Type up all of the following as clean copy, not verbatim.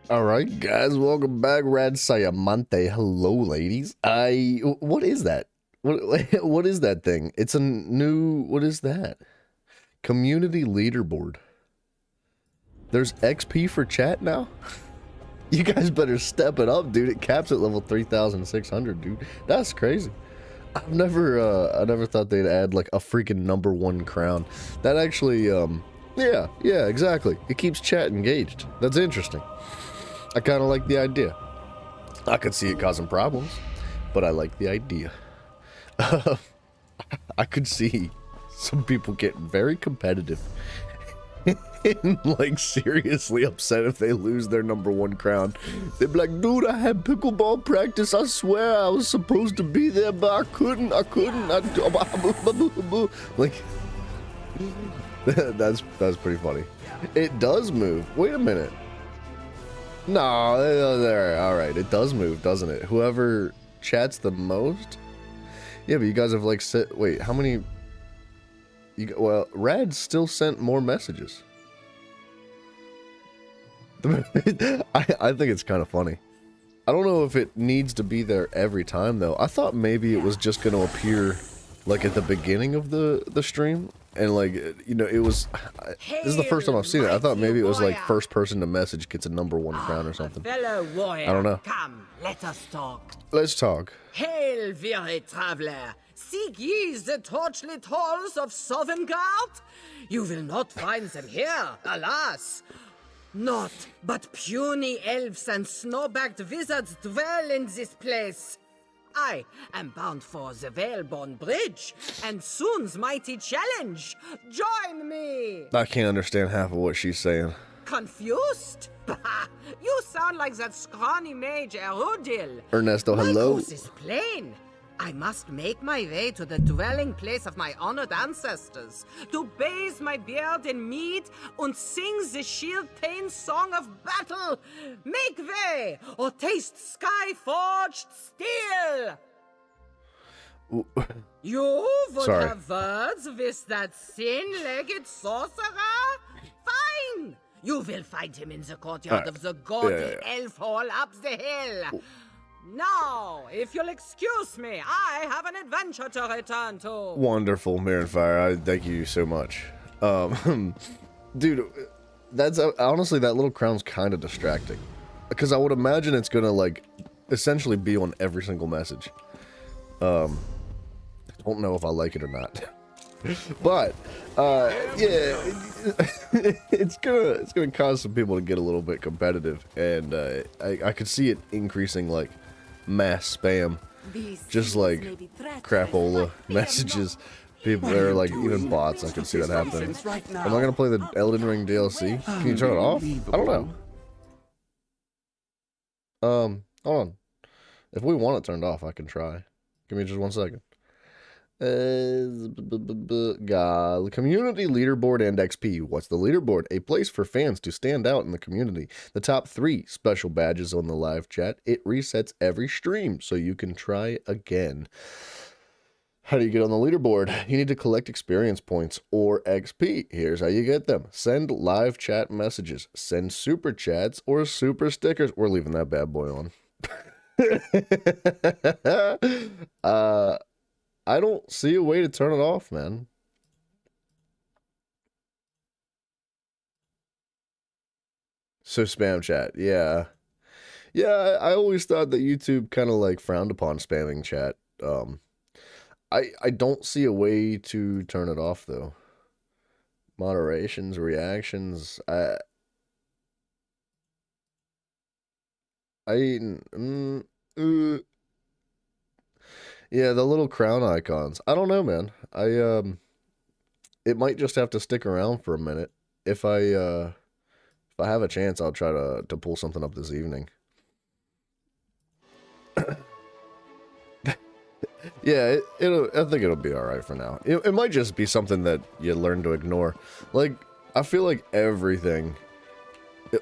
Alright, guys, welcome back. Rad Sayamante. Hello, ladies. What is that? What is that thing? It's a new, what is that? Community leaderboard. There's XP for chat now? You guys better step it up, dude. It caps at level 3,600, dude. That's crazy. I never thought they'd add like a freaking #1 crown. That actually, yeah, exactly. It keeps chat engaged. That's interesting. I kind of like the idea. I could see it causing problems, but I like the idea. I could see some people get very competitive and like seriously upset if they lose their #1 crown. They'd be like, dude, I had pickleball practice. I swear I was supposed to be there, but I couldn't. Like, that's pretty funny. It does move. Wait a minute. No, there. All right, it does move, doesn't it? Whoever chats the most. Yeah, but you guys have like set. Wait, how many? Well, Rad still sent more messages. I think it's kind of funny. I don't know if it needs to be there every time though. I thought maybe it was just going to appear like at the beginning of the stream. And like, you know, it was, this is the first time I've seen it. I thought maybe it was like first person to message gets a #1 crown or something. I don't know. Come, let us talk. Let's talk. Hail, weary traveler. Seek ye the torchlit halls of Sovngarde? You will not find them here, alas. Not, but puny elves and snow-backed wizards dwell in this place. I am bound for the Whalebone Bridge, and soon's mighty challenge. Join me! I can't understand half of what she's saying. Confused? You sound like that scrawny mage Erudil. Ernesto, hello. My course is plain. I must make my way to the dwelling place of my honored ancestors, to bathe my beard in mead and sing the shield-pain song of battle. Make way, or taste sky-forged steel. You would have words with that thin-legged sorcerer? Fine! You will find him in the courtyard of the gaudy elf hall up the hill. Now, if you'll excuse me, I have an adventure to return to. Wonderful, Mirrenfire. I thank you so much. Dude, that's honestly, that little crown's kind of distracting. Because I would imagine it's gonna, like, essentially be on every single message. I don't know if I like it or not. But, yeah, it's gonna cause some people to get a little bit competitive. And, I could see it increasing, like, mass spam, just like crapola messages. People that are like even bots. I can see that happening. Am I gonna play the Elden Ring DLC? Can you turn it off? I don't know. Hold on. If we want it turned off, I can try. Give me just 1 second. Community leaderboard and XP. What's the leaderboard? A place for fans to stand out in the community. The top 3 special badges on the live chat. It resets every stream, so you can try again. How do you get on the leaderboard? You need to collect experience points or XP. Here's how you get them. Send live chat messages. Send super chats or super stickers. We're leaving that bad boy on. I don't see a way to turn it off, man. So spam chat, yeah. Yeah, I always thought that YouTube kind of like frowned upon spamming chat. I don't see a way to turn it off though. Moderations, reactions, yeah, the little crown icons. I don't know, man. It might just have to stick around for a minute. If I If I have a chance, I'll try to pull something up this evening. Yeah, I think it'll be alright for now. It might just be something that you learn to ignore. Like, I feel like everything...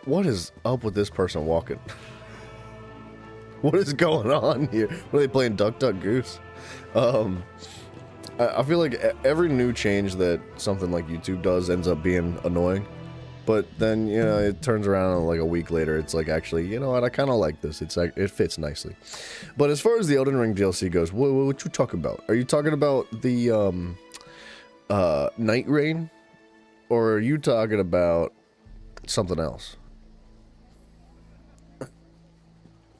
What is up with this person walking? What is going on here? What are they playing Duck Duck Goose? I feel like every new change that something like YouTube does ends up being annoying. But then, you know, it turns around like a week later, it's like, actually, you know what, I kind of like this. It's like, it fits nicely. But as far as the Elden Ring DLC goes, what you talking about? Are you talking about the, Night Rain? Or are you talking about something else?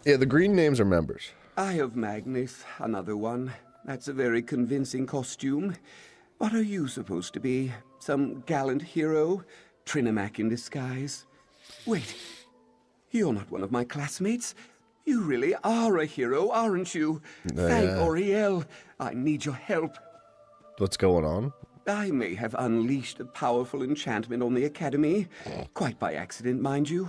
Yeah, the green names are members. Eye of Magnus, another one. That's a very convincing costume. What are you supposed to be? Some gallant hero? Trinimac in disguise? Wait, you're not one of my classmates. You really are a hero, aren't you? Thank Auriel. I need your help. What's going on? I may have unleashed a powerful enchantment on the Academy. Quite by accident, mind you.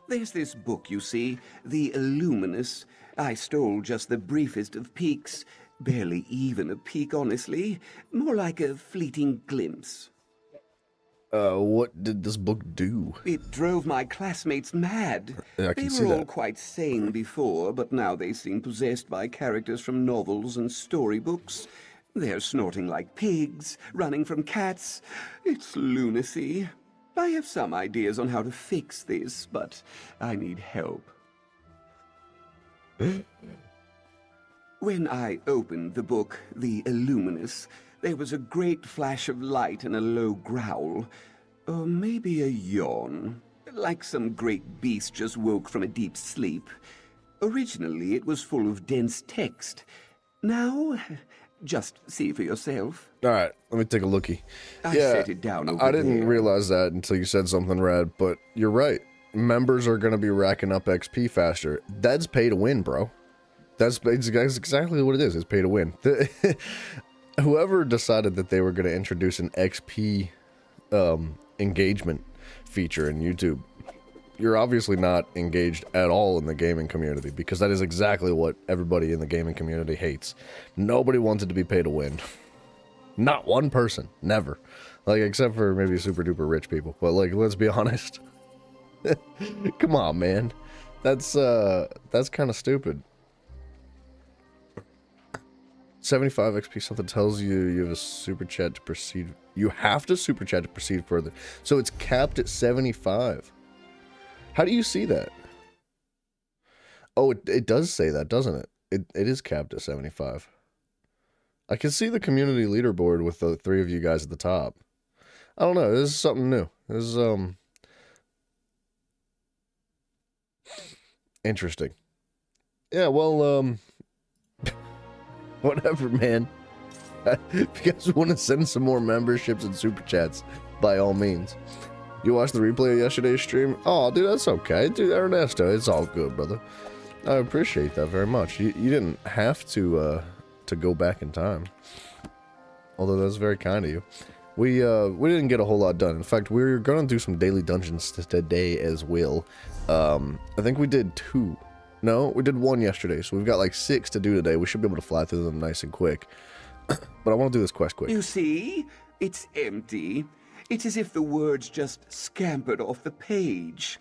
There's this book, you see, the Illuminous. I stole just the briefest of peeks. Barely even a peek, honestly. More like a fleeting glimpse. What did this book do? It drove my classmates mad. I can see They were all that. quite sane before, but now they seem possessed by characters from novels and storybooks. They're snorting like pigs, running from cats. It's lunacy. I have some ideas on how to fix this, but I need help. When I opened the book, The Illuminous, there was a great flash of light and a low growl. Or maybe a yawn. Like some great beast just woke from a deep sleep. Originally, it was full of dense text. Now, just see for yourself. Alright, let me take a lookie. I set it down over I didn't there. realize that until you said something, Rad, but you're right. Members are gonna be racking up XP faster. That's pay to win, bro. That's exactly what it is. It's pay to win. Whoever decided that they were going to introduce an XP engagement feature in YouTube, you're obviously not engaged at all in the gaming community, because that is exactly what everybody in the gaming community hates. Nobody wanted to be pay to win. Not one person. Never. Like, except for maybe super duper rich people. But, like, let's be honest. Come on, man. That's kind of stupid. 75 XP, something tells you you have a super chat to proceed. You have to super chat to proceed further. So it's capped at 75. How do you see that? Oh, it does say that, doesn't it? It is capped at 75. I can see the community leaderboard with the three of you guys at the top. I don't know. This is something new. This is, interesting. Yeah, well, whatever, man. If you guys want to send some more memberships and super chats, by all means. You watched the replay of yesterday's stream? Oh, dude, that's okay. Dude, Ernesto, it's all good, brother. I appreciate that very much. You didn't have to go back in time. Although that's very kind of you. We didn't get a whole lot done. In fact, we're going to do some daily dungeons today as well. I think we did 2. No, we did 1 yesterday, so we've got like 6 to do today. We should be able to fly through them nice and quick. But I want to do this quest quick. You see? It's empty. It's as if the words just scampered off the page.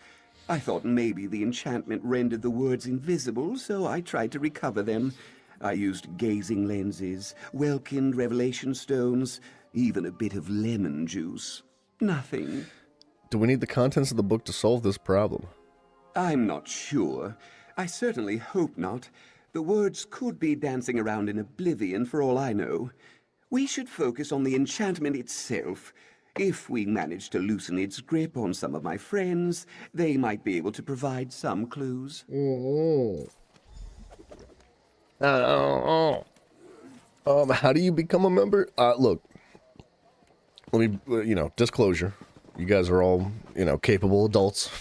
I thought maybe the enchantment rendered the words invisible, so I tried to recover them. I used gazing lenses, Welkind revelation stones, even a bit of lemon juice. Nothing. Do we need the contents of the book to solve this problem? I'm not sure. I certainly hope not. The words could be dancing around in oblivion for all I know. We should focus on the enchantment itself. If we manage to loosen its grip on some of my friends, they might be able to provide some clues. How do you become a member? Look, let me, disclosure. You guys are all, capable adults.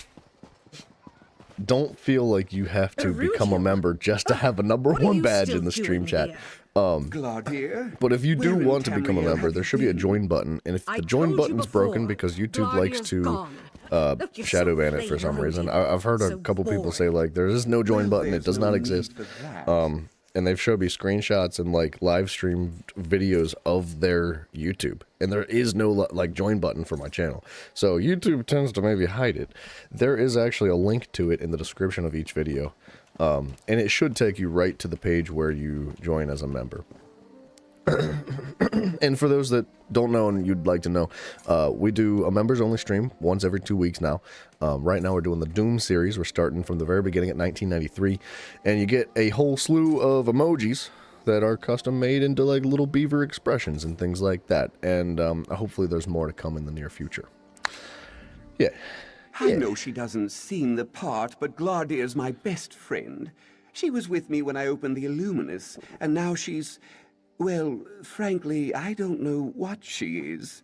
Don't feel like you have to become a member just to have a #1 badge in the stream chat. Gladir? But if you do Where in want to become a Tamriel member, have there you should be a been? join button. And if the join button's broken because YouTube likes to Look, you're shadow so ban it for plain, some aren't reason. you? I've heard a So couple people boring. say like there is no join Well, button, it there's does no not need exist. for that. And they've showed me screenshots and like live streamed videos of their YouTube, and there is no like join button for my channel. So YouTube tends to maybe hide it. There is actually a link to it in the description of each video, and it should take you right to the page where you join as a member. And for those that don't know and you'd like to know, we do a members only stream once every 2 weeks now. Right now we're doing the Doom series. We're starting from the very beginning at 1993, and you get a whole slew of emojis that are custom made into like little beaver expressions and things like that. And hopefully there's more to come in the near future. Yeah. I know she doesn't seem the part, but Glardir's my best friend. She was with me when I opened the Illuminus, and now she's... well, frankly, I don't know what she is.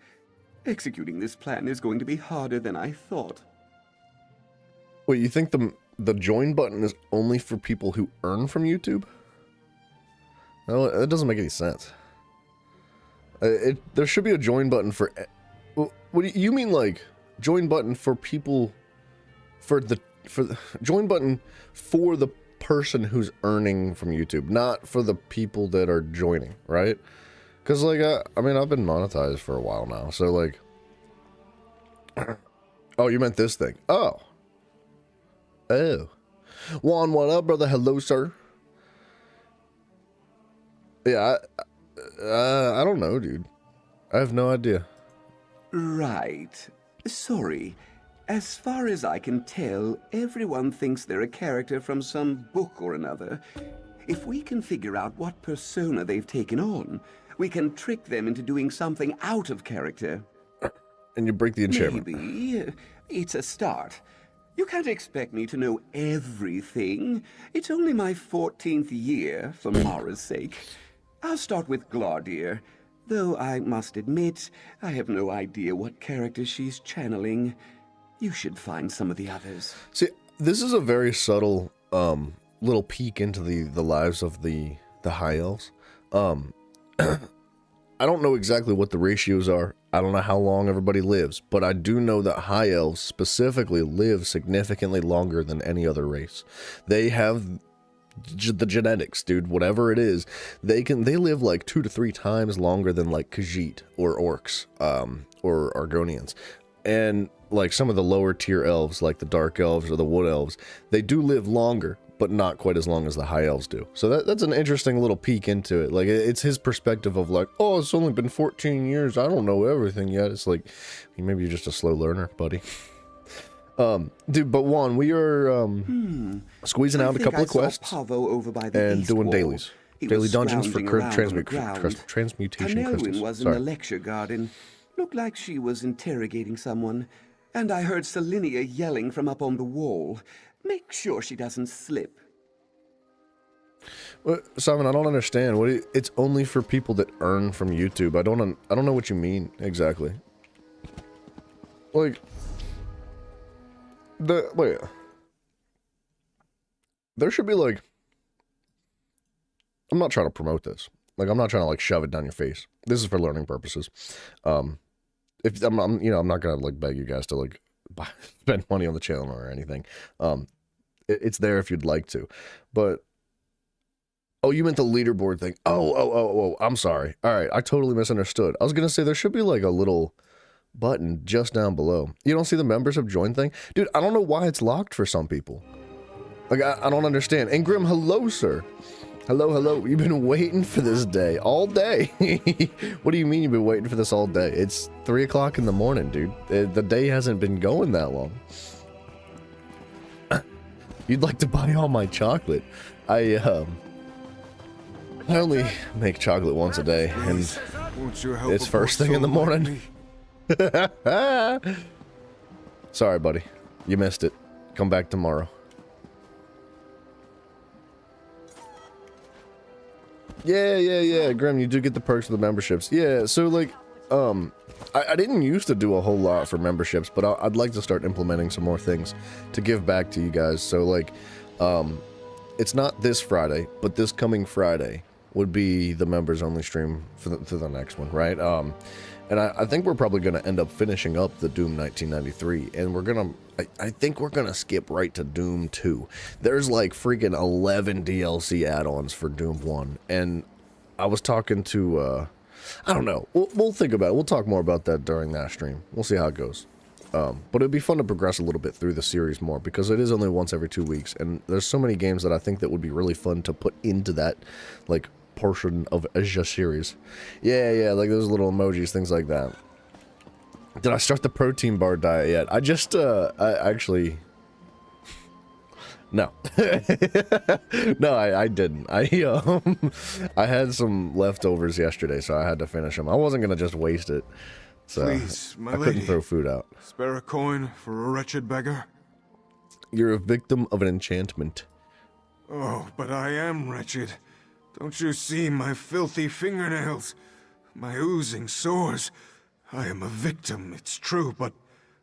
Executing this plan is going to be harder than I thought. Wait, you think the join button is only for people who earn from YouTube? No, that doesn't make any sense. There should be a join button for... What do you mean, like, join button for people... For the join button for the person who's earning from YouTube, not for the people that are joining, right? Because, like, I mean, I've been monetized for a while now, so, like... Oh, you meant this thing. Oh. Oh. Juan, what up, brother? Hello, sir. Yeah, I don't know, dude. I have no idea. Right. Sorry. As far as I can tell, everyone thinks they're a character from some book or another. If we can figure out what persona they've taken on, we can trick them into doing something out of character. And you break the enchantment. Maybe. It's a start. You can't expect me to know everything. It's only my 14th year, for Mara's sake. I'll start with Glardir, though I must admit, I have no idea what character she's channeling. You should find some of the others. See, this is a very subtle little peek into the lives of the high elves. I don't know exactly what the ratios are. I don't know how long everybody lives, but I do know that high elves specifically live significantly longer than any other race. They have the genetics, dude. Whatever it is, they live like 2 to 3 times longer than like Khajiit or orcs, or Argonians. And like some of the lower tier elves, like the dark elves or the wood elves, they do live longer, but not quite as long as the high elves do. So that's an interesting little peek into it. Like, it's his perspective of like, oh, it's only been 14 years. I don't know everything yet. It's like, maybe you're just a slow learner, buddy. Dude, but Juan, we are squeezing out a couple of quests and doing dailies. Daily dungeons for transmutation Tanelwyn crystals. was in the lecture garden. Looked like she was interrogating someone. And I heard Selinia yelling from up on the wall. Make sure she doesn't slip. Well, Simon, I don't understand. It's only for people that earn from YouTube. I don't know what you mean exactly. Like, wait. There should be like, I'm not trying to promote this. Like, I'm not trying to like shove it down your face. This is for learning purposes. If I'm not gonna like beg you guys to like spend money on the channel or anything. It's there if you'd like to, but oh, you meant the leaderboard thing. Oh, I'm sorry. All right, I totally misunderstood. I was gonna say there should be like a little button just down below. You don't see the members have joined thing, dude. I don't know why it's locked for some people. Like, I don't understand. And Grim, hello, sir. Hello. You've been waiting for this day all day. What do you mean you've been waiting for this all day? It's 3 o'clock in the morning, dude. The day hasn't been going that long. You'd like to buy all my chocolate. I only make chocolate once a day, and it's first thing in the morning. Sorry, buddy. You missed it. Come back tomorrow. Yeah, Grim, you do get the perks of the memberships. Yeah, so like, I didn't used to do a whole lot for memberships, but I'd like to start implementing some more things to give back to you guys. So like, it's not this Friday, but this coming Friday would be the members only stream for the next one, right? And I think we're probably going to end up finishing up the Doom 1993, and we're going to, I think we're going to skip right to Doom 2. There's like freaking 11 DLC add-ons for Doom 1, and I was talking to, I don't know, we'll think about it. We'll talk more about that during that stream. We'll see how it goes. But it'd be fun to progress a little bit through the series more, because it is only once every 2 weeks, and there's so many games that I think that would be really fun to put into that, like, portion of a series. Yeah, like those little emojis, things like that. Did I start the protein bar diet yet? I just, I actually... No. No, I didn't. I had some leftovers yesterday, so I had to finish them. I wasn't gonna just waste it, so Please, my I couldn't lady, throw food out. spare a coin for a wretched beggar? You're a victim of an enchantment. Oh, but I am wretched. Don't you see my filthy fingernails? My oozing sores? I am a victim, it's true, but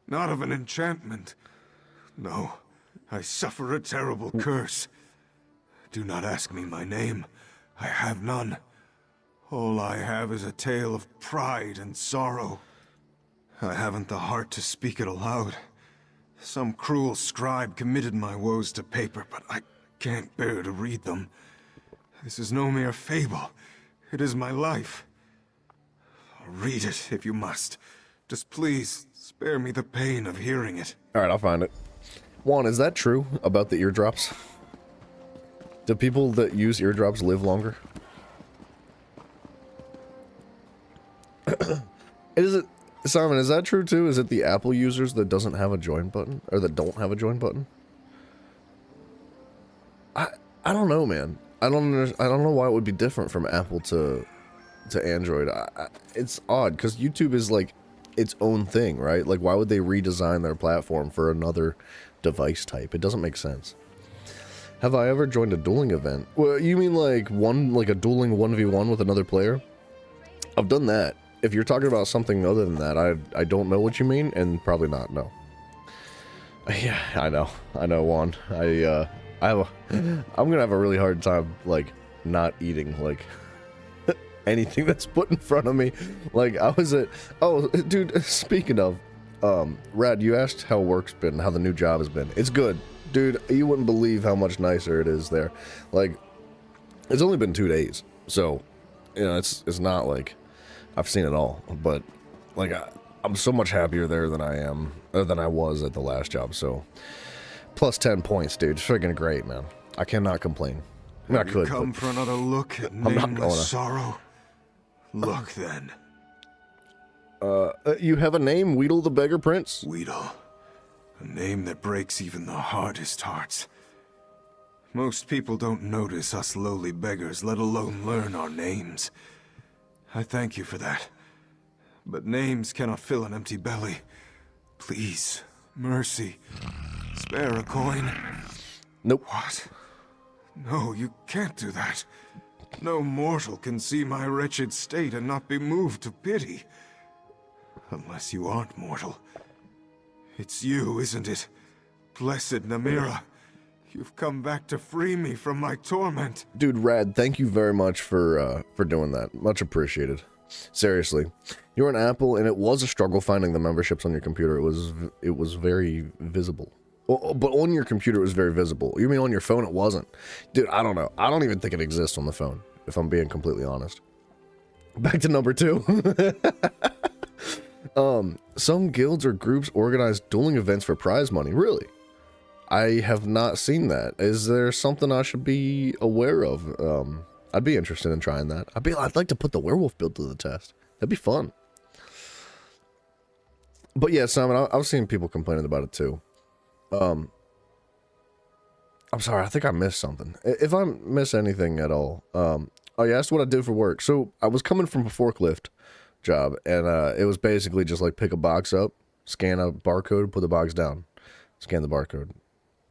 not of an enchantment. No, I suffer a terrible curse. Do not ask me my name. I have none. All I have is a tale of pride and sorrow. I haven't the heart to speak it aloud. Some cruel scribe committed my woes to paper, but I can't bear to read them. This is no mere fable. It is my life. Read it if you must. Just please, spare me the pain of hearing it. Alright, I'll find it. Juan, is that true about the eardrops? Do people that use eardrops live longer? Is it, Simon, is that true too? Is it the Apple users that doesn't have a join button? Or that don't have a join button? I don't know, man. I don't know why it would be different from Apple to Android. It's odd, because YouTube is like its own thing, right? Like, why would they redesign their platform for another device type? It doesn't make sense. Have I ever joined a dueling event? Well, you mean like a dueling 1v1 with another player? I've done that. If you're talking about something other than that, I don't know what you mean, and probably not, no. Yeah, I know, Juan. I'm gonna have a really hard time, like, not eating, like, anything that's put in front of me. Like, I was at, oh, dude, speaking of, Rad, you asked how work's been, how the new job has been. It's good. Dude, you wouldn't believe how much nicer it is there. Like, it's only been 2 days, so, you know, it's not like I've seen it all, but, like, I'm so much happier there than I was at the last job, so... Plus 10 points, dude. It's freaking great, man. I cannot complain. I mean, I could, come but for another look at I'm not nameless gonna. sorrow? Look then. You have a name, Weedle the Beggar Prince? Weedle. A name that breaks even the hardest hearts. Most people don't notice us lowly beggars, let alone learn our names. I thank you for that. But names cannot fill an empty belly. Please, mercy, spare a coin. Nope. What? No, you can't do that. No mortal can see my wretched state and not be moved to pity. Unless you aren't mortal. It's you, isn't it? Blessed Namira. You've come back to free me from my torment. Dude, Rad, thank you very much for doing that. Much appreciated. Seriously. You're an Apple, and it was a struggle finding the memberships on your computer. It was very visible. Well, but on your computer, it was very visible. You mean on your phone, it wasn't? Dude, I don't know. I don't even think it exists on the phone, if I'm being completely honest. Back to number 2. Some guilds or groups organize dueling events for prize money. Really? I have not seen that. Is there something I should be aware of? I'd be interested in trying that. I'd like to put the werewolf build to the test. That'd be fun. But yeah, Simon, I was seeing people complaining about it too. I'm sorry, I think I missed something. If I miss anything at all, oh, you asked what I do for work. So I was coming from a forklift job, and it was basically just like pick a box up, scan a barcode, put the box down, scan the barcode.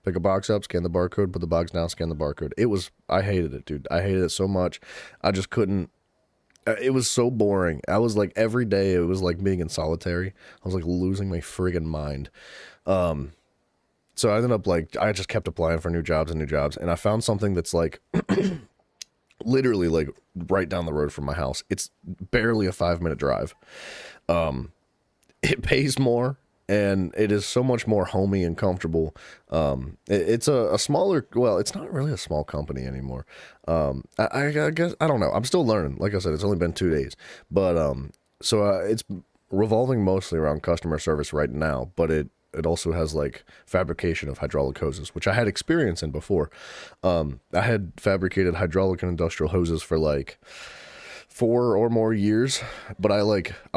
Pick a box up, scan the barcode, put the box down, scan the barcode. I hated it, dude. I hated it so much. I just couldn't. It was so boring. I was like, every day it was like being in solitary. I was like losing my friggin' mind. So I ended up like, I just kept applying for new jobs, and I found something that's like literally like right down the road from my house. It's barely a 5-minute drive. It pays more, and it is so much more homey and comfortable. It's a smaller, well, it's not really a small company anymore. I guess, I don't know. I'm still learning. Like I said, it's only been 2 days, but it's revolving mostly around customer service right now, but it also has like fabrication of hydraulic hoses, which I had experience in before. I had fabricated hydraulic and industrial hoses for like 4 or more years, but I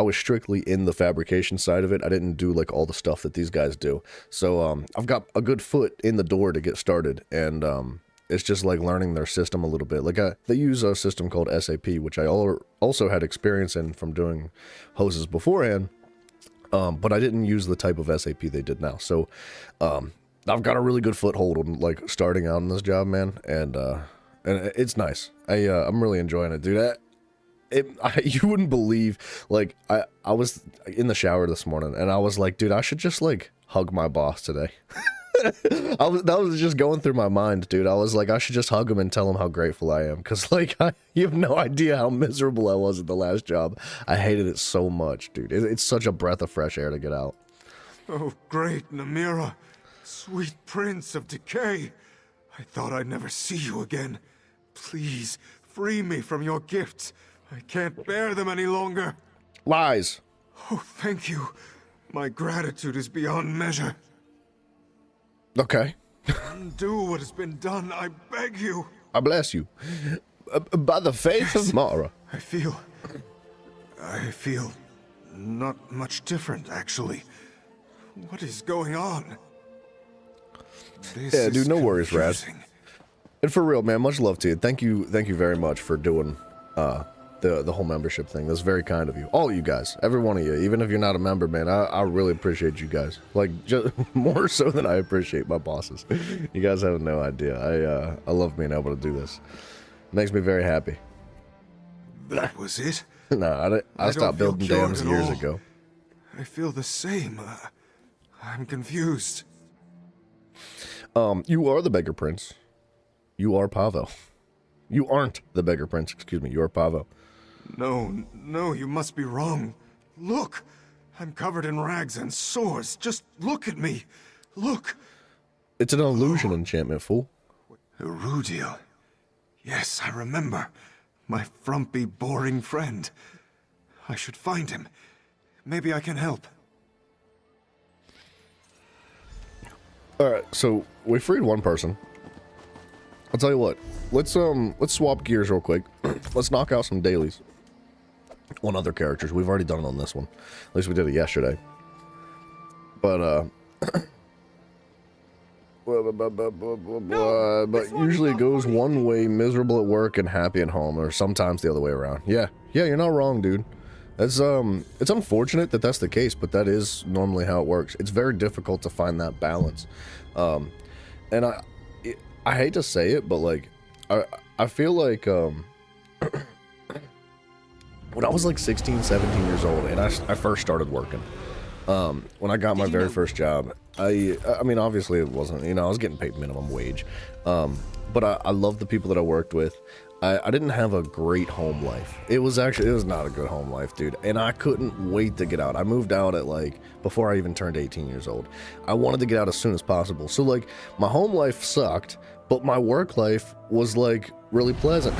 was strictly in the fabrication side of it. I didn't do like all the stuff that these guys do. So I've got a good foot in the door to get started, and it's just like learning their system a little bit. Like they use a system called SAP, which I also had experience in from doing hoses beforehand. But I didn't use the type of SAP they did now. So I've got a really good foothold on like starting out in this job, man, and it's nice. I'm really enjoying it, dude. You wouldn't believe, like, I was in the shower this morning, and I was like, dude, I should just, like, hug my boss today. That was just going through my mind, dude. I was like, I should just hug him and tell him how grateful I am, because, like, you have no idea how miserable I was at the last job. I hated it so much, dude. It's such a breath of fresh air to get out. Oh, great Namira, sweet prince of decay. I thought I'd never see you again. Please, free me from your gifts. I can't bear them any longer. Lies. Oh, thank you. My gratitude is beyond measure. Okay. Undo what has been done, I beg you. I bless you. By the faith of Mara. I feel not much different, actually. What is going on? Yeah, dude, no worries, Raz. And for real, man, much love to you. Thank you very much for doing the whole membership thing. That's very kind of you. All of you guys, every one of you, even if you're not a member, man, I really appreciate you guys. Like, just more so than I appreciate my bosses. You guys have no idea. I love being able to do this. It makes me very happy. That was it? No, I stopped building dams years ago. I feel the same. I'm confused. You are the Beggar Prince. You are Pavel. You aren't the Beggar Prince, excuse me. You are Pavel. No, you must be wrong. Look! I'm covered in rags and sores. Just look at me. Look! It's an illusion enchantment, fool. Erudiel. Yes, I remember. My frumpy, boring friend. I should find him. Maybe I can help. Alright, so we freed one person. I'll tell you what. Let's swap gears real quick. Let's knock out some dailies on other characters. We've already done it on this one. At least we did it yesterday. But but usually it goes one way, miserable at work and happy at home, or sometimes the other way around. Yeah, you're not wrong, dude. That's it's unfortunate that that's the case, but that is normally how it works. It's very difficult to find that balance. And I hate to say it, but like I feel like when I was like 16, 17 years old and I first started working, when I got my very first job, I mean, obviously it wasn't, I was getting paid minimum wage, but I loved the people that I worked with. I didn't have a great home life. It was not a good home life, dude. And I couldn't wait to get out. I moved out at before I even turned 18 years old. I wanted to get out as soon as possible. So my home life sucked, but my work life was really pleasant.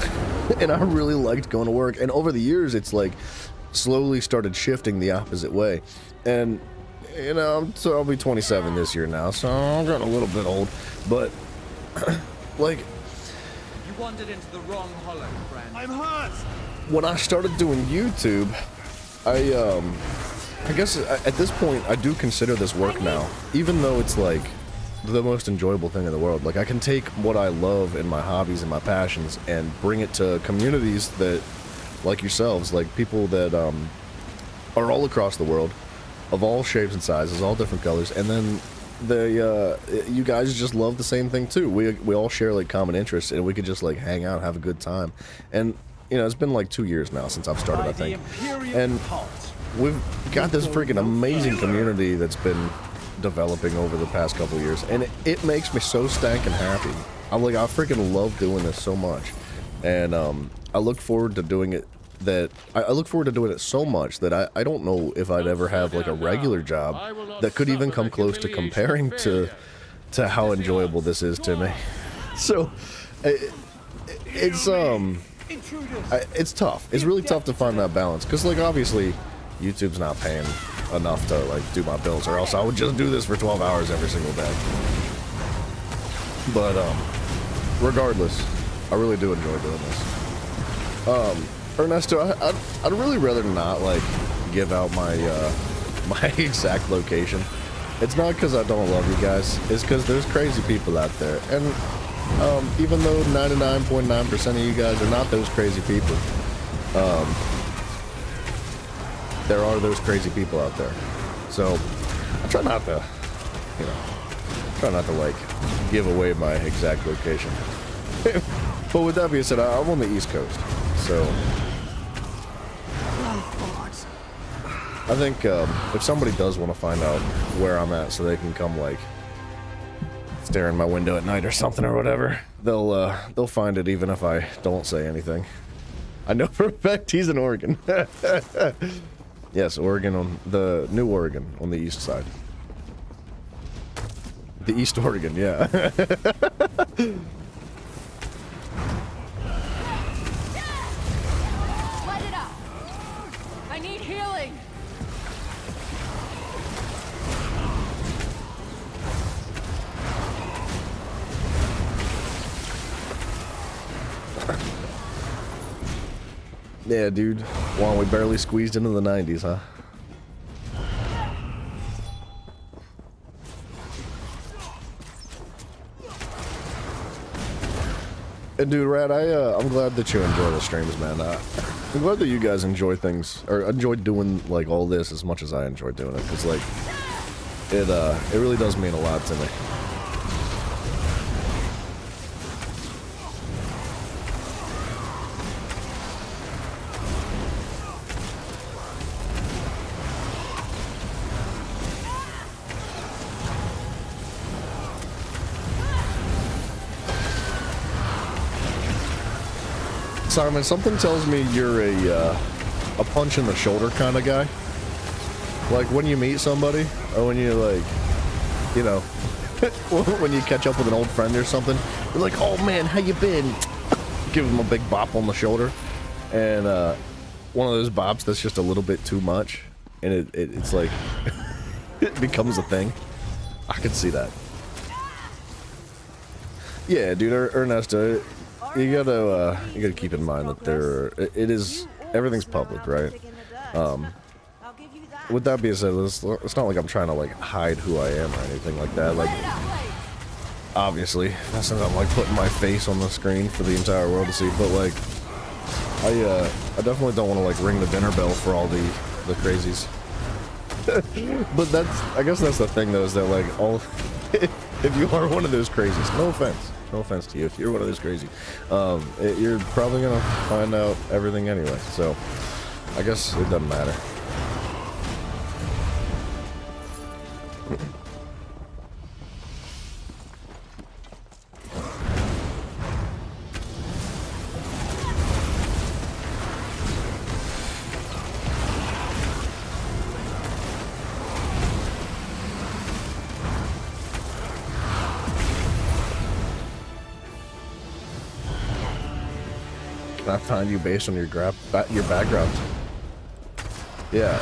And I really liked going to work. And over the years, it's slowly started shifting the opposite way. And, so I'll be 27 this year now, so I'm getting a little bit old. But, You wandered into the wrong hollow, friend. I'm hurt! When I started doing YouTube, I guess at this point, I do consider this work now. Even though it's the most enjoyable thing in the world. I can take what I love and my hobbies and my passions and bring it to communities that, like yourselves, people that are all across the world, of all shapes and sizes, all different colors, and then you guys just love the same thing too. We all share common interests, and we could just hang out, have a good time. And it's been 2 years now since I've started, I think, and we've got this freaking amazing community that's been developing over the past couple of years, and it makes me so stankin' happy. I freaking love doing this so much. and I look forward to doing it. I look forward to doing it so much that I don't know if I'd ever have like a regular job that could even come close to comparing to how enjoyable this is to me. So it's tough. It's really tough to find that balance, because like obviously YouTube's not paying enough to like do my bills, or else I would just do this for 12 hours every single day. But regardless, I really do enjoy doing this. Ernesto, I'd really rather not like give out my my exact location. It's not because I don't love you guys. It's because there's crazy people out there, and even though 99.9% of you guys are not those crazy people, there are those crazy people out there. So I try not to, like give away my exact location. But with that being said, I'm on the East Coast, so I think if somebody does want to find out where I'm at, so they can come like stare in my window at night or something or whatever, they'll find it even if I don't say anything. I know for a fact he's in Oregon. Yes, Oregon, on the New Oregon on the east side. The East Oregon, yeah. Let it out. I need healing. Yeah, dude. Wow, we barely squeezed into the 90s, huh? And dude, Rad, I'm glad that you enjoy the streams, man. I'm glad that you guys enjoy things, or enjoy doing like all this as much as I enjoy doing it, because like it really does mean a lot to me. Simon, something tells me you're a punch in the shoulder kind of guy. Like when you meet somebody, or when you like, when you catch up with an old friend or something, you're like, "Oh man, how you been?" Give them a big bop on the shoulder, and one of those bops that's just a little bit too much, and it's like it becomes a thing. I could see that. Yeah, dude, Ernesto. You gotta keep in mind that everything's public, right? With that being said, it's not like I'm trying to like hide who I am or anything like that. Like, obviously, that's not I'm like putting my face on the screen for the entire world to see. But like, I definitely don't want to like ring the dinner bell for all the crazies. But I guess that's the thing though, is that like if you are one of those crazies, no offense to you, if you're one of those crazy, you're probably gonna find out everything anyway, so I guess it doesn't matter. Can I find you based on your background? Yeah.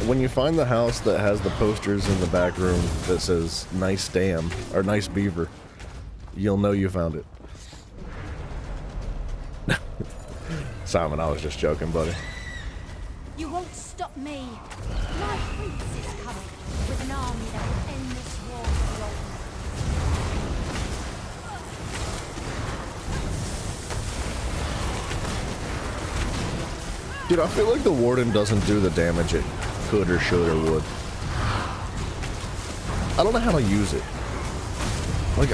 When you find the house that has the posters in the back room that says "Nice Dam" or "Nice Beaver," you'll know you found it. Simon, I was just joking, buddy. You won't stop me. My prince is coming with an army that will end this war for all. Dude, I feel like the Warden doesn't do the damage it could or should or would. I don't know how to use it. Like,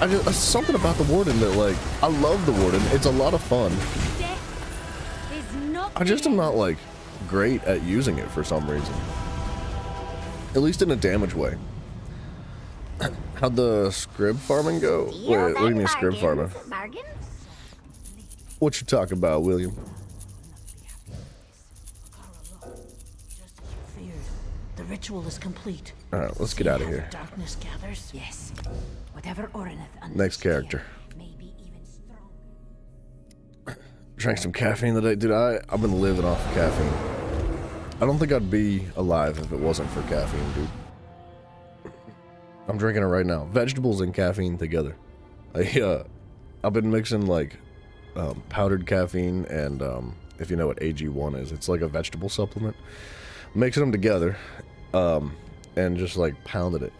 I just, something about the Warden that, like, I love the Warden. It's a lot of fun. Death is not I just am not, like, great at using it for some reason. At least in a damage way. How'd the scrib farming go? Wait, what do you mean scrib farming? Bargains? What you talking about, William? The ritual is complete. Alright, let's get out of here. Darkness gathers. Yes. Whatever Orineth Next character. Maybe even stronger. Drank some caffeine today. Dude, I've been living off of caffeine. I don't think I'd be alive if it wasn't for caffeine, dude. I'm drinking it right now. Vegetables and caffeine together. I've been mixing like powdered caffeine and if you know what AG1 is, it's like a vegetable supplement. Mixing them together and just like pounded it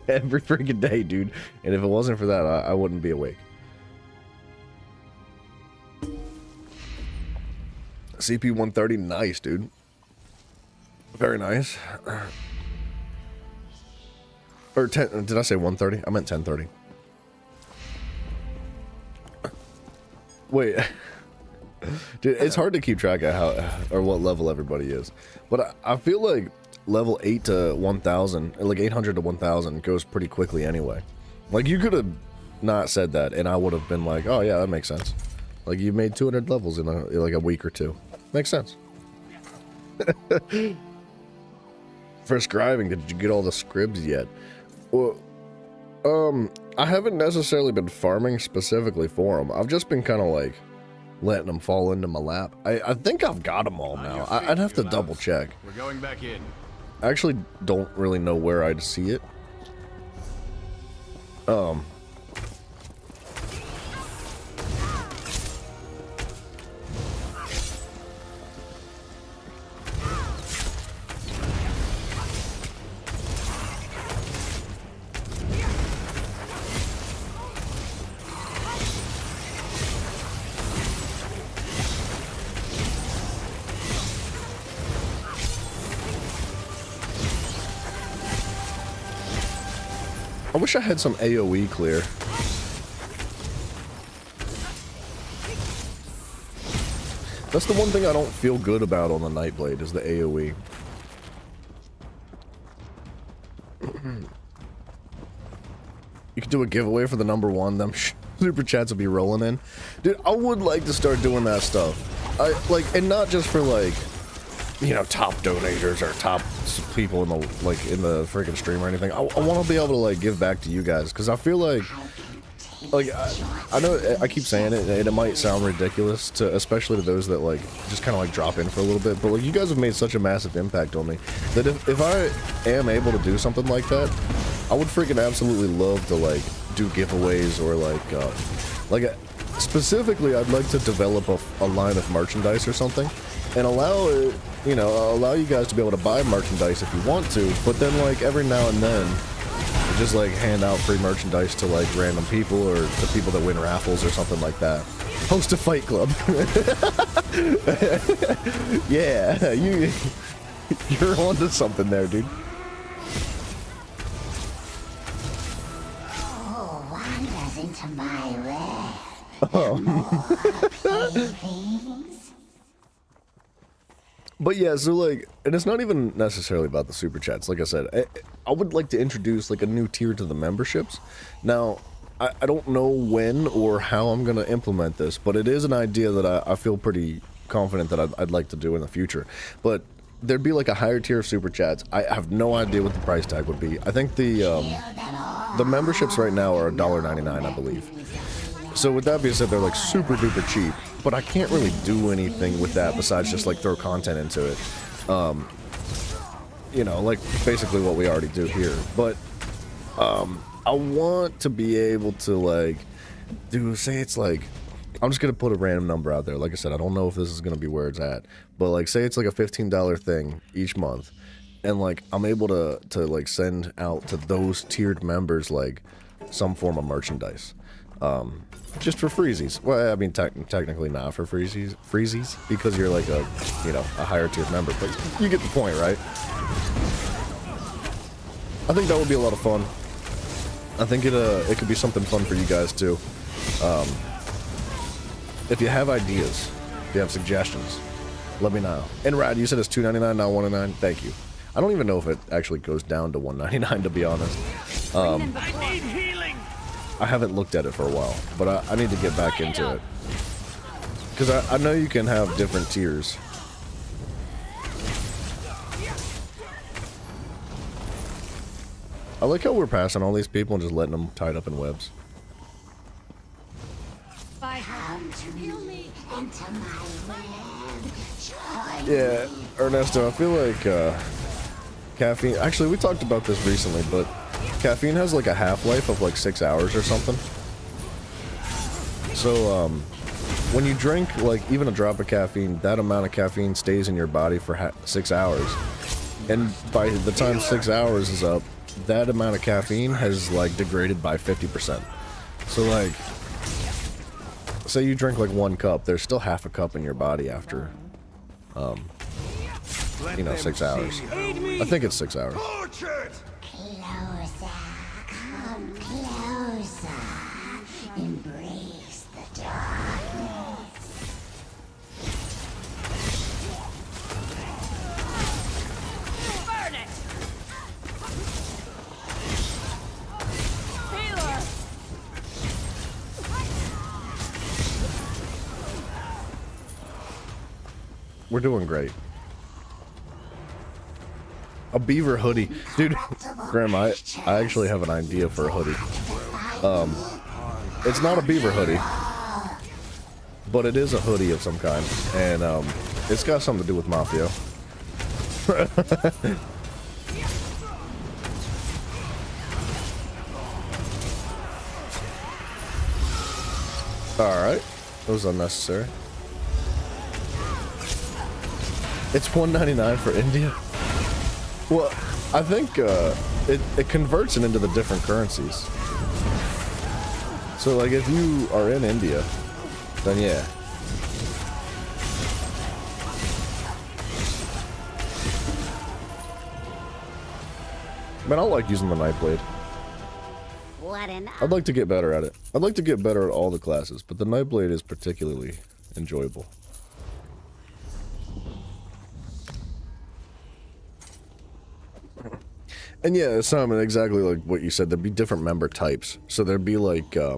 every freaking day, dude. And if it wasn't for that, I wouldn't be awake. CP130, nice, dude. Very nice. Or 10, did I say 130? I meant 1030. Wait. Dude, it's hard to keep track of how or what level everybody is. But I feel like level 8 to 1000, like 800 to 1000 goes pretty quickly anyway. Like you could have not said that and I would have been like, "Oh yeah, that makes sense." Like you made 200 levels in like a week or two. Makes sense. For scribing, did you get all the scribs yet? Well, I haven't necessarily been farming specifically for them. I've just been kind of like letting them fall into my lap. I think I've got them all now. I'd have to double check. We're going back in. I actually don't really know where I'd see it. I wish I had some AoE clear. That's the one thing I don't feel good about on the Nightblade is the AoE. You could do a giveaway for the number one. Them super chats will be rolling in. Dude, I would like to start doing that stuff. And not just for like, you know, top donators or top people in the freaking stream or anything. I want to be able to like give back to you guys because I feel like I know I keep saying it and it might sound ridiculous to especially to those that like just kind of like drop in for a little bit, but like you guys have made such a massive impact on me that if I am able to do something like that, I would freaking absolutely love to like do giveaways or like specifically I'd like to develop a line of merchandise or something and allow you guys to be able to buy merchandise if you want to, but then like every now and then just like hand out free merchandise to like random people or to people that win raffles or something like that. Host a fight club. Yeah, you're onto something there, dude. Oh, wanders into my way. Oh. But yeah, so like, and it's not even necessarily about the super chats. Like I said, I would like to introduce like a new tier to the memberships. Now, I don't know when or how I'm going to implement this, but it is an idea that I feel pretty confident that I'd like to do in the future. But there'd be like a higher tier of super chats. I have no idea what the price tag would be. I think the memberships right now are $1.99, I believe. So with that being said, they're like super duper cheap, but I can't really do anything with that besides just like throw content into it. You know, like basically what we already do here. But I want to be able to like say it's like, I'm just gonna put a random number out there. Like I said, I don't know if this is gonna be where it's at, but like say it's like a $15 thing each month, and like I'm able to like send out to those tiered members like some form of merchandise. Just for freezies. Well, I mean, technically not for freezies, because you're like a higher tier member, but you get the point, right? I think that would be a lot of fun. I think it could be something fun for you guys too. If you have ideas, if you have suggestions, let me know. And Rad, you said it's $2.99, not $1.99. Thank you. I don't even know if it actually goes down to $1.99, to be honest. Bring them before I need healing. I haven't looked at it for a while, but I need to get back into it. Because I know you can have different tiers. I like how we're passing all these people and just letting them tied up in webs. by her. Heal me. Yeah, Ernesto, I feel like caffeine... Actually, we talked about this recently, but caffeine has like a half-life of like 6 hours or something. So, when you drink like even a drop of caffeine, that amount of caffeine stays in your body for 6 hours. And by the time 6 hours is up, that amount of caffeine has like degraded by 50%. So like, say you drink like 1 cup, there's still half a cup in your body after, you know, 6 hours. I think it's 6 hours. Closer, come closer. Embrace the darkness. Burn it. Healer. We're doing great. A beaver hoodie. Dude, Grandma, I actually have an idea for a hoodie. It's not a beaver hoodie, but it is a hoodie of some kind, and it's got something to do with Mafia. Alright, that was unnecessary. It's $1.99 for India. Well, I think it converts it into the different currencies. So like if you are in India, then yeah. Man, I like using the knife blade. What an I'd like to get better at it. I'd like to get better at all the classes, but the knife blade is particularly enjoyable. And yeah, Simon, exactly like what you said, there'd be different member types. So there'd be like, I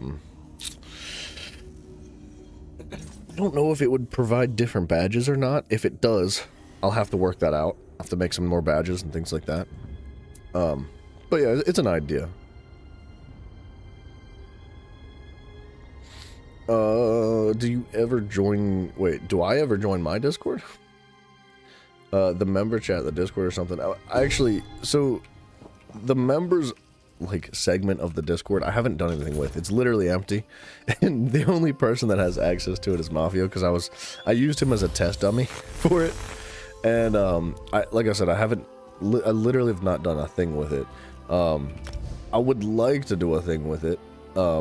don't know if it would provide different badges or not. If it does, I'll have to work that out. I'll have to make some more badges and things like that. But yeah, it's an idea. Do you ever join, wait, do I ever join my Discord? The member chat, the Discord or something. I actually, so the members like segment of the Discord, I haven't done anything with. It's literally empty, and the only person that has access to it is Mafia, because I used him as a test dummy for it, and like I said, I literally have not done a thing with it. I would like to do a thing with it. I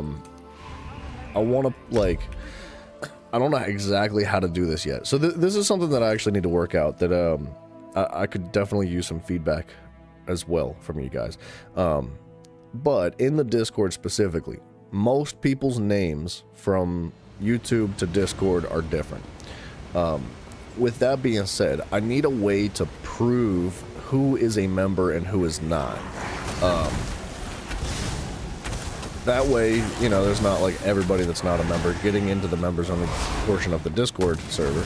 want to like, I don't know exactly how to do this yet. So this is something that I actually need to work out, that I could definitely use some feedback as well from you guys. But in the Discord specifically, most people's names from YouTube to Discord are different. With that being said, I need a way to prove who is a member and who is not. That way, you know, there's not like everybody that's not a member getting into the members only portion of the Discord server.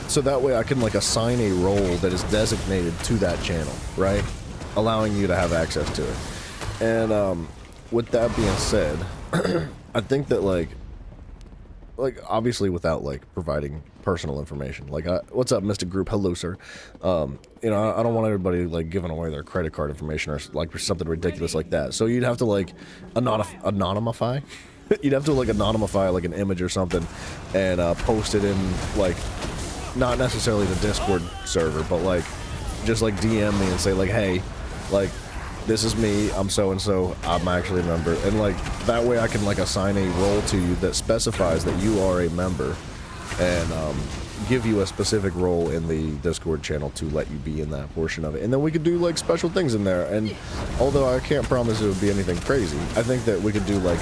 So that way I can like assign a role that is designated to that channel, right? Allowing you to have access to it. And with that being said, I think that like obviously without like providing personal information, like what's up, Mystic Group, hello sir. You know, I don't want everybody like giving away their credit card information or like something ridiculous like that. So you'd have to like anonymify. You'd have to like anonymify like an image or something and post it in like not necessarily the Discord server, but like just like DM me and say like, hey, like this is me, I'm so and so, I'm actually a member, and like that way I can like assign a role to you that specifies that you are a member, and give you a specific role in the Discord channel to let you be in that portion of it. And then we could do like special things in there, and although I can't promise it would be anything crazy, I think that we could do like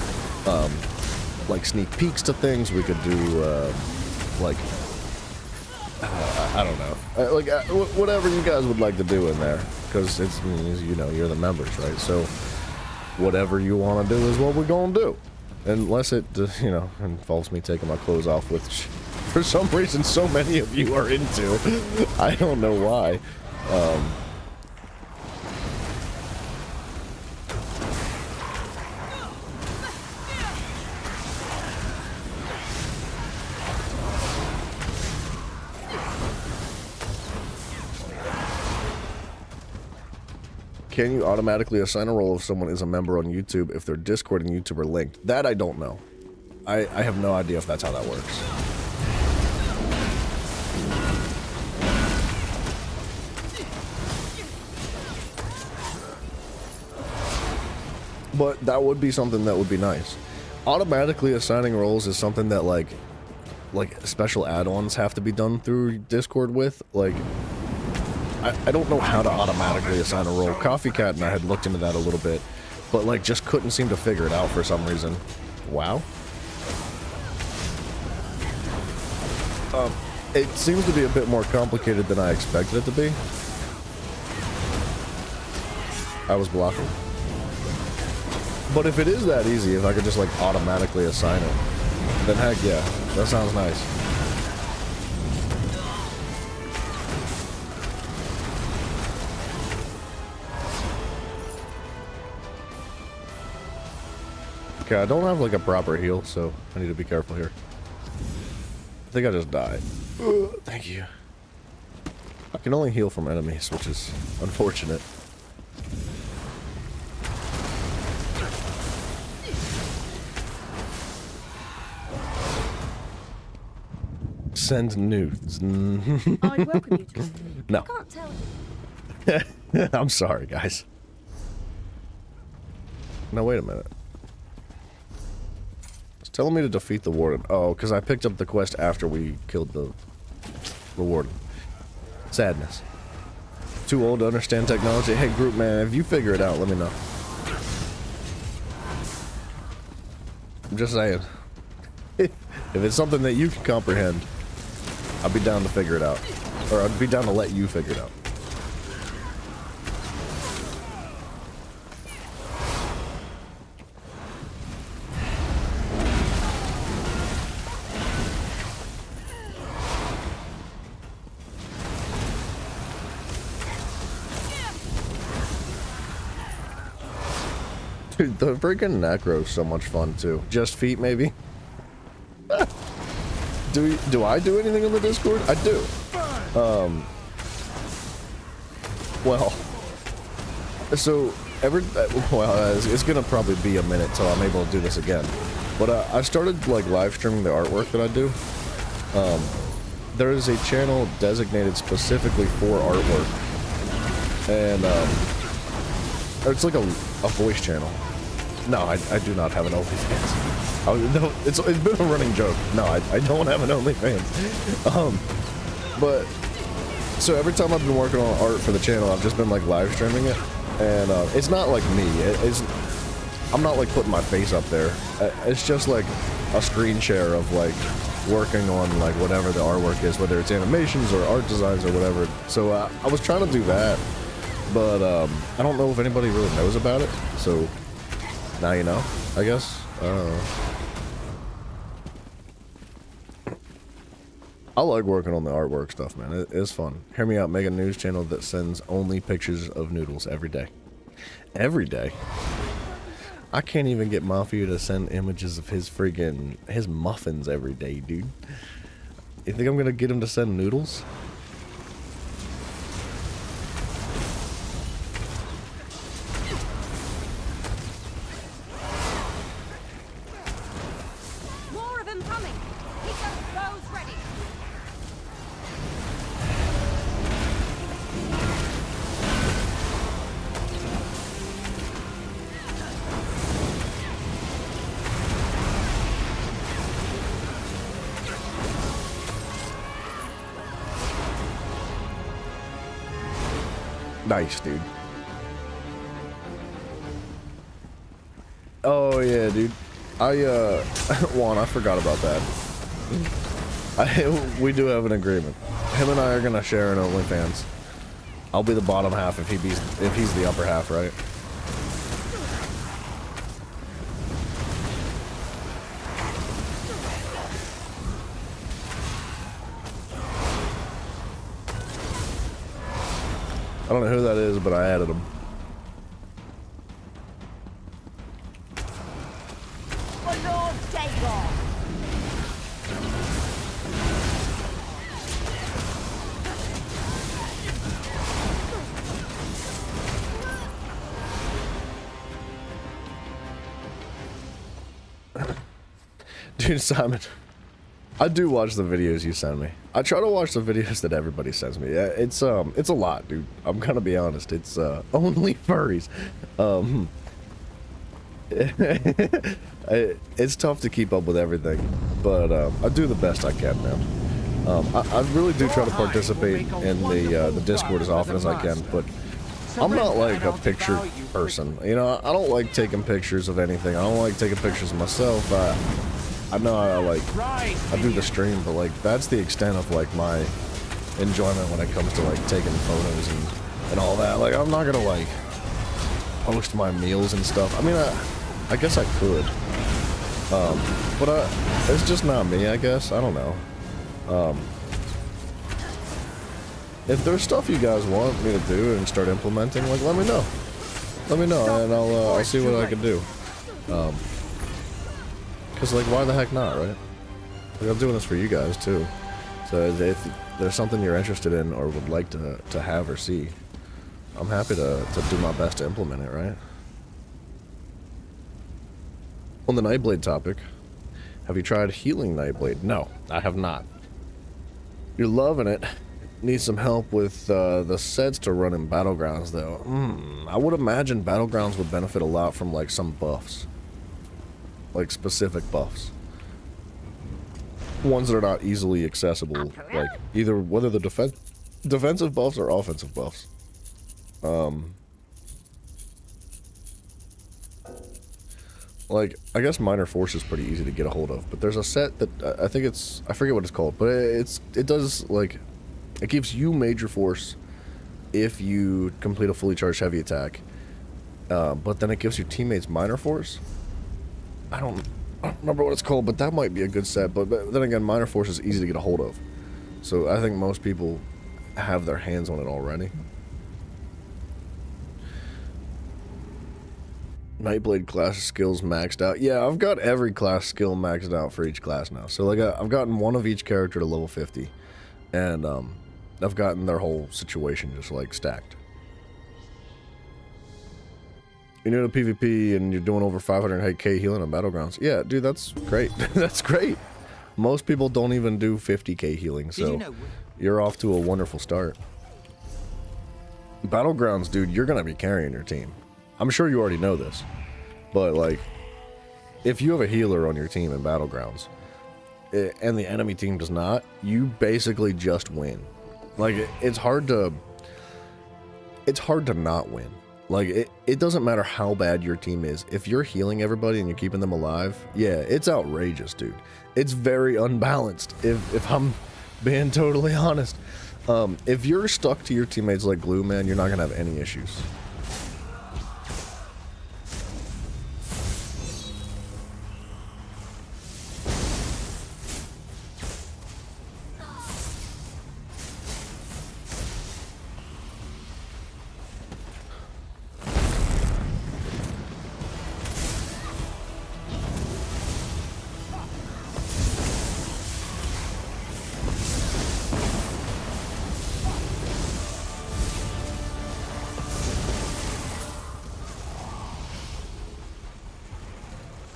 sneak peeks to things. We could do like I don't know, like whatever you guys would like to do in there, because it's, you know, you're the members, right? So whatever you want to do is what we're gonna do. Unless it, you know, involves me taking my clothes off, which for some reason so many of you are into. I don't know why. Can you automatically assign a role if someone is a member on YouTube if their Discord and YouTube are linked? That I don't know. I have no idea if that's how that works. But that would be something that would be nice. Automatically assigning roles is something that like special add-ons have to be done through Discord with. Like, I don't know how to automatically assign a role. Coffee Cat and I had looked into that a little bit, but like just couldn't seem to figure it out for some reason. Wow. It seems to be a bit more complicated than I expected it to be. I was blocking. But if it is that easy, if I could just like automatically assign it, then heck yeah, that sounds nice. Okay, I don't have like a proper heal, so I need to be careful here. I think I just died. Thank you. I can only heal from enemies, which is unfortunate. Send nudes. I welcome you to. No. I can't tell. I'm sorry, guys. No, wait a minute. It's telling me to defeat the warden. Oh, because I picked up the quest after we killed the warden. Sadness. Too old to understand technology. Hey, group man, if you figure it out, let me know. I'm just saying. If it's something that you can comprehend, I'll be down to figure it out. Or I'd be down to let you figure it out. Dude, the freaking Necro's so much fun too. Just feet, maybe? Do I do anything on the Discord? I do. Well, so it's gonna probably be a minute till I'm able to do this again. But I started like live streaming the artwork that I do. There is a channel designated specifically for artwork, and it's like a voice channel. No, I do not have an OnlyFans. No, it's been a running joke. No, I don't have an OnlyFans. But so every time I've been working on art for the channel, I've just been like live streaming it, and it's not like me. I'm not like putting my face up there. It's just like a screen share of like working on like whatever the artwork is, whether it's animations or art designs or whatever. So I was trying to do that, but I don't know if anybody really knows about it. So now you know, I guess. I don't know. I like working on the artwork stuff, man. It's fun. Hear me out. Make a news channel that sends only pictures of noodles every day. Every day. I can't even get Mafia to send images of his muffins every day, dude. You think I'm gonna get him to send noodles? More of them coming. Keep those bows ready. Nice, dude. Oh yeah, dude. Juan, I forgot about that. We do have an agreement. Him and I are gonna share an OnlyFans. I'll be the bottom half if he's the upper half, right? I don't know who that is, but I added him. For Lord Dagon! Dude, Simon, I do watch the videos you send me. I try to watch the videos that everybody sends me. It's a lot, dude. I'm gonna be honest. It's only furries. It's tough to keep up with everything, but I do the best I can, man. I really do try to participate in the Discord as often as I can, but I'm not like a picture person. You know, I don't like taking pictures of anything. I don't like taking pictures of myself. I know I do the stream, but like that's the extent of like my enjoyment when it comes to like taking photos and all that. Like I'm not gonna like post my meals and stuff. I mean, I guess I could, but it's just not me. I guess I don't know. If there's stuff you guys want me to do and start implementing, like let me know. Let me know, and I'll see what I can do. Cause like why the heck not, right? Like I'm doing this for you guys too. So if there's something you're interested in or would like to have or see, I'm happy to do my best to implement it, right? On the Nightblade topic, have you tried healing Nightblade? No, I have not. You're loving it. Need some help with the sets to run in Battlegrounds though. I would imagine Battlegrounds would benefit a lot from like some buffs. Like specific buffs. Ones that are not easily accessible, like either whether the defensive buffs or offensive buffs. Like I guess Minor Force is pretty easy to get a hold of, but there's a set that I think I forget what it's called, but it does like it gives you Major Force if you complete a fully charged heavy attack, but then it gives your teammates Minor Force. I don't remember what it's called, but that might be a good set. But then again, Minor Force is easy to get a hold of, so I think most people have their hands on it already. Nightblade class skills maxed out. Yeah, I've got every class skill maxed out for each class now. So like I've gotten one of each character to level 50, and I've gotten their whole situation just like stacked. You're new to PvP and you're doing over 500k healing on Battlegrounds. Yeah, dude, that's great. That's great. Most people don't even do 50k healing, so you're off to a wonderful start. Battlegrounds, dude, you're gonna be carrying your team. I'm sure you already know this, but like, if you have a healer on your team in Battlegrounds, and the enemy team does not, you basically just win. Like, it's hard to not win. Like, it doesn't matter how bad your team is. If you're healing everybody and you're keeping them alive, yeah, it's outrageous, dude. It's very unbalanced, if I'm being totally honest. If you're stuck to your teammates like glue, man, you're not gonna have any issues.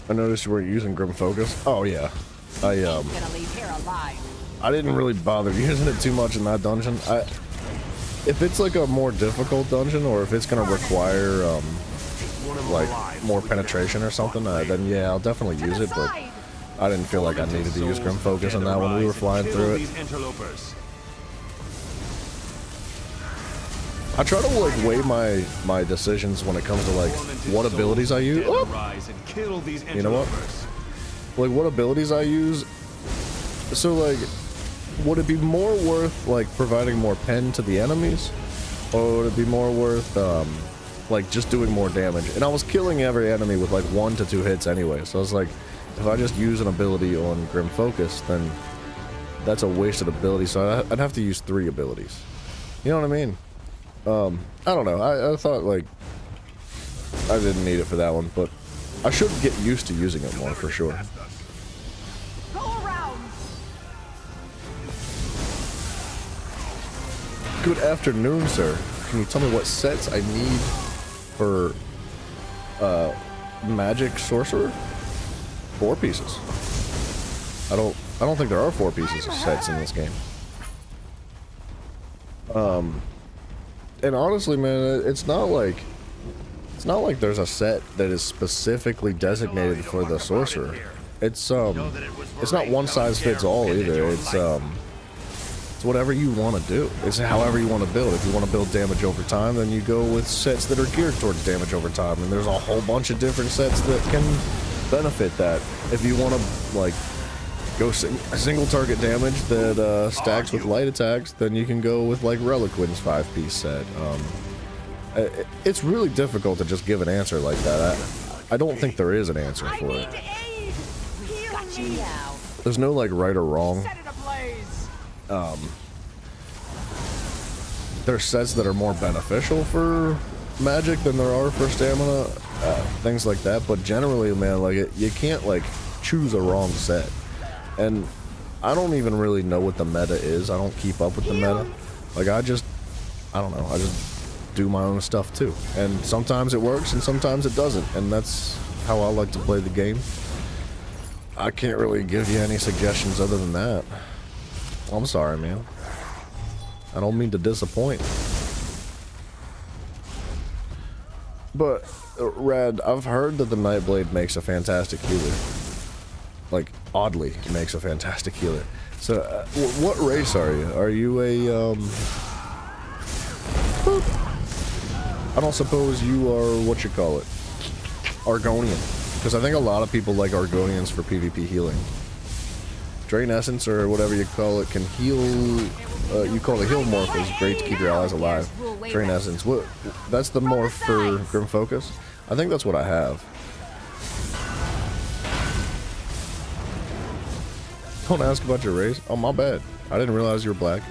I noticed you weren't using Grim Focus. Oh yeah, I didn't really bother using it too much in that dungeon. If it's like a more difficult dungeon, or if it's gonna require like more penetration or something, then yeah, I'll definitely use it. But I didn't feel like I needed to use Grim Focus on that when we were flying through it. I try to like weigh my decisions when it comes to like what abilities I use. Oh! You know what? Like what abilities I use. So like, would it be more worth like providing more pen to the enemies, or would it be more worth like just doing more damage? And I was killing every enemy with like 1 to 2 hits anyway. So I was like, if I just use an ability on Grim Focus, then that's a wasted ability. So I'd have to use 3 abilities. You know what I mean? I don't know. I thought, like, I didn't need it for that one, but I should get used to using it more for sure. Go around. Good afternoon, sir. Can you tell me what sets I need for magic sorcerer? 4 pieces. I don't think there are 4 pieces of sets in this game. And honestly, man, it's not like there's a set that is specifically designated for the sorcerer. It's not one size fits all either. It's whatever you want to do. It's however you want to build. If you want to build damage over time, then you go with sets that are geared towards damage over time. And there's a whole bunch of different sets that can benefit that. If you want to, like, go single target damage that stacks with light attacks, then you can go with, like, Reliquin's 5-piece set. It's really difficult to just give an answer like that. I don't think there is an answer for it. There's no, like, right or wrong. There's sets that are more beneficial for magic than there are for stamina, things like that. But generally, man, like, you can't, like, choose a wrong set. And I don't even really know what the meta is. I don't keep up with the meta. Like, I don't know. I just do my own stuff too. And sometimes it works and sometimes it doesn't. And that's how I like to play the game. I can't really give you any suggestions other than that. I'm sorry, man. I don't mean to disappoint. But, Rad, I've heard that the Nightblade makes a fantastic healer. Like, oddly, makes a fantastic healer. So, what race are you? Are you a, I don't suppose you are, what you call it, Argonian. Because I think a lot of people like Argonians for PvP healing. Drain Essence, or whatever you call it, can heal, you call it heal morph, is great to keep your allies alive. Drain Essence, what, that's the morph for Grim Focus? I think that's what I have. Don't ask about your race. Oh, my bad. I didn't realize you were black.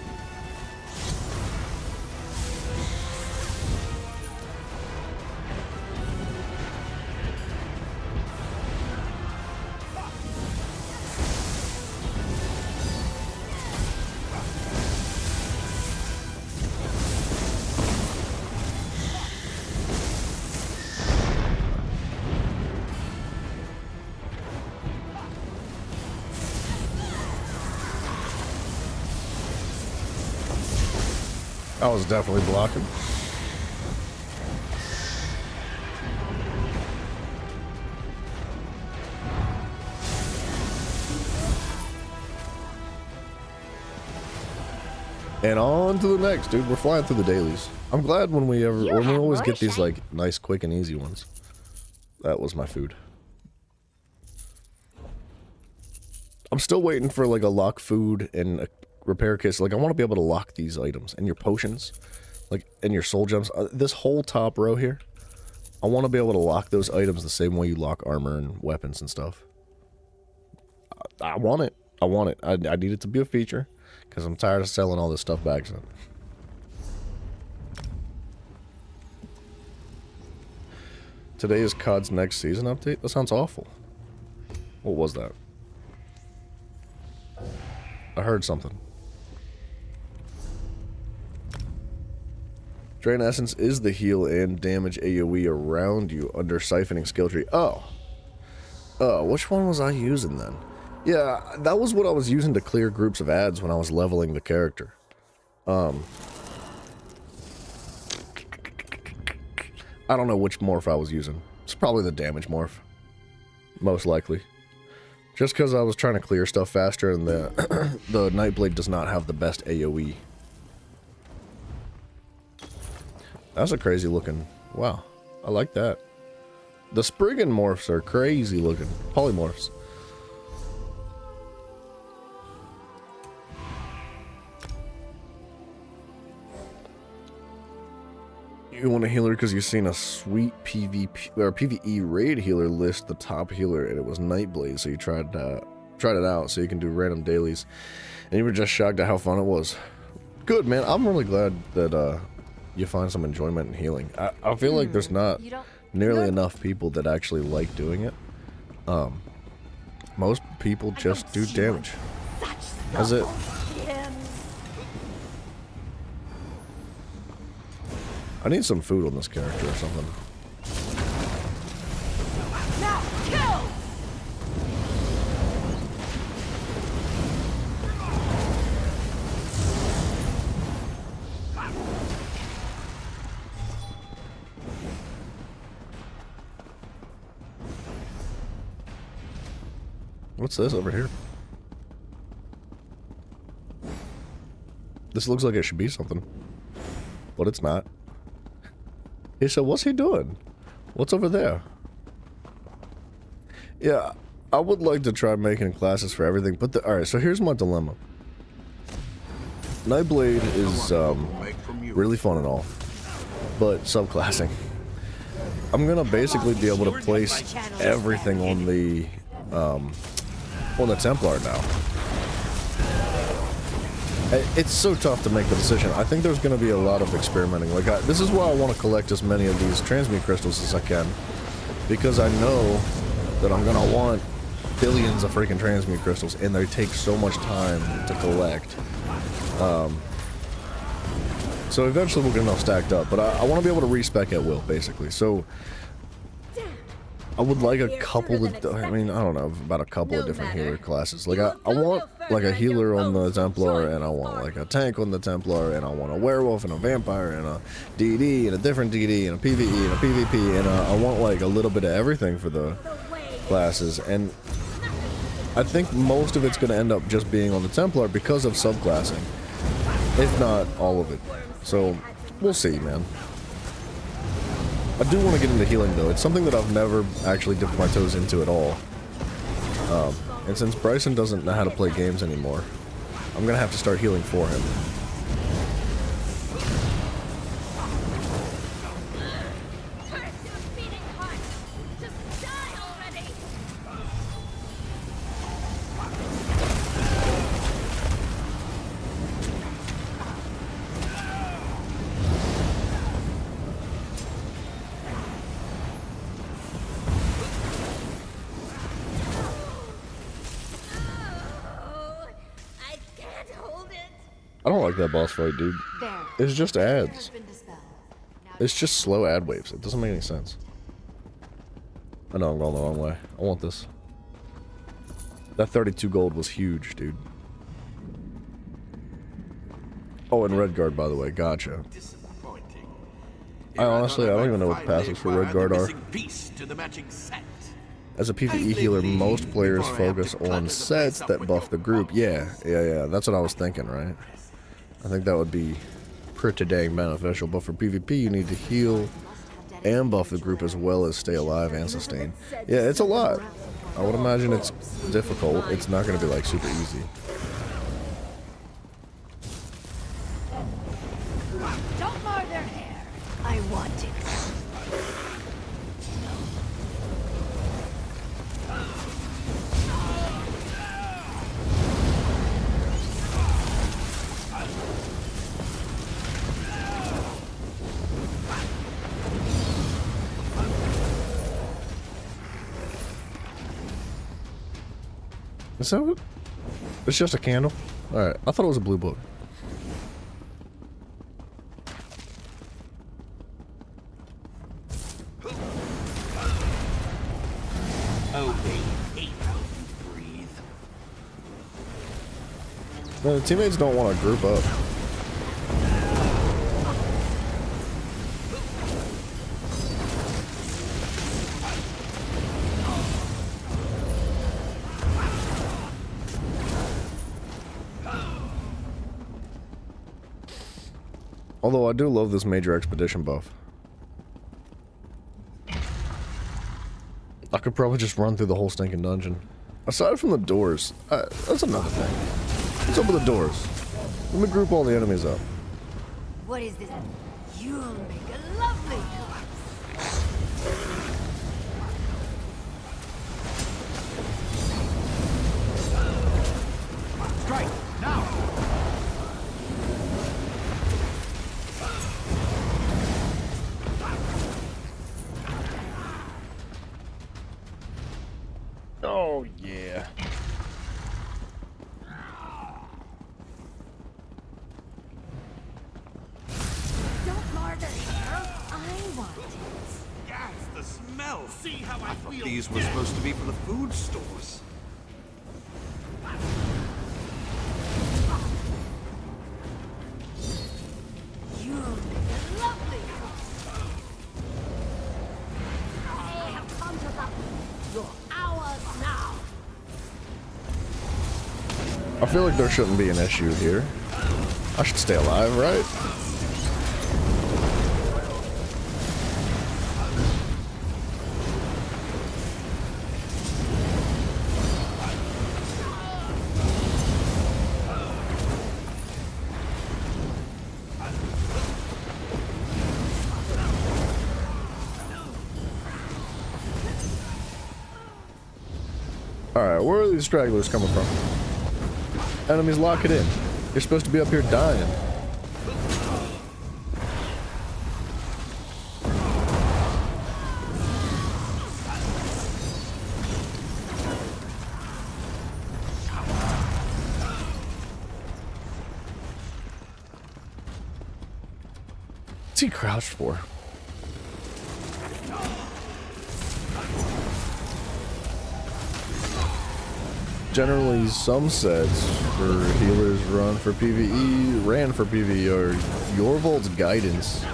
I was definitely blocking. And on to the next, dude. We're flying through the dailies. I'm glad when we always get these, like, nice, quick, and easy ones. That was my food. I'm still waiting for, like, a lock food and a repair kits. Like, I want to be able to lock these items and your potions, like, and your soul gems. This whole top row here, I want to be able to lock those items the same way you lock armor and weapons and stuff. I want it. I want it. I need it to be a feature because I'm tired of selling all this stuff back. So. Today is COD's next season update? That sounds awful. What was that? I heard something. Drain Essence is the heal and damage AoE around you under siphoning skill tree. Oh. Which one was I using then? Yeah, that was what I was using to clear groups of ads when I was leveling the character. I don't know which morph I was using. It's probably the damage morph. Most likely. Just because I was trying to clear stuff faster and the Nightblade does not have the best AoE. That's a crazy looking... Wow. I like that. The Spriggan morphs are crazy looking. Polymorphs. You want a healer because you've seen a sweet PvP or PvE raid healer list the top healer and it was Nightblade, so you tried it out so you can do random dailies and you were just shocked at how fun it was. Good, man. I'm really glad that you find some enjoyment in healing. I feel like there's not nearly enough people that actually like doing it. Most people just do damage. That's it. I need some food on this character or something. Now, kill! What's this over here? This looks like it should be something, but it's not. Hey, so what's he doing? What's over there? Yeah, I would like to try making classes for everything, but alright, so here's my dilemma. Nightblade is really fun and all, but subclassing. I'm gonna basically be able to place everything on the Templar now. It's so tough to make the decision. I think there's going to be a lot of experimenting. Like, this is why I want to collect as many of these transmute crystals as I can, because I know that I'm going to want billions of freaking transmute crystals, and they take so much time to collect. So eventually we'll get enough stacked up, but I want to be able to respec at will, basically. So I would like a couple of, I mean, I don't know, about a couple of different healer classes. Like, I want, like, a healer on the Templar, and I want, like, a tank on the Templar, and I want a werewolf, and a vampire, and a DD, and a different DD, and a PvE, and a PvP, and I want, like, a little bit of everything for the classes. And I think most of it's going to end up just being on the Templar because of subclassing, if not all of it. So, we'll see, man. I do want to get into healing, though. It's something that I've never actually dipped my toes into at all. And since Bryson doesn't know how to play games anymore, I'm going to have to start healing for him. I don't like that boss fight, dude. It's just ads. It's just slow ad waves. It doesn't make any sense. I know I'm going the wrong way. I want this. That 32 gold was huge, dude. Oh, and Redguard, by the way. Gotcha. I honestly, I don't even know what the passives for Redguard are. As a PvE healer, most players focus on sets that buff the group. Yeah. That's what I was thinking, right? I think that would be pretty dang beneficial. But for PvP, you need to heal and buff the group as well as stay alive and sustain. Yeah, it's a lot. I would imagine it's difficult. It's not going to be like super easy. Don't mar their hair. I want it. Is that what? It's just a candle? Alright, I thought it was a blue book. No, the teammates don't want to group up. Although I do love this major expedition buff. I could probably just run through the whole stinking dungeon. Aside from the doors, that's another thing. What's up with the doors? Let me group all the enemies up. What is this? You'll make a lovely corpse. Strike! Now! Oh, yeah. Don't murder her. I want it. Gas, the smell! See how I feel? These were supposed to be for the food stores. You lovely. I have conjured up your hours now. I feel like there shouldn't be an issue here. I should stay alive, right? Alright, where are these stragglers coming from? Enemies, lock it in. You're supposed to be up here dying. What's he crouched for? Generally, some sets for healers ran for PvE, or Yorvold's Guidance,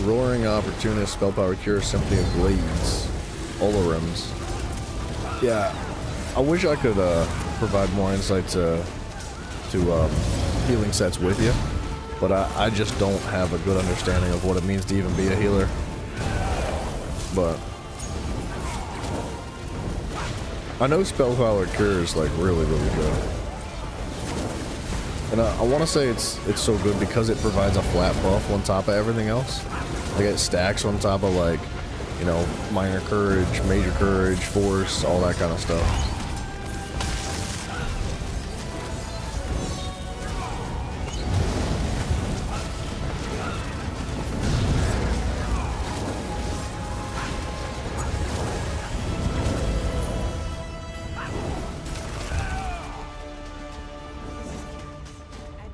Roaring Opportunist, Spell Power Cure, Symphony of Blades, Olorims. Yeah, I wish I could provide more insight to healing sets with you, but I just don't have a good understanding of what it means to even be a healer. But I know Spell Power Cure is like really good, and I want to say it's so good because it provides a flat buff on top of everything else. Like it stacks on top of, like, you know, minor courage, major courage, force, all that kind of stuff.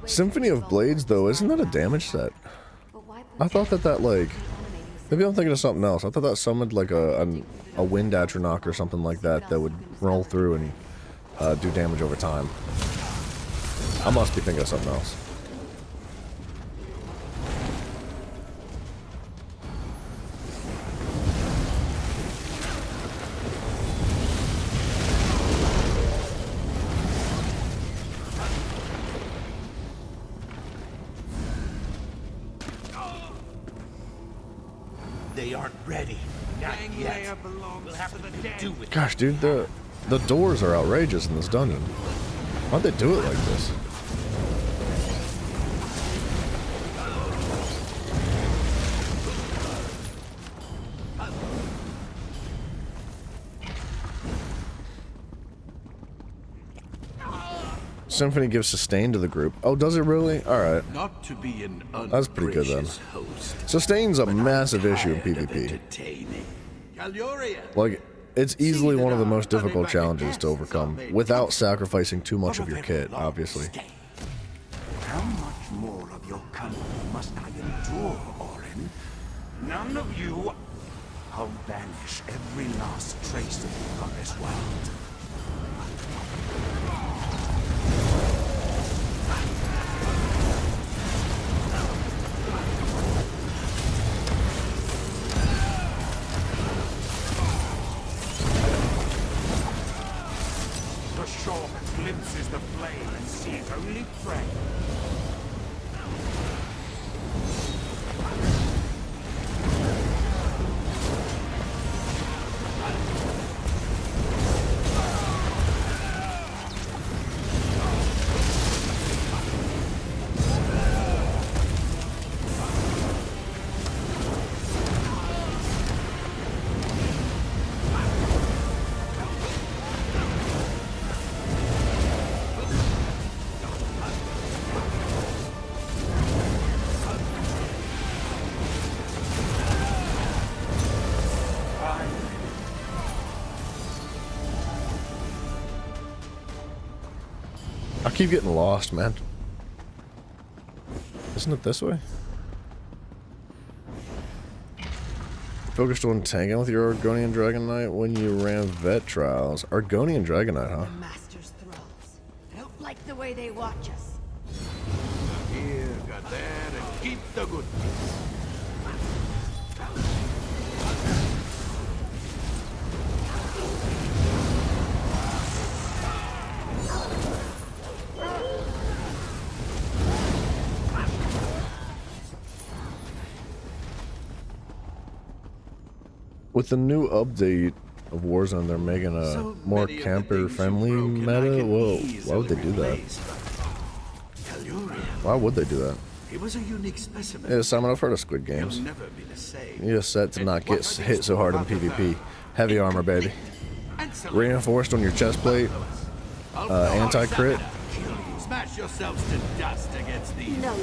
Symphony of Blades, though, isn't that a damage set? I thought that like, maybe I'm thinking of something else. I thought that summoned like a wind Atronach or something like that that would roll through and do damage over time. I must be thinking of something else. They aren't ready. Not yet. We'll have to do it. Gosh, dude, the doors are outrageous in this dungeon. Why'd they do it like this? Symphony gives sustain to the group. Oh, does it really? Alright. Not to be an That's pretty good then. host, Sustain's a massive issue in PvP. Like, it's easily one of the most difficult challenges to overcome, without sacrificing too much of your kit, obviously. How much more of your company must I endure, Orin? None of you. I'll banish every last trace of you from this world. The shore glimpses the flame and sees only prey. keep getting lost, man. Isn't it this way? Focused on tanking with your Argonian Dragon Knight when you ran vet trials. Argonian Dragon Knight, huh? The Master's thralls. I don't like the way they watch us. Here, got that, and keep the good things. With the new update of Warzone, they're making a So more many of the camper-friendly things you've broken, I meta. can Whoa, why would they easily do that? replace. Tellurian, Why would they do that? he was a unique specimen. Yeah, Simon, I've heard of Squid He'll Games. never be the same. You're set to And not what get are hit these so hard in about the PvP. fact? Heavy armor, baby. And so Reinforced on your chest plate. I'll blow Anti-crit. our kill you. Smash yourselves to dust against these. No.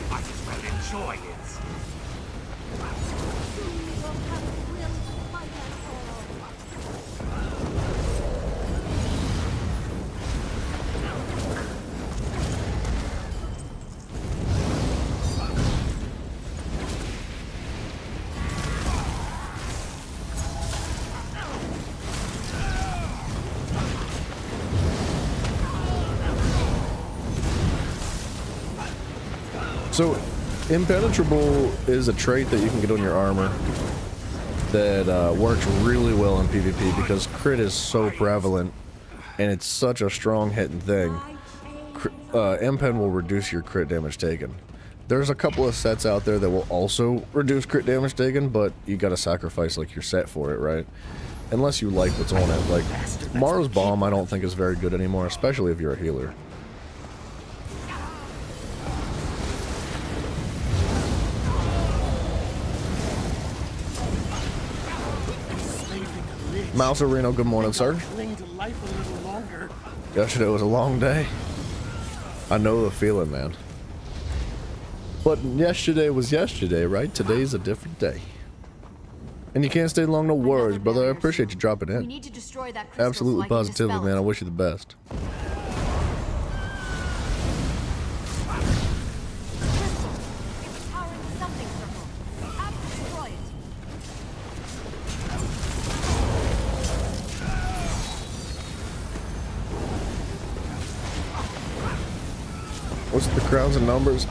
Might as well enjoy it. So, impenetrable is a trait that you can get on your armor that works really well in PvP because crit is so prevalent and it's such a strong hitting thing. Impen will reduce your crit damage taken. There's a couple of sets out there that will also reduce crit damage taken, but you gotta sacrifice like your set for it, right? Unless you like what's on it. Like, Mara's Bomb I don't think is very good anymore, especially if you're a healer. Mouse Reno, good morning, sir. Cling to life a little longer. Yesterday was a long day. I know the feeling, man. But yesterday was yesterday, right? Today's a different day. And you can't stay long, no worries, brother. I appreciate you dropping We in. need to destroy that crystal Absolutely so I can positively, dispel man. I it. wish you the best. Crystal. It's powering the something circle. We have to destroy it. What's the crowns and numbers?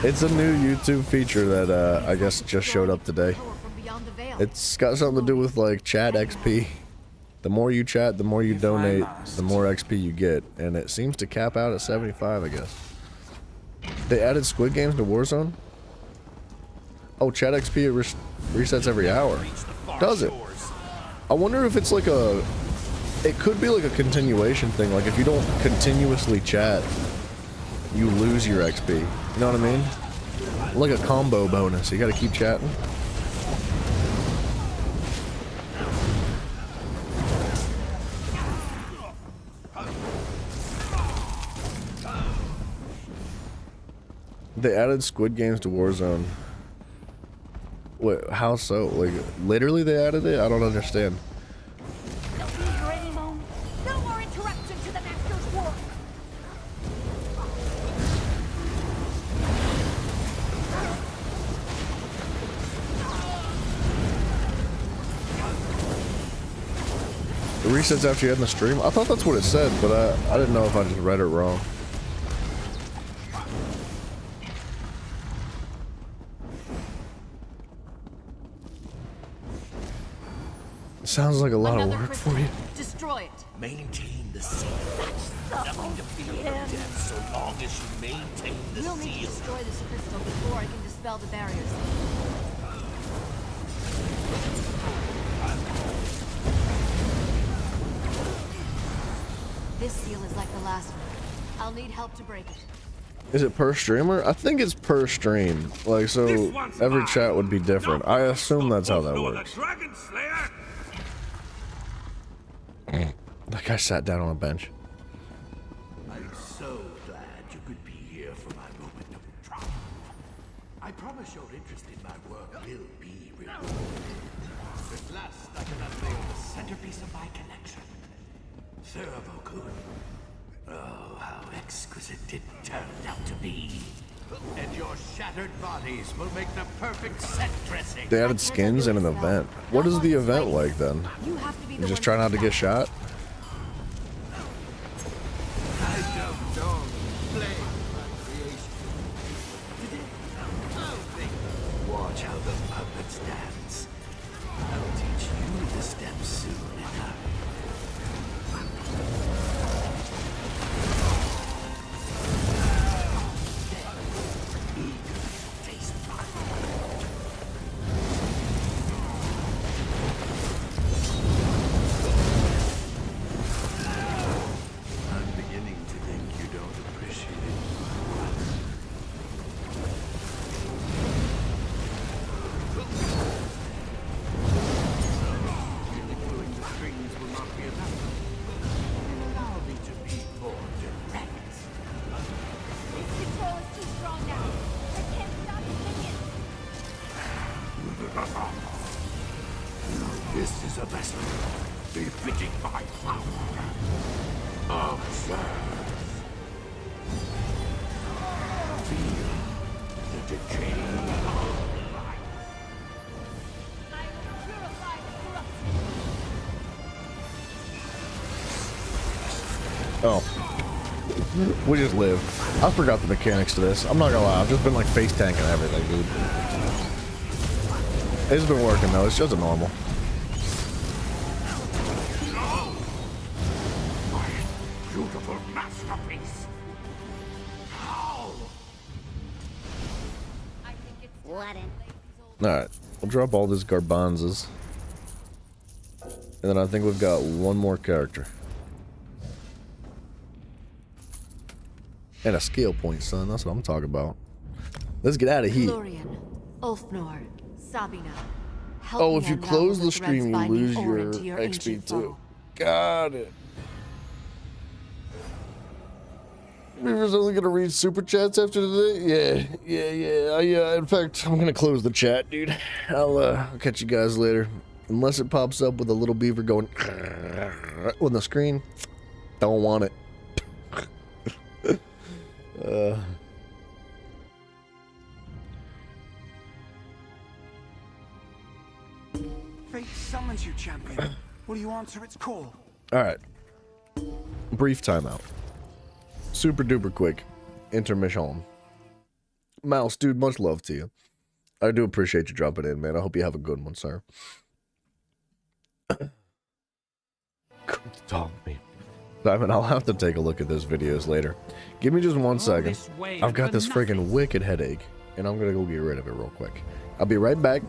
It's a new YouTube feature that I guess just showed up today. Power from beyond the veil. It's got something to do with like chat XP. The more you chat, the more you donate, the more XP you get, and it seems to cap out at 75, I guess. They added Squid Games to Warzone. Oh, chat XP resets every hour. Does it? I wonder if it's like a... It could be like a continuation thing. Like if you don't continuously chat, you lose your XP. You know what I mean? Like a combo bonus. You gotta keep chatting. They added Squid Games to Warzone. Wait, how so? Like, literally they added it? I don't understand. No eager any moment. No more interruption to the Master's work. It resets after you end the stream? I thought that's what it said, but I didn't know if I just read it wrong. Sounds like a lot of Another work crystal. for you. Destroy it. Maintain the seal. Nothing to fear from death so long as you maintain the We'll need to seal. destroy this crystal before I can dispel the barriers. This seal is like the last one. I'll need help to break it. Is it per streamer? I think it's per stream. Like, so This one's every mine. chat would be different. I assume that's how that Nor works. The Dragon Slayer. That guy sat down on a bench. I'm so glad you could be here for my moment of triumph. I promise your interest in my work will be rewarded. At last, I can unveil the centerpiece of my collection. Thermocune. Oh, how exquisite it turned out to be. And your shattered bodies will make the perfect set dressing. They added skins in an event. What is the event like then? You have to be You the just one try to not to get stop. shot? I don't know. Play my creation. Today, I'll think. Watch how the puppets dance. I'll teach you the steps soon enough. Taste mine. I'm beginning to think you don't appreciate Really pulling the strings will not be enough. Allow me to be more direct. His control is too strong now. I can't stop his minions. This is a vessel befitting my power. Observe. Feel the decay of life. I will purify the corruption. Oh. We just live. I forgot the mechanics to this. I'm not gonna lie, I've just been like face tanking everything, dude. It's been working though, it's just a normal. Beautiful masterpiece. How? I think it's time What to an- lay these old Alright, we'll drop all these garbanzas. And then I think we've got one more character. And a skill point, son. That's what I'm talking about. Let's get out of here. Florian, Ulfnor, Sabina. Help Oh, me if you unravel close the threads stream, you binding lose Orin your to your XP ancient too. foe. Got it. Beaver's only gonna read super chats after today? Yeah. In fact, I'm gonna close the chat, dude. I'll catch you guys later. Unless it pops up with a little beaver going on the screen. Don't want it. Fate summons you, champion. Will you answer its call? Alright. Brief timeout. Super duper quick. Intermission. Mouse, dude, much love to you. I do appreciate you dropping in, man. I hope you have a good one, sir. Good to talk to me. Simon, I'll have to take a look at those videos later. Give me just 1 second. I've got this freaking wicked headache, and I'm gonna go get rid of it real quick. I'll be right back.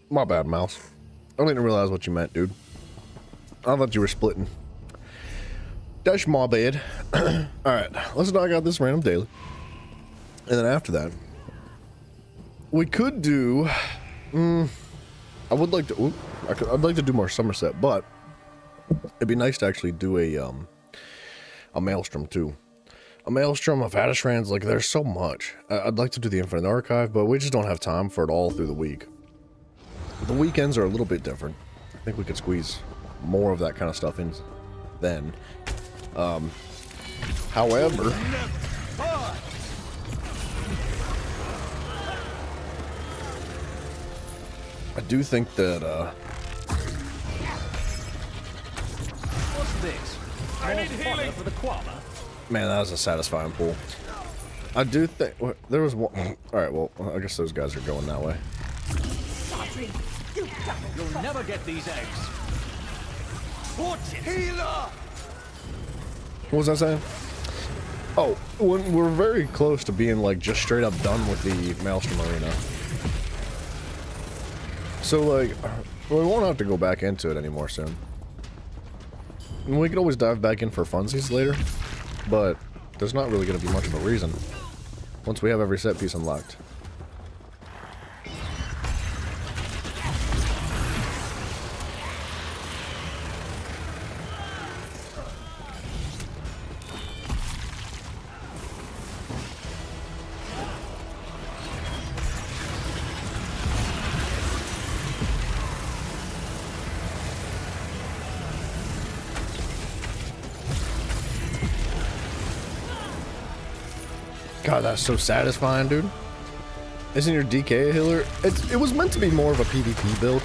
My bad, Mouse. I didn't realize what you meant, dude. I thought you were splitting. That's my bad. Alright, let's knock out this random daily. And then after that, we could do... I would like to... I'd like to do more Summerset, but It'd be nice to actually do a Maelstrom too. A Maelstrom of Hadishrands, like there's so much. I'd like to do the Infinite Archive, but we just don't have time for it all through the week. The weekends are a little bit different. I think we could squeeze more of that kind of stuff in then. However, I do think that What's this? I need healing for the koala. man, that was a satisfying pull. I do think there was one. All right, well, I guess those guys are going that way. You'll never get these eggs. Watch it. Healer. What was I saying? Oh, when we're very close to being like just straight up done with the Maelstrom Arena. So like, we won't have to go back into it anymore soon. And we could always dive back in for funsies later, but there's not really going to be much of a reason once we have every set piece unlocked. God, that's so satisfying, dude. Isn't your DK a healer? It was meant to be more of a PvP build.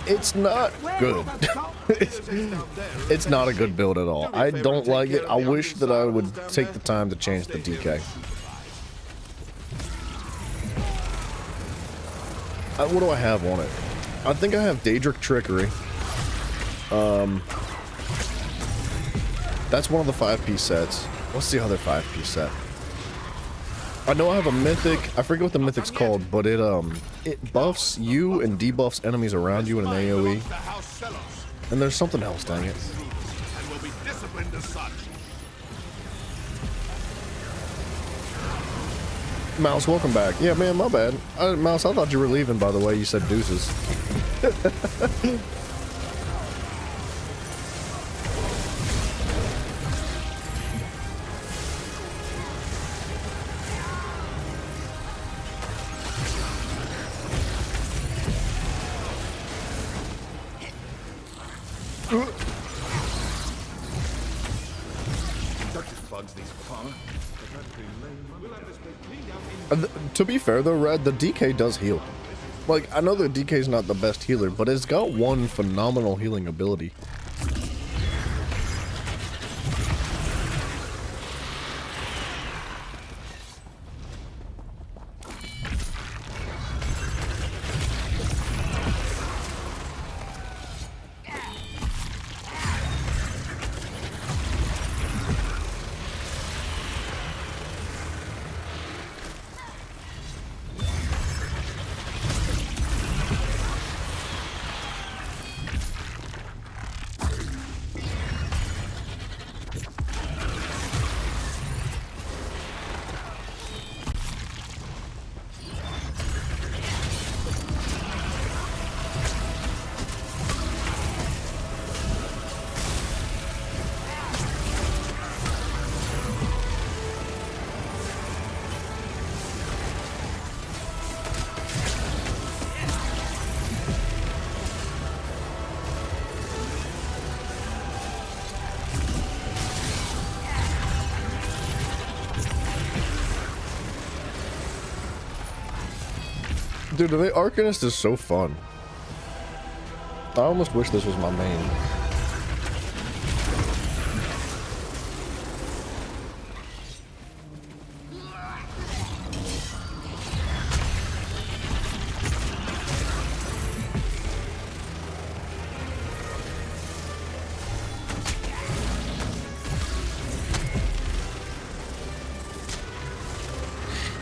It's not good. It's not a good build at all. I don't like it. I wish that I would take the time to change the DK. What do I have on it? I think I have Daedric Trickery. That's one of the 5-piece sets. What's the other 5-piece set? I know I have a mythic. I forget what the mythic's called, but it buffs you and debuffs enemies around you in an AoE. And there's something else, dang it. Mouse, welcome back. Yeah, man, my bad. Mouse, I thought you were leaving, by the way. You said deuces. To be fair though, Red, the DK does heal. Like, I know the DK is not the best healer, but it's got one phenomenal healing ability. Dude, the Arcanist is so fun. I almost wish this was my main.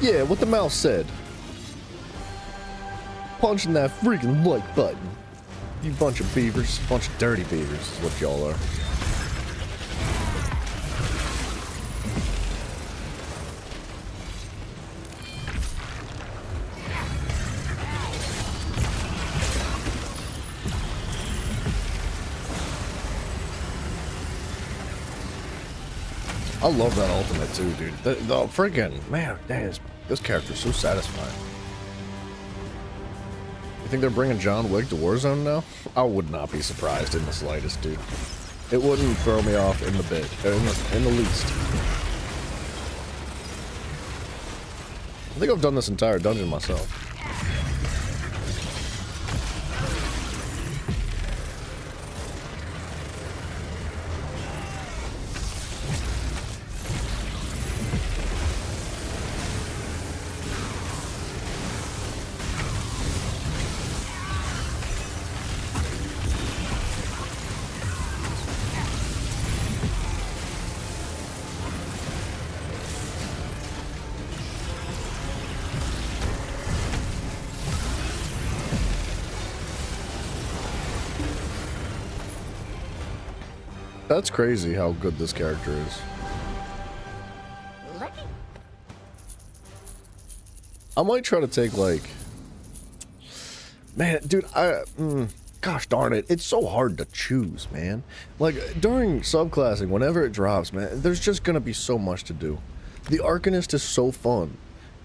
Yeah, what the mouse said. Punching that freaking like button. You bunch of beavers. Bunch of dirty beavers is what y'all are. I love that ultimate too, dude. The freaking man, this character's so satisfying. You think they're bringing John Wick to Warzone now? I would not be surprised in the slightest, dude. It wouldn't throw me off in the bit, in the least. I think I've done this entire dungeon myself. That's crazy how good this character is. I might try to take like, man, dude, gosh darn it, it's so hard to choose, man. Like during subclassing, whenever it drops, man, there's just gonna be so much to do. The Arcanist is so fun,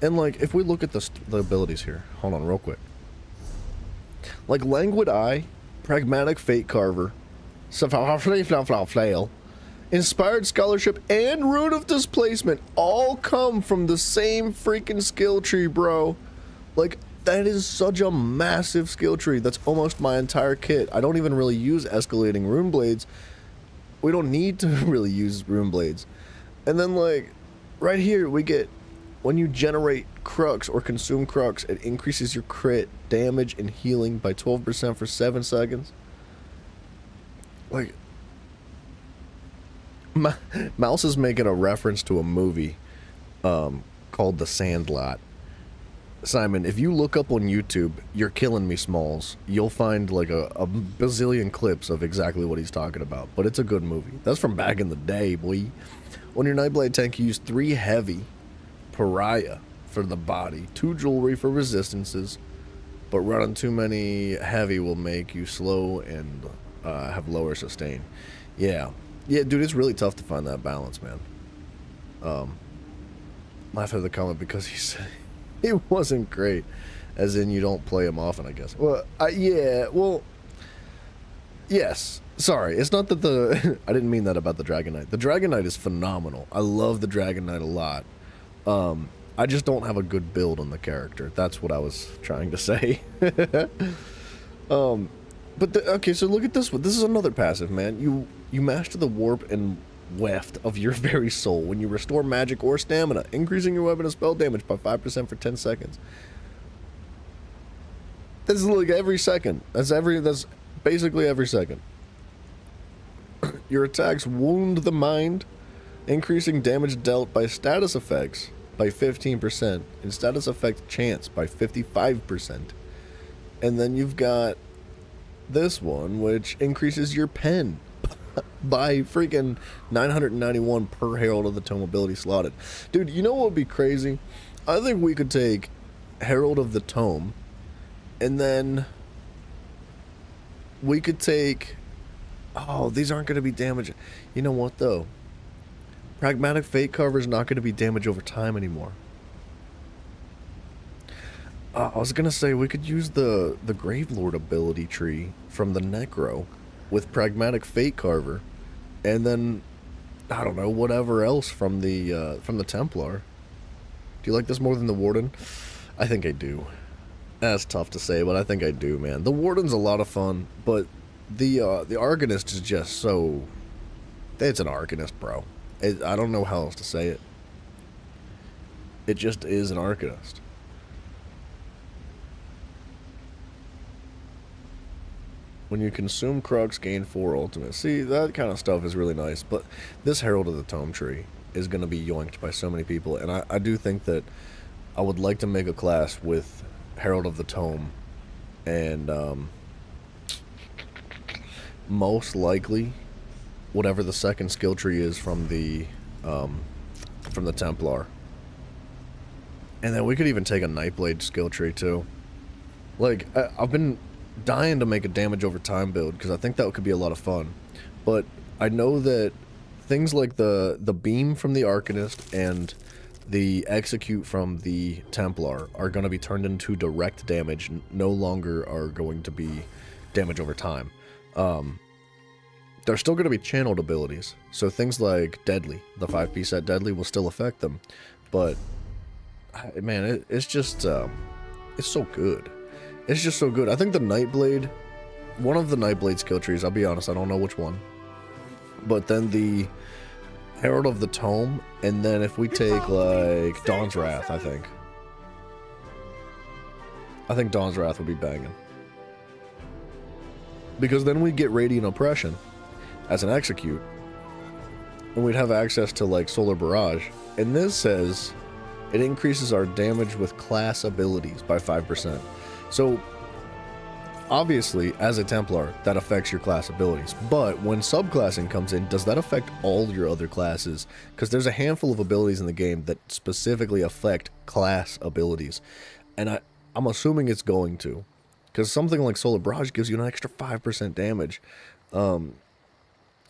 and like if we look at the abilities here, hold on real quick. Like Languid Eye, Pragmatic Fate Carver, Flail, Inspired Scholarship, and Rune of Displacement all come from the same freaking skill tree, bro. Like, that is such a massive skill tree. That's almost my entire kit. I don't even really use escalating rune blades. We don't need to really use rune blades. And then, like, right here, we get, when you generate Crux or consume Crux, it increases your crit, damage, and healing by 12% for 7 seconds. Like, Mouse is making a reference to a movie called The Sandlot. Simon, if you look up on YouTube, You're Killing Me Smalls, you'll find like a bazillion clips of exactly what he's talking about. But it's a good movie. That's from back in the day, boy. On your Nightblade tank, you use 3 heavy Pariah for the body, 2 jewelry for resistances, but running too many heavy will make you slow and have lower sustain. Yeah, dude, it's really tough to find that balance, man. Laugh at the comment because he said he wasn't great, as in you don't play him often, I guess. Well, yeah, well, yes. Sorry, it's not that the I didn't mean that about the Dragon Knight. The Dragon Knight is phenomenal. I love the Dragon Knight a lot. I just don't have a good build on the character. That's what I was trying to say. But okay, so look at this one. This is another passive, man. You master the warp and weft of your very soul when you restore magic or stamina, increasing your weapon and spell damage by 5% for 10 seconds. This is like every second. That's basically every second. Your attacks wound the mind, increasing damage dealt by status effects by 15% and status effect chance by 55%. And then you've got this one, which increases your pen by freaking 991 per Herald of the Tome ability slotted. Dude, you know what would be crazy? I think we could take Herald of the Tome, and then we could take... Oh, these aren't going to be damage. You know what, though? Pragmatic Fate Carver is not going to be damage over time anymore. I was going to say we could use the Gravelord ability tree from the Necro with Pragmatic Fate Carver, and then, I don't know, whatever else from the Templar. Do you like this more than the Warden? I think I do. That's tough to say, but I think I do, man. The Warden's a lot of fun, but the Arcanist is just so... It's an Arcanist, bro. I don't know how else to say it. It just is an Arcanist. When you consume Crux, gain 4 ultimate. See, that kind of stuff is really nice, but this Herald of the Tome tree is going to be yoinked by so many people, and I do think that I would like to make a class with Herald of the Tome, and most likely whatever the second skill tree is from the Templar. And then we could even take a Nightblade skill tree too. Like, I've been dying to make a damage over time build because I think that could be a lot of fun. But I know that things like the beam from the Arcanist and the execute from the Templar are going to be turned into direct damage, no longer are going to be damage over time. They're still going to be channeled abilities, so things like Deadly, the 5-piece set Deadly, will still affect them, but man, it's just it's so good. It's just so good. I think the Nightblade, one of the Nightblade skill trees, I'll be honest, I don't know which one, but then the Herald of the Tome, and then if we take like Dawn's Wrath, I think Dawn's Wrath would be banging, because then we get Radiant Oppression as an execute, and we'd have access to like Solar Barrage, and this says it increases our damage with class abilities by 5%. So obviously, as a Templar, that affects your class abilities. But when subclassing comes in, does that affect all your other classes? Because there's a handful of abilities in the game that specifically affect class abilities. And I'm assuming it's going to. Because something like Solar Barrage gives you an extra 5% damage.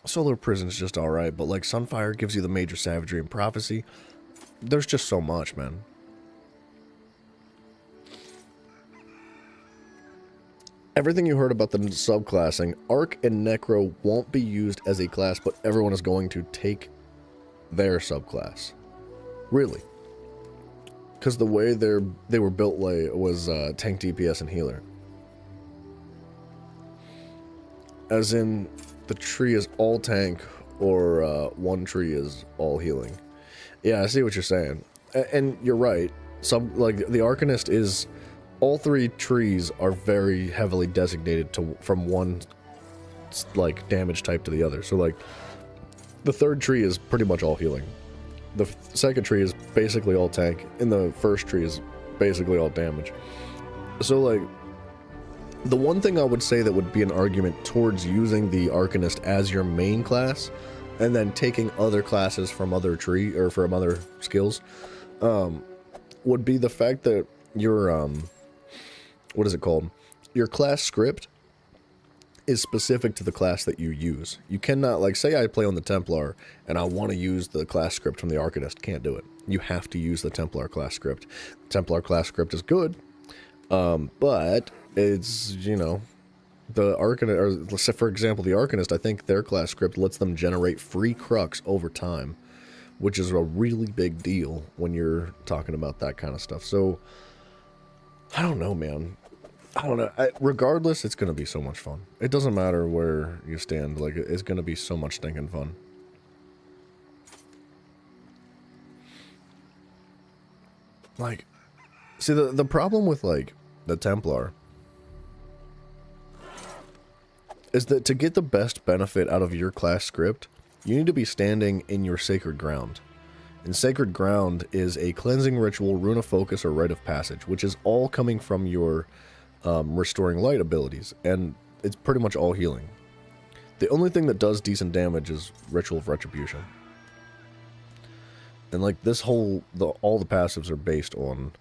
Solar Prison's just alright, but like Sunfire gives you the Major Savagery and Prophecy. There's just so much, man. Everything you heard about the subclassing, Arc and Necro won't be used as a class, but everyone is going to take their subclass. Really. Because the way they were built was tank, DPS, and healer. As in, the tree is all tank, or one tree is all healing. Yeah, I see what you're saying. And you're right. Like, the Arcanist is... All three trees are very heavily designated from one, like, damage type to the other. So, like, the third tree is pretty much all healing. The second tree is basically all tank. And the first tree is basically all damage. So, like, the one thing I would say that would be an argument towards using the Arcanist as your main class, and then taking other classes from other from other skills, would be the fact that your what is it called? Your class script is specific to the class that you use. You cannot, like, say I play on the Templar and I want to use the class script from the Arcanist. Can't do it. You have to use the Templar class script. Templar class script is good, but it's, you know, the Arcanist, or for example, the Arcanist, I think their class script lets them generate free Crux over time, which is a really big deal when you're talking about that kind of stuff. So, I don't know, man. I don't know. Regardless, it's going to be so much fun. It doesn't matter where you stand. Like, it's going to be so much stinking fun. Like, see, the problem with, like, the Templar is that to get the best benefit out of your class script, you need to be standing in your Sacred Ground. And Sacred Ground is a cleansing ritual, rune of focus, or rite of passage, which is all coming from your restoring light abilities, and it's pretty much all healing. The only thing that does decent damage is Ritual of Retribution. And like this all the passives are based on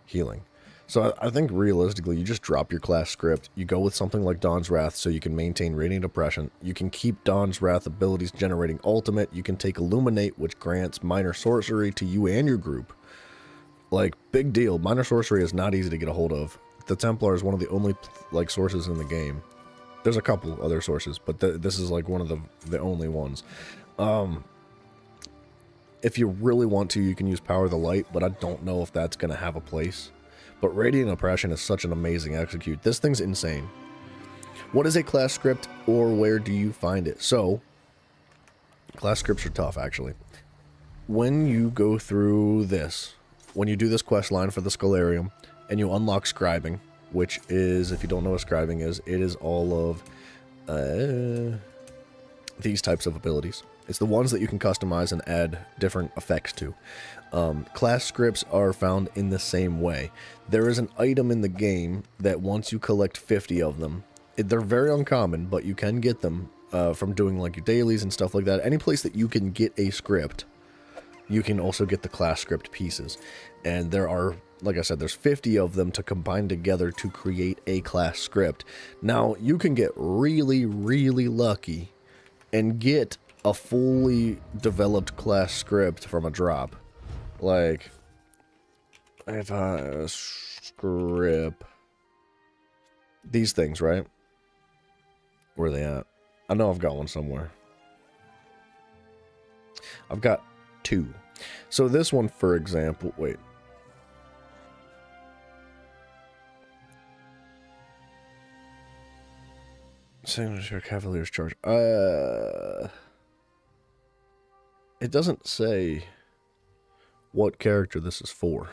healing. So I think realistically, you just drop your class script, you go with something like Dawn's Wrath so you can maintain Radiant Oppression, you can keep Dawn's Wrath abilities generating ultimate, you can take Illuminate, which grants minor sorcery to you and your group. Like, big deal. Minor sorcery is not easy to get a hold of. The Templar is one of the only, like, sources in the game. There's a couple other sources, but this is, like, one of the only ones. If you really want to, you can use Power of the Light, but I don't know if that's going to have a place. But Radiant Oppression is such an amazing execute. This thing's insane. What is a class script, or where do you find it? So, class scripts are tough, actually. When you go through this, when you do this quest line for the Scholarium, and you unlock Scribing, which is, if you don't know what Scribing is, it is all of these types of abilities. It's the ones that you can customize and add different effects to. Class scripts are found in the same way. There is an item in the game that once you collect 50 of them, they're very uncommon, but you can get them from doing like your dailies and stuff like that. Any place that you can get a script, you can also get the class script pieces. And there are, like I said, there's 50 of them to combine together to create a class script. Now, you can get really, really lucky and get a fully developed class script from a drop. Like, if I script these things, right? Where are they at? I know I've got one somewhere. I've got 2. So this one, for example, wait. Signature Cavalier's Charge. It doesn't say what character this is for.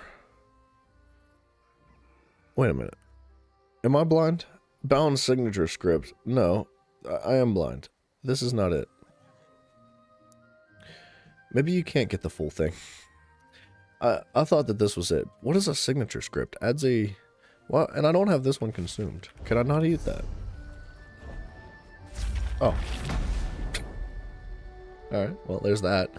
Wait a minute. Am I blind? Bound signature script. No, I am blind. This is not it. Maybe you can't get the full thing. I thought that this was it. What is a signature script? Adds a... Well, and I don't have this one consumed. Can I not eat that? Oh. Alright, well, there's that.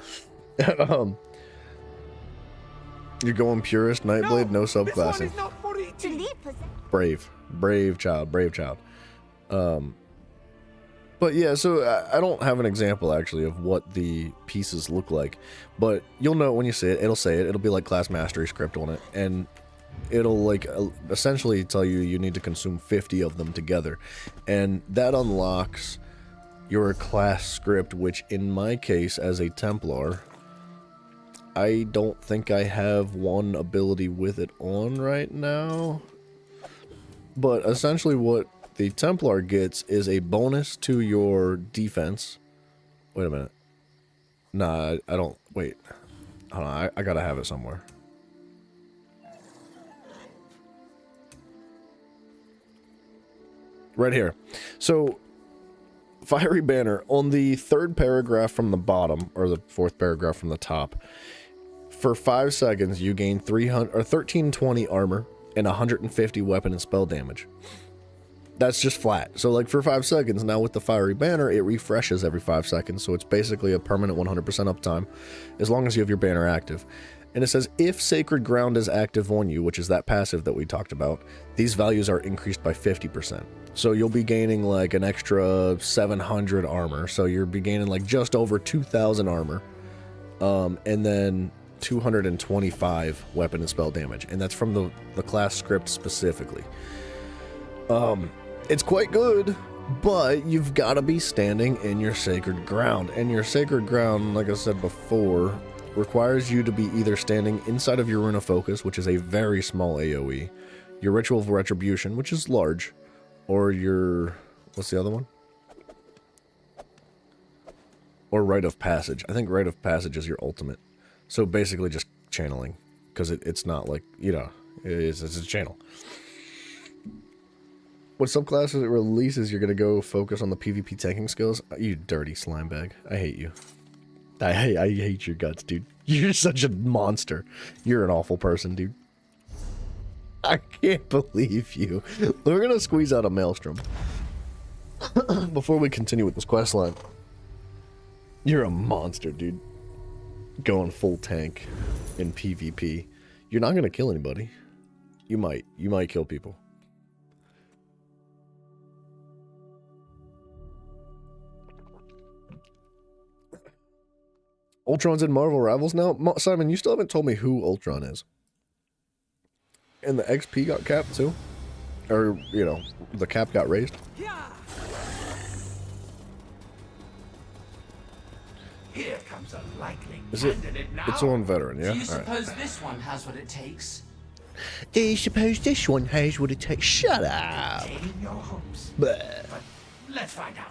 You're going purist, Nightblade, no subclassing. Brave child. But yeah, so I don't have an example actually of what the pieces look like, but you'll know when you see it. It'll say it. It'll be like class mastery script on it, and it'll like essentially tell you you need to consume 50 of them together, and that unlocks your class script, which in my case as a Templar, I don't think I have one ability with it on right now. But essentially what the Templar gets is a bonus to your defense. Wait a minute. Nah, I don't... Wait. Hold on, I gotta have it somewhere. Right here. So, Fiery Banner, on the 3rd paragraph from the bottom, or the 4th paragraph from the top, for 5 seconds you gain 1320 armor and 150 weapon and spell damage. That's just flat. So like for 5 seconds, now with the Fiery Banner, it refreshes every 5 seconds, so it's basically a permanent 100% uptime, as long as you have your banner active. And it says, if Sacred Ground is active on you, which is that passive that we talked about, these values are increased by 50%. So you'll be gaining like an extra 700 armor, so you'll be gaining like just over 2,000 armor, and then 225 weapon and spell damage, and that's from the class script specifically. It's quite good, but you've got to be standing in your Sacred Ground, and your Sacred Ground, like I said before, requires you to be either standing inside of your Rune of Focus, which is a very small AoE, your Ritual of Retribution, which is large, or your... what's the other one? Or Rite of Passage. I think Rite of Passage is your ultimate. So basically just channeling, because it's not like, you know, it's a channel. What subclasses it releases, you're going to go focus on the PvP tanking skills? You dirty slime bag. I hate you. I hate your guts, dude. You're such a monster. You're an awful person, dude. I can't believe you. We're going to squeeze out a Maelstrom before we continue with this quest line. You're a monster, dude. Going full tank in PvP. You're not going to kill anybody. You might. You might kill people. Ultron's in Marvel Rivals now? Simon, you still haven't told me who Ultron is. And the XP got capped too? Or, you know, the cap got raised? Here comes a likely Is it? It's on veteran, yeah? Do you suppose this one has what it takes? Do you suppose this one has what it takes? Shut up! Taking your hopes. Bleh. But let's find out.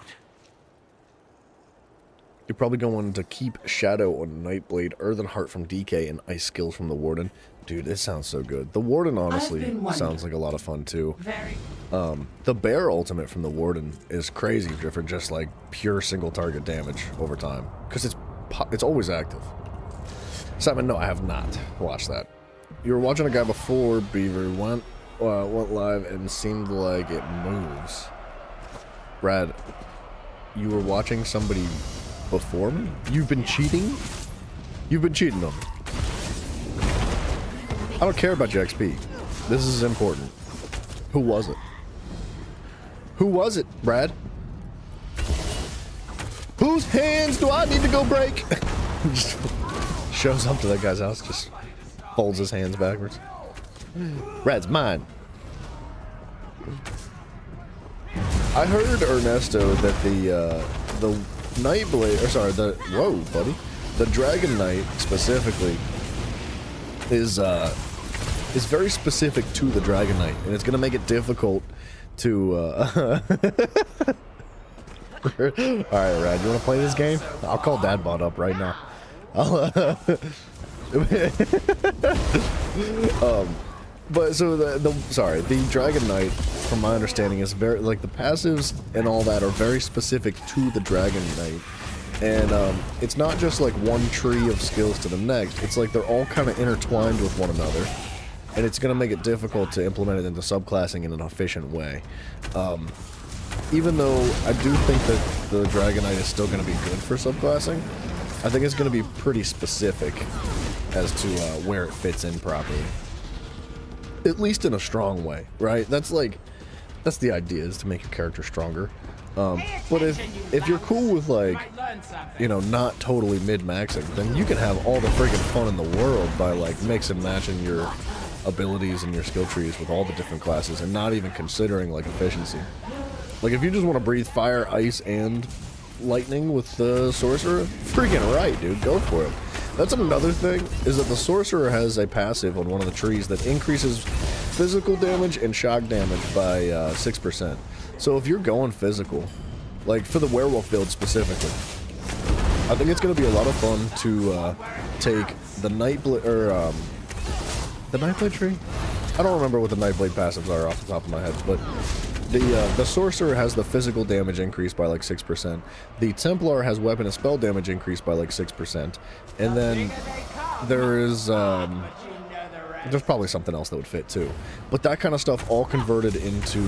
You're probably going to keep Shadow on Nightblade, Earthen Heart from DK, and Ice Skills from the Warden. Dude, this sounds so good. The Warden honestly sounds like a lot of fun too. Very. The Bear ultimate from the Warden is crazy for just like pure single target damage over time, because it's always active. Simon, no, I have not watched that. You were watching a guy before Beaver went live and seemed like it moves. Brad, you were watching somebody before me? You've been cheating? You've been cheating on me. I don't care about your XP. This is important. Who was it? Who was it, Brad? Whose hands do I need to go break? Just shows up to that guy's house, just folds his hands backwards. Red's mine. I heard, Ernesto, that the Nightblade, or sorry, whoa, buddy, the Dragon Knight specifically is very specific to the Dragon Knight, and it's gonna make it difficult to. All right, Rad, you want to play this game? I'll call Dadbot up right now. But so the Dragon Knight, from my understanding, is very, like, the passives and all that are very specific to the Dragon Knight. And it's not just like one tree of skills to the next, it's like they're all kind of intertwined with one another. And it's going to make it difficult to implement it into subclassing in an efficient way. Even though I do think that the Dragon Knight is still going to be good for subclassing, I think it's going to be pretty specific as to where it fits in properly. At least in a strong way, right? That's the idea, is to make your character stronger. But if you're cool with, like, you know, not totally mid-maxing, then you can have all the friggin' fun in the world by, like, mix and matching your abilities and your skill trees with all the different classes and not even considering, like, efficiency. Like, if you just want to breathe fire, ice, and lightning with the sorcerer, freaking right, dude, go for it. That's another thing, is that the sorcerer has a passive on one of the trees that increases physical damage and shock damage by 6%. So if you're going physical, like for the werewolf build specifically, I think it's going to be a lot of fun to take the Nightblade, or the Nightblade tree? I don't remember what the Nightblade passives are off the top of my head, but the sorcerer has the physical damage increased by like 6%. The Templar has weapon and spell damage increased by like 6%. And then there is there's probably something else that would fit too. But that kind of stuff all converted into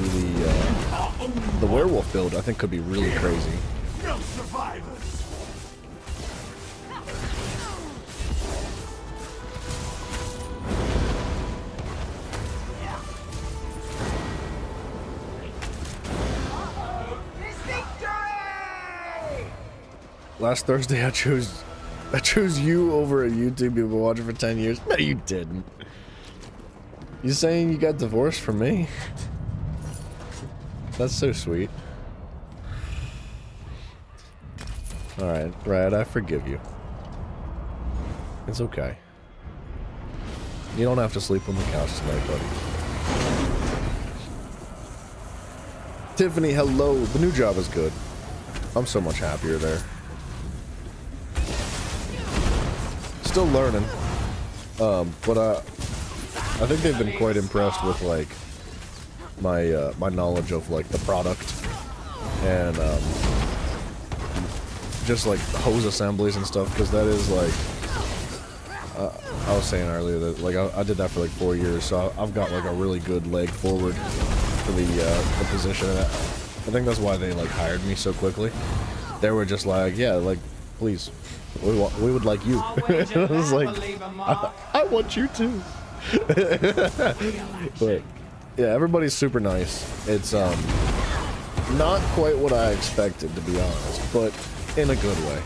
the werewolf build, I think could be really crazy. No survivors. Last Thursday I chose you over a YouTube you've been watching for 10 years. No, you didn't. You saying you got divorced from me? That's so sweet. Alright, Rad, I forgive you. It's okay. You don't have to sleep on the couch tonight, buddy. Tiffany, hello. The new job is good. I'm so much happier there. Still learning, but I think they've been quite impressed with, like, my my knowledge of, like, the product and just like hose assemblies and stuff, because that is like I was saying earlier that, like, I did that for like 4 years, so I've got like a really good leg forward for the position. And I think that's why they, like, hired me so quickly. They were just like, yeah, like, please. We would like you. I was like, I want you too. But yeah, everybody's super nice. It's not quite what I expected, to be honest, but in a good way.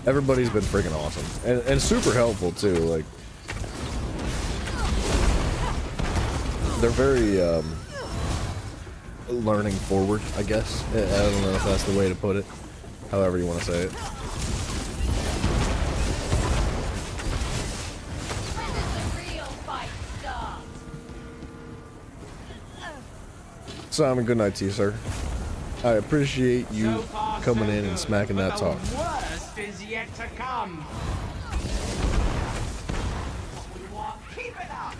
Everybody's been freaking awesome and super helpful too. Like, they're very learning forward, I guess. I don't know if that's the way to put it. However you want to say it. Simon, good night to you, sir. I appreciate you coming in and smacking that talk. The worst is yet to come. Keep it up.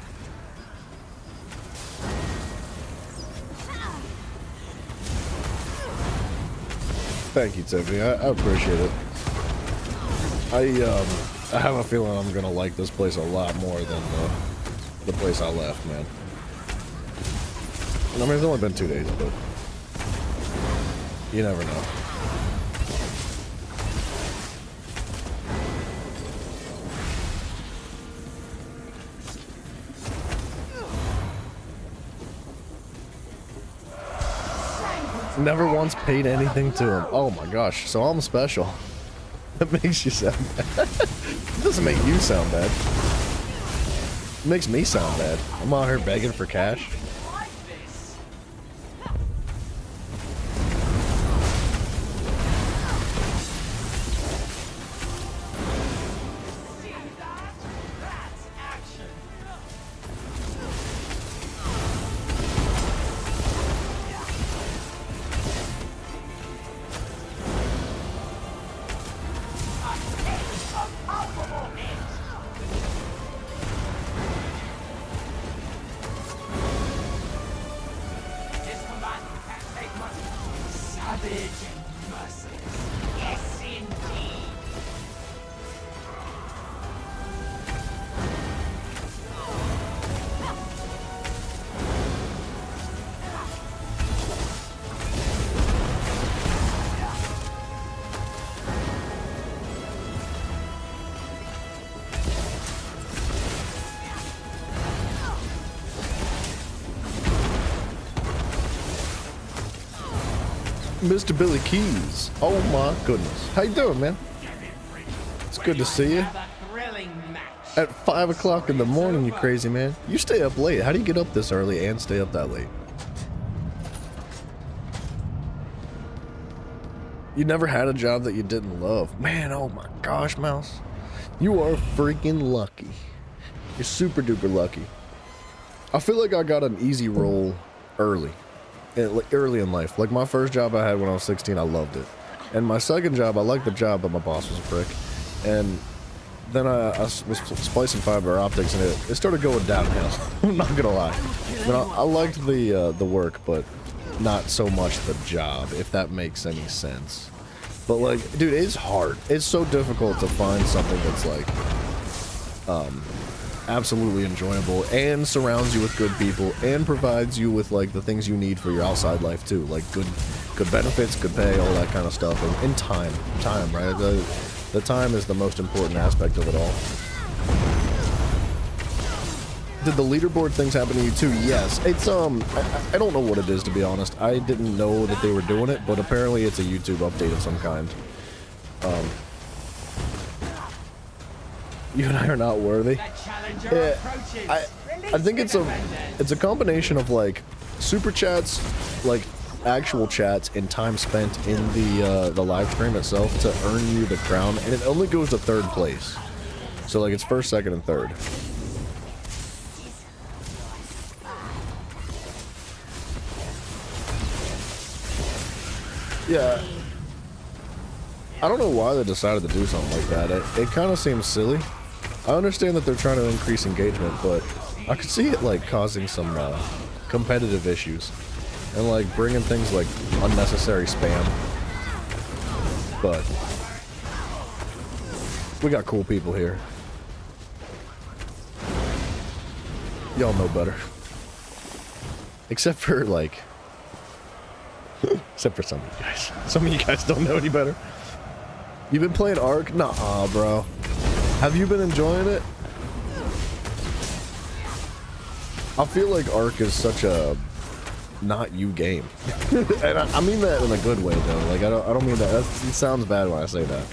Thank you, Tiffany. I appreciate it. I have a feeling I'm gonna like this place a lot more than the place I left, man. I mean, it's only been 2 days, but you never know. Never once paid anything to him. Oh my gosh, so I'm special. That makes you sound bad. It doesn't make you sound bad. It makes me sound bad. I'm out here begging for cash. Mr. Billy Keys. Oh my goodness. How you doing, man? It's good to see you. At 5 o'clock in the morning, you crazy man. You stay up late. How do you get up this early and stay up that late? You never had a job that you didn't love. Man, oh my gosh, Mouse. You are freaking lucky. You're super duper lucky. I feel like I got an easy roll early in life. Like my first job I had when I was 16, I loved it. And my second job, I liked the job, but my boss was a prick. And then I was splicing fiber optics, and it started going downhill. I'm not gonna lie. I mean, I liked the work, but not so much the job, if that makes any sense. But like, dude, it's hard. It's so difficult to find something that's like absolutely enjoyable and surrounds you with good people and provides you with like the things you need for your outside life too, like good benefits, good pay, all that kind of stuff, and time, right? The time is the most important aspect of it all. Did the leaderboard things happen to you too? Yes. It's I don't know what it is, to be honest. I didn't know that they were doing it, but apparently it's a YouTube update of some kind. You and I are not worthy. Yeah, I think it's a combination of like super chats, like actual chats, and time spent in the live stream itself to earn you the crown, and it only goes to third place. So like it's first, second, and third. Yeah. I don't know why they decided to do something like that. It kind of seems silly. I understand that they're trying to increase engagement, but I could see it like causing some competitive issues and like bringing things like unnecessary spam. But we got cool people here. Y'all know better. Except for like, except for some of you guys. Some of you guys don't know any better. You've been playing Ark? Nah, bro. Have you been enjoying it? I feel like Ark is such a not you game. And I mean that in a good way though. Like I don't mean that. It sounds bad when I say that.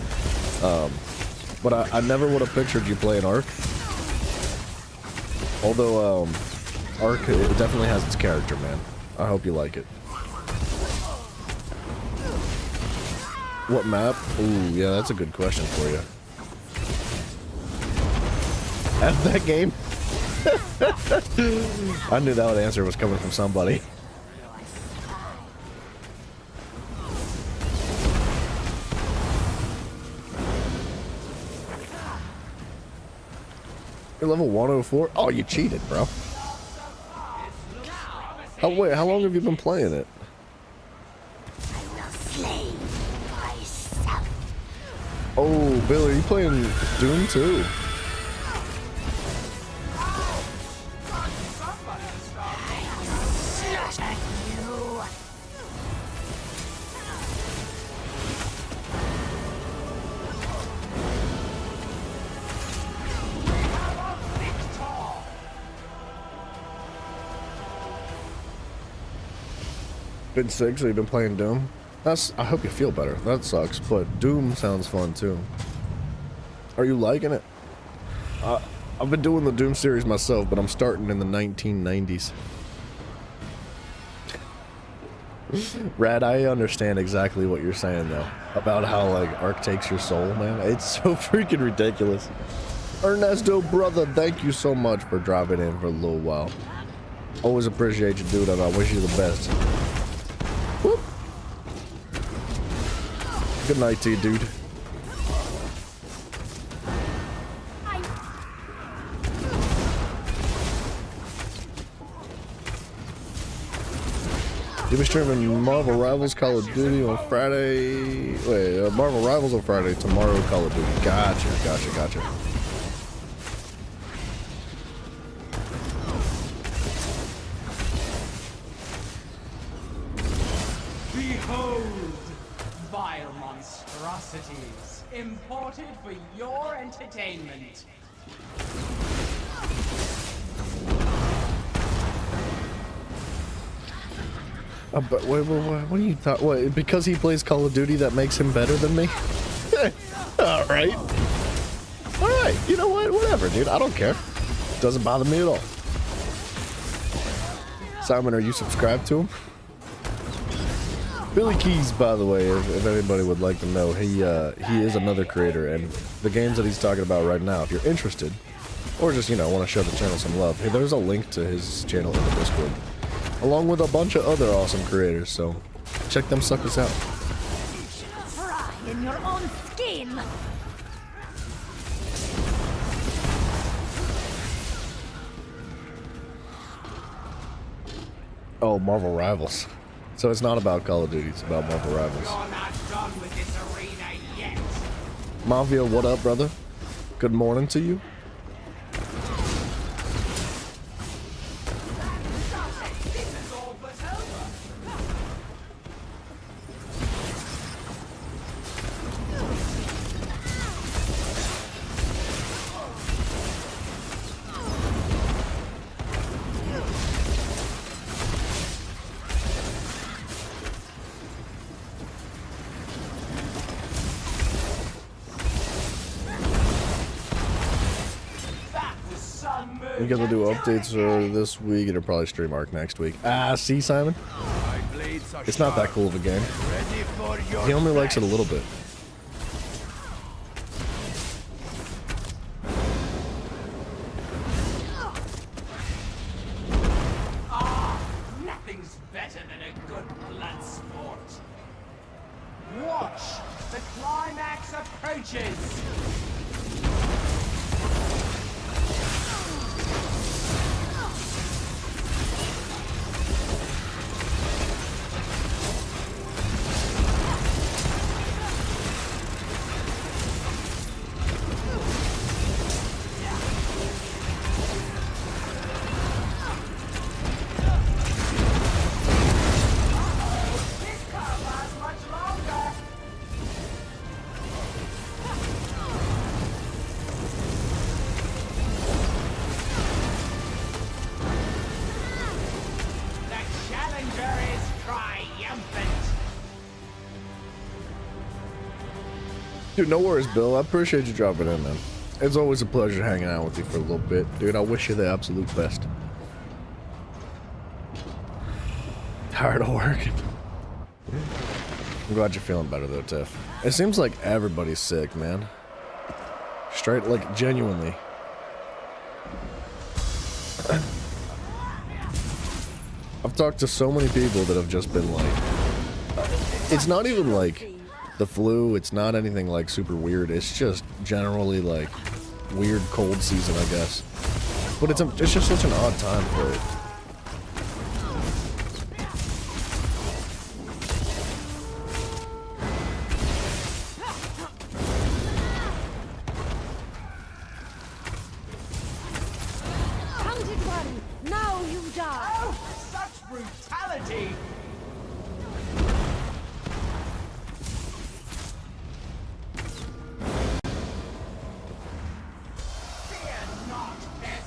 But I never would have pictured you playing Ark. Although Ark, it definitely has its character, man. I hope you like it. What map? Ooh, yeah, that's a good question for you. F that game? I knew that answer was coming from somebody. You're level 104? Oh, you cheated, bro. Oh, wait, how long have you been playing it? Oh, Billy, are you playing Doom too? Been sick, so you've been playing Doom? I hope you feel better. That sucks, but Doom sounds fun too. Are you liking it? I've been doing the Doom series myself, but I'm starting in the 1990s. Rad, I understand exactly what you're saying though, about how like Ark takes your soul, man. It's so freaking ridiculous. Ernesto, brother, thank you so much for dropping in for a little while. Always appreciate you, dude, and I wish you the best. Whoop. Good night to you, dude. You'll be streaming Marvel Rivals Call of Duty on Friday. Wait, Marvel Rivals on Friday. Tomorrow Call of Duty. Gotcha. Behold, vile monstrosities, imported for your entertainment. But wait, what do you thought? What, because he plays Call of Duty that makes him better than me? Alright. Alright, you know what? Whatever, dude. I don't care. Doesn't bother me at all. Simon, are you subscribed to him? Billy Keys, by the way, if anybody would like to know, he is another creator, and the games that he's talking about right now, if you're interested, or just, you know, want to show the channel some love, hey, there's a link to his channel in the Discord, along with a bunch of other awesome creators, so check them suckers out. Fry in your own skin. Oh, Marvel Rivals. So it's not about Call of Duty, it's about Marvel Rivals. You're not done with this arena yet. Mafia, what up, brother? Good morning to you. We got to do updates this week, and it'll probably stream Ark next week. Ah, see, Simon? It's not that cool of a game. He only likes it a little bit. Nothing's better than a good blood sport. Watch, the climax approaches. Dude, no worries, Bill. I appreciate you dropping in, man. It's always a pleasure hanging out with you for a little bit. Dude, I wish you the absolute best. Tired of working. I'm glad you're feeling better, though, Tiff. It seems like everybody's sick, man. Straight, like, genuinely. I've talked to so many people that have just been like... It's not even like... the flu, it's not anything like super weird, it's just generally like weird cold season, I guess. But it's just such an odd time for it. Counted one, now you die. Oh, such brutality!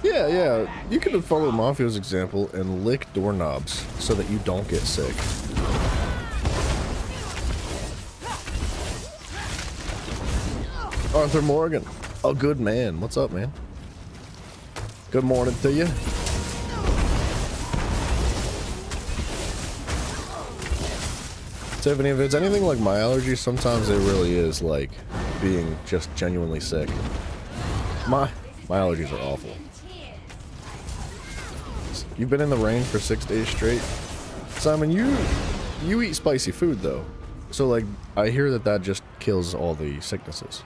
Yeah, you could follow Mafio's example and lick doorknobs so that you don't get sick. Arthur Morgan. Oh, good man. What's up, man? Good morning to you. Tiffany, if it's anything like my allergies, sometimes it really is like being just genuinely sick. My allergies are awful. You've been in the rain for 6 days straight. Simon, you eat spicy food though. So like I hear that just kills all the sicknesses.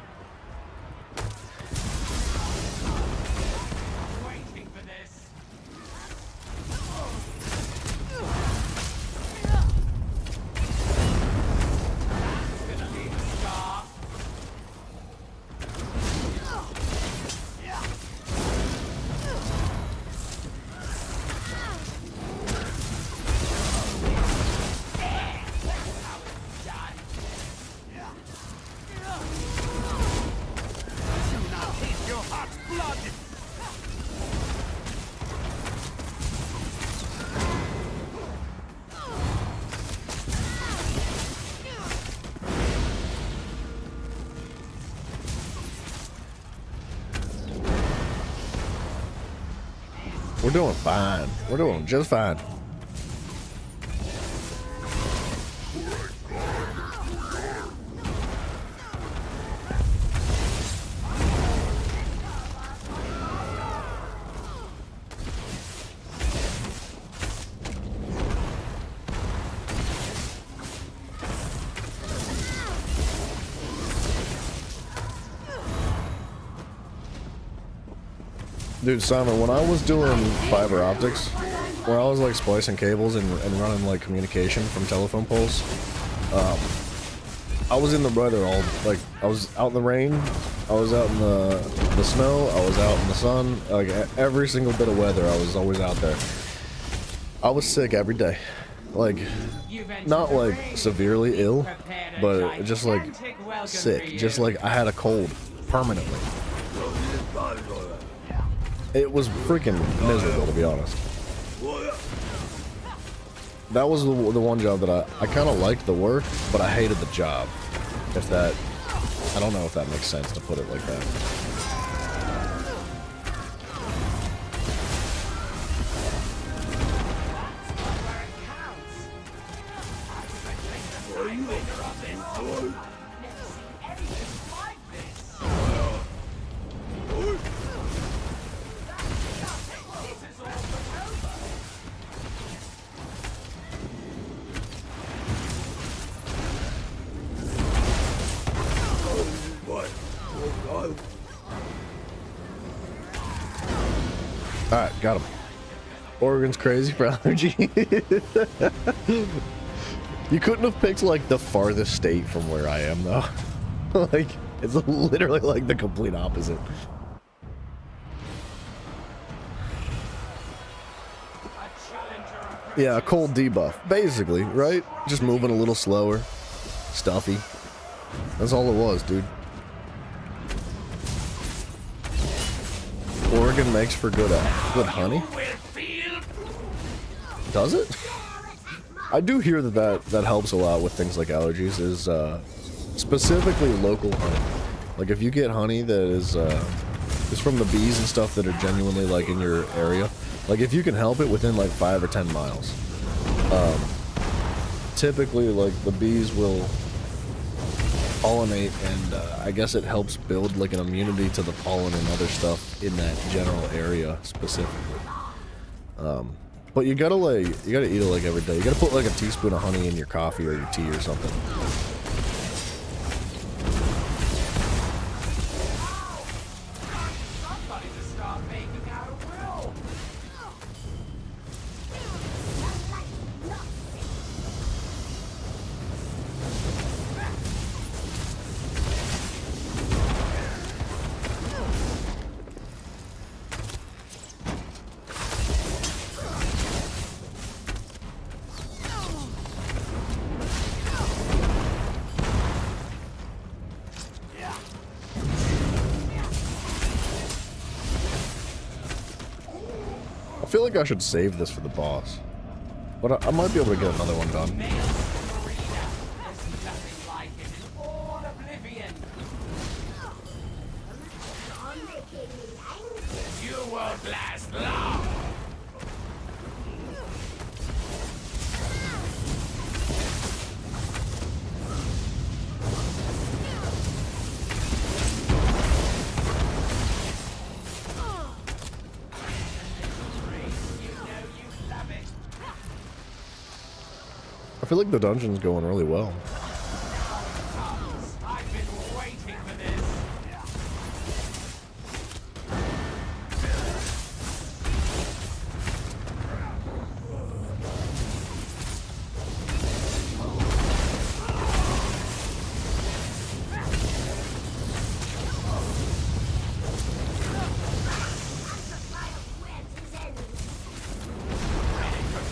We're doing fine. We're doing just fine. Dude, Simon, when I was doing fiber optics, where I was like splicing cables and running like communication from telephone poles, I was in the weather all, like, I was out in the rain, I was out in the snow, I was out in the sun, like every single bit of weather, I was always out there. I was sick every day. Like, not like severely ill, but just like sick. Just like I had a cold permanently. It was freaking miserable, to be honest. That was the one job that I kind of liked the work, but I hated the job. If that, I don't know if that makes sense to put it like that. Alright, got him. Oregon's crazy for allergy. You couldn't have picked like the farthest state from where I am though. Like, it's literally like the complete opposite. Yeah, a cold debuff, basically, right? Just moving a little slower. Stuffy. That's all it was, dude. Oregon makes for good honey. Does it? I do hear that helps a lot with things like allergies. Is specifically local honey. Like if you get honey that is from the bees and stuff that are genuinely like in your area. Like if you can help it within like 5 or 10 miles. Typically, like the bees will pollinate, and I guess it helps build like an immunity to the pollen and other stuff in that general area specifically. But you gotta eat it like every day. You gotta put like a teaspoon of honey in your coffee or your tea or something. I feel like I should save this for the boss, but I might be able to get another one done. feel like the dungeon's going really well. I've been waiting for this.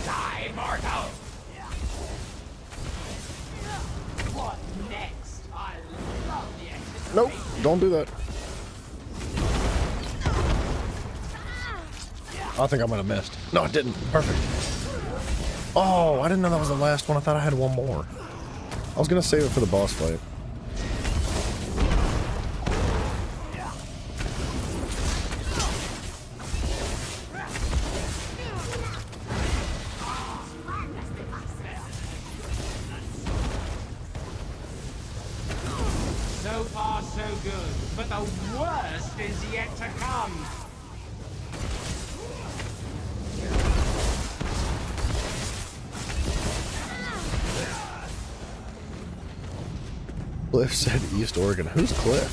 Die, mortal! What next? I love the anticipation. Nope, don't do that. I think I might have missed. No, I didn't. Perfect. Oh, I didn't know that was the last one. I thought I had one more. I was gonna save it for the boss fight. So far, so good. But the worst is yet to come. Cliff said East Oregon. Who's Cliff?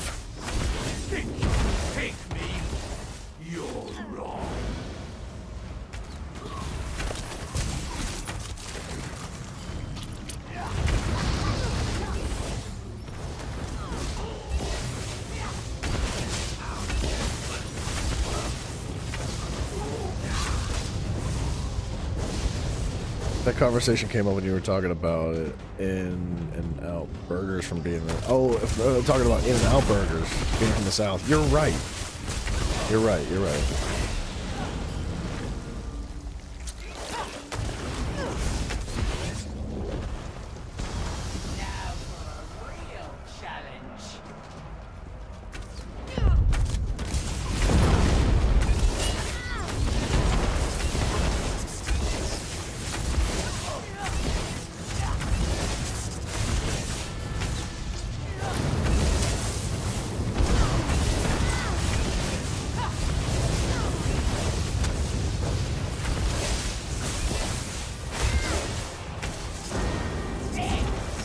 Think you can take me? You're wrong. That conversation came up when you were talking about it In and Out Burgers from being the talking about In and Out Burgers being from the South. You're right. You're right. You're right. Now for a real challenge.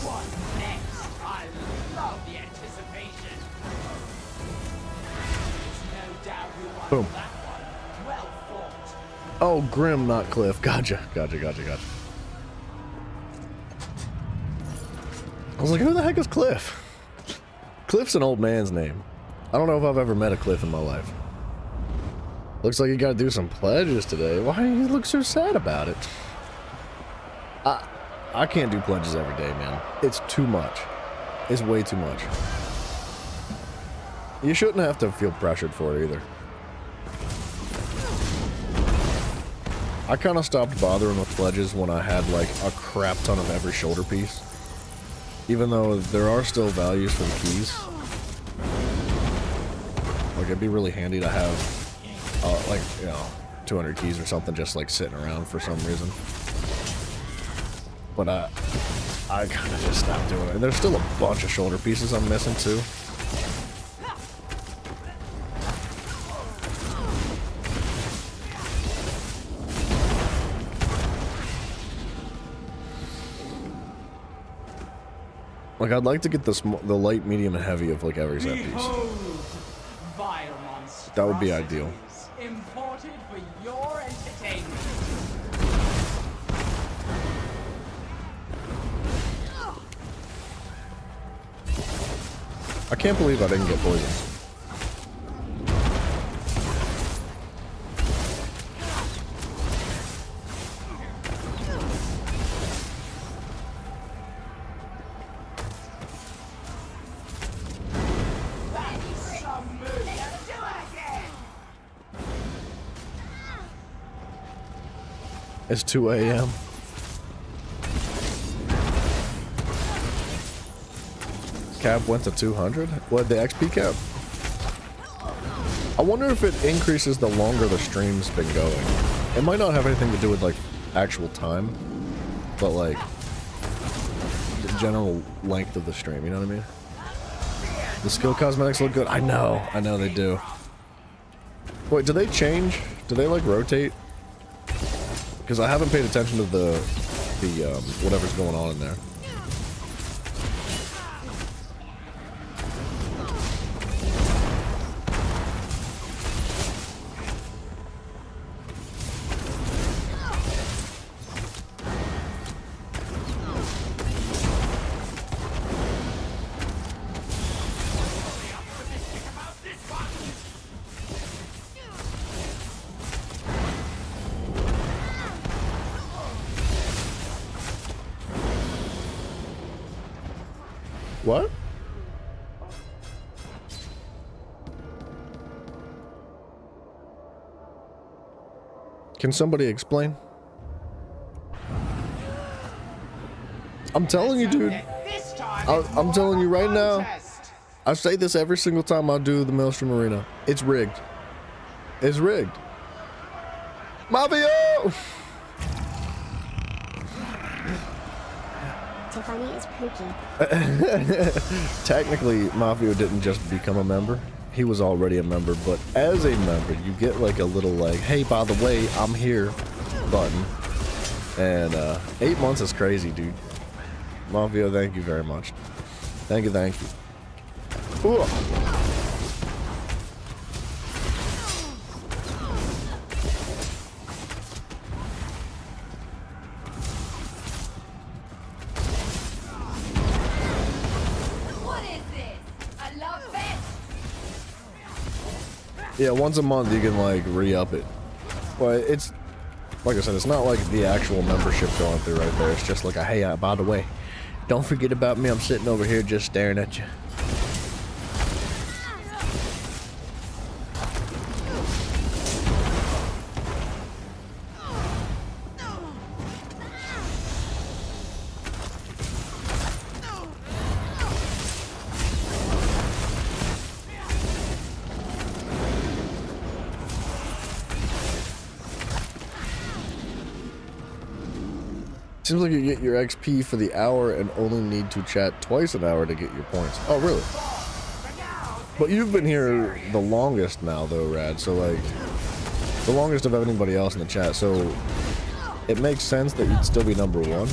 What next? I love the anticipation. There's no doubt who won Boom. that one. Well fought. Oh, Grim, not Cliff. Gotcha. I was like, who the heck is Cliff? Cliff's an old man's name. I don't know if I've ever met a Cliff in my life. Looks like you gotta do some pledges today. Why do you look so sad about it? I can't do pledges every day, man. It's too much. It's way too much. You shouldn't have to feel pressured for it either. I kind of stopped bothering with pledges when I had like a crap ton of every shoulder piece. Even though there are still values for the keys. Like it'd be really handy to have like, you know, 200 keys or something just like sitting around for some reason. But I kind of just stopped doing it. And there's still a bunch of shoulder pieces I'm missing too. Like I'd like to get the light, medium, and heavy of like every set piece. Behold, vile monstrosities, That would be ideal. Imported for your entertainment. I can't believe I didn't get poisoned. It's 2 a.m. Cap went to 200? What, the XP cap? I wonder if it increases the longer the stream's been going. It might not have anything to do with, like, actual time, but, like, the general length of the stream, you know what I mean? The skill cosmetics look good. I know they do. Wait, do they change? Do they, like, rotate? Because I haven't paid attention to the the whatever's going on in there. What? Can somebody explain? I'm telling you, dude. I'm telling you right now. I say this every single time I do the Maelstrom Arena. It's rigged. It's rigged. Mafia! Tiffany is pooky. Technically, Mafia didn't just become a member. He was already a member, but as a member, you get like a little like, hey, by the way, I'm here button. And 8 months is crazy, dude. Mafia, thank you very much. Thank you, thank you. Ooh. Yeah, once a month you can like re-up it. Well, it's like I said, it's not like the actual membership going through right there. It's just like a hey, by the way, don't forget about me. I'm sitting over here just staring at you. Seems like you get your XP for the hour and only need to chat twice an hour to get your points. Oh, really? But you've been here the longest now, though, Rad. So, like, the longest of anybody else in the chat. So, it makes sense that you'd still be number one.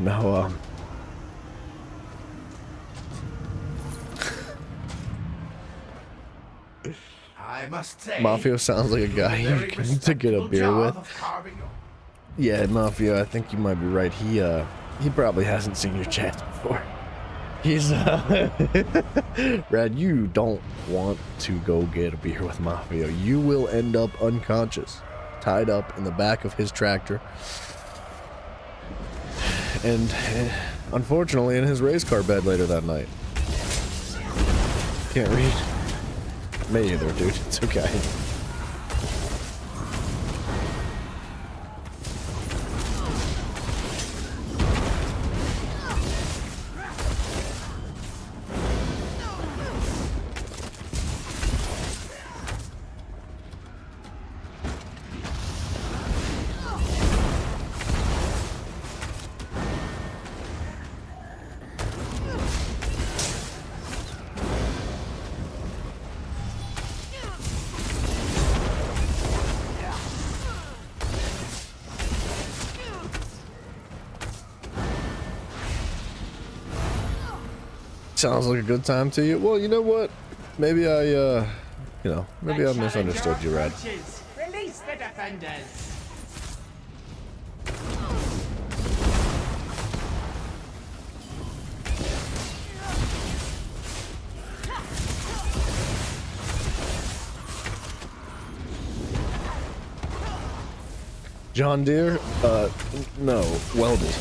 No, I must say, Mafia sounds like a guy you can to get a beer with. Yeah, Mafia, I think you might be right. He probably hasn't seen your chats before. He's Rad, you don't want to go get a beer with Mafia. You will end up unconscious, tied up in the back of his tractor. And unfortunately in his race car bed later that night. Can't read. Me either, dude. It's okay. Sounds like a good time to you. Well, you know what? Maybe I misunderstood you, Rad. Release the defenders. John Deere? No, welded.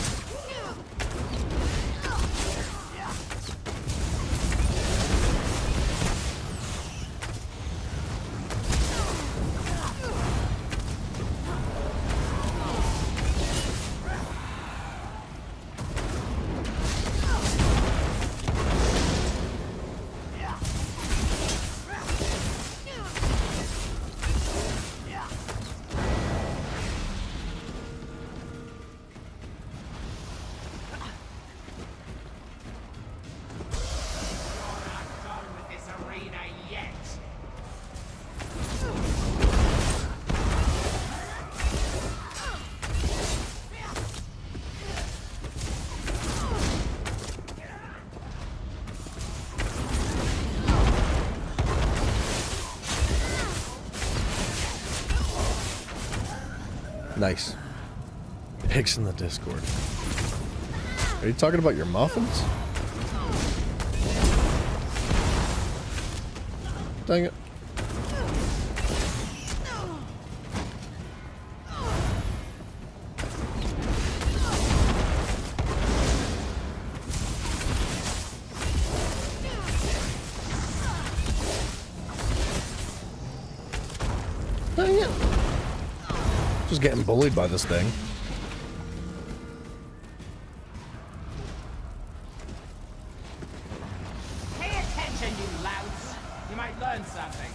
Nice. Pigs in the Discord. Are you talking about your muffins? Dang it. Dang it. Just getting bullied by this thing. Pay attention, you louts. You might learn something.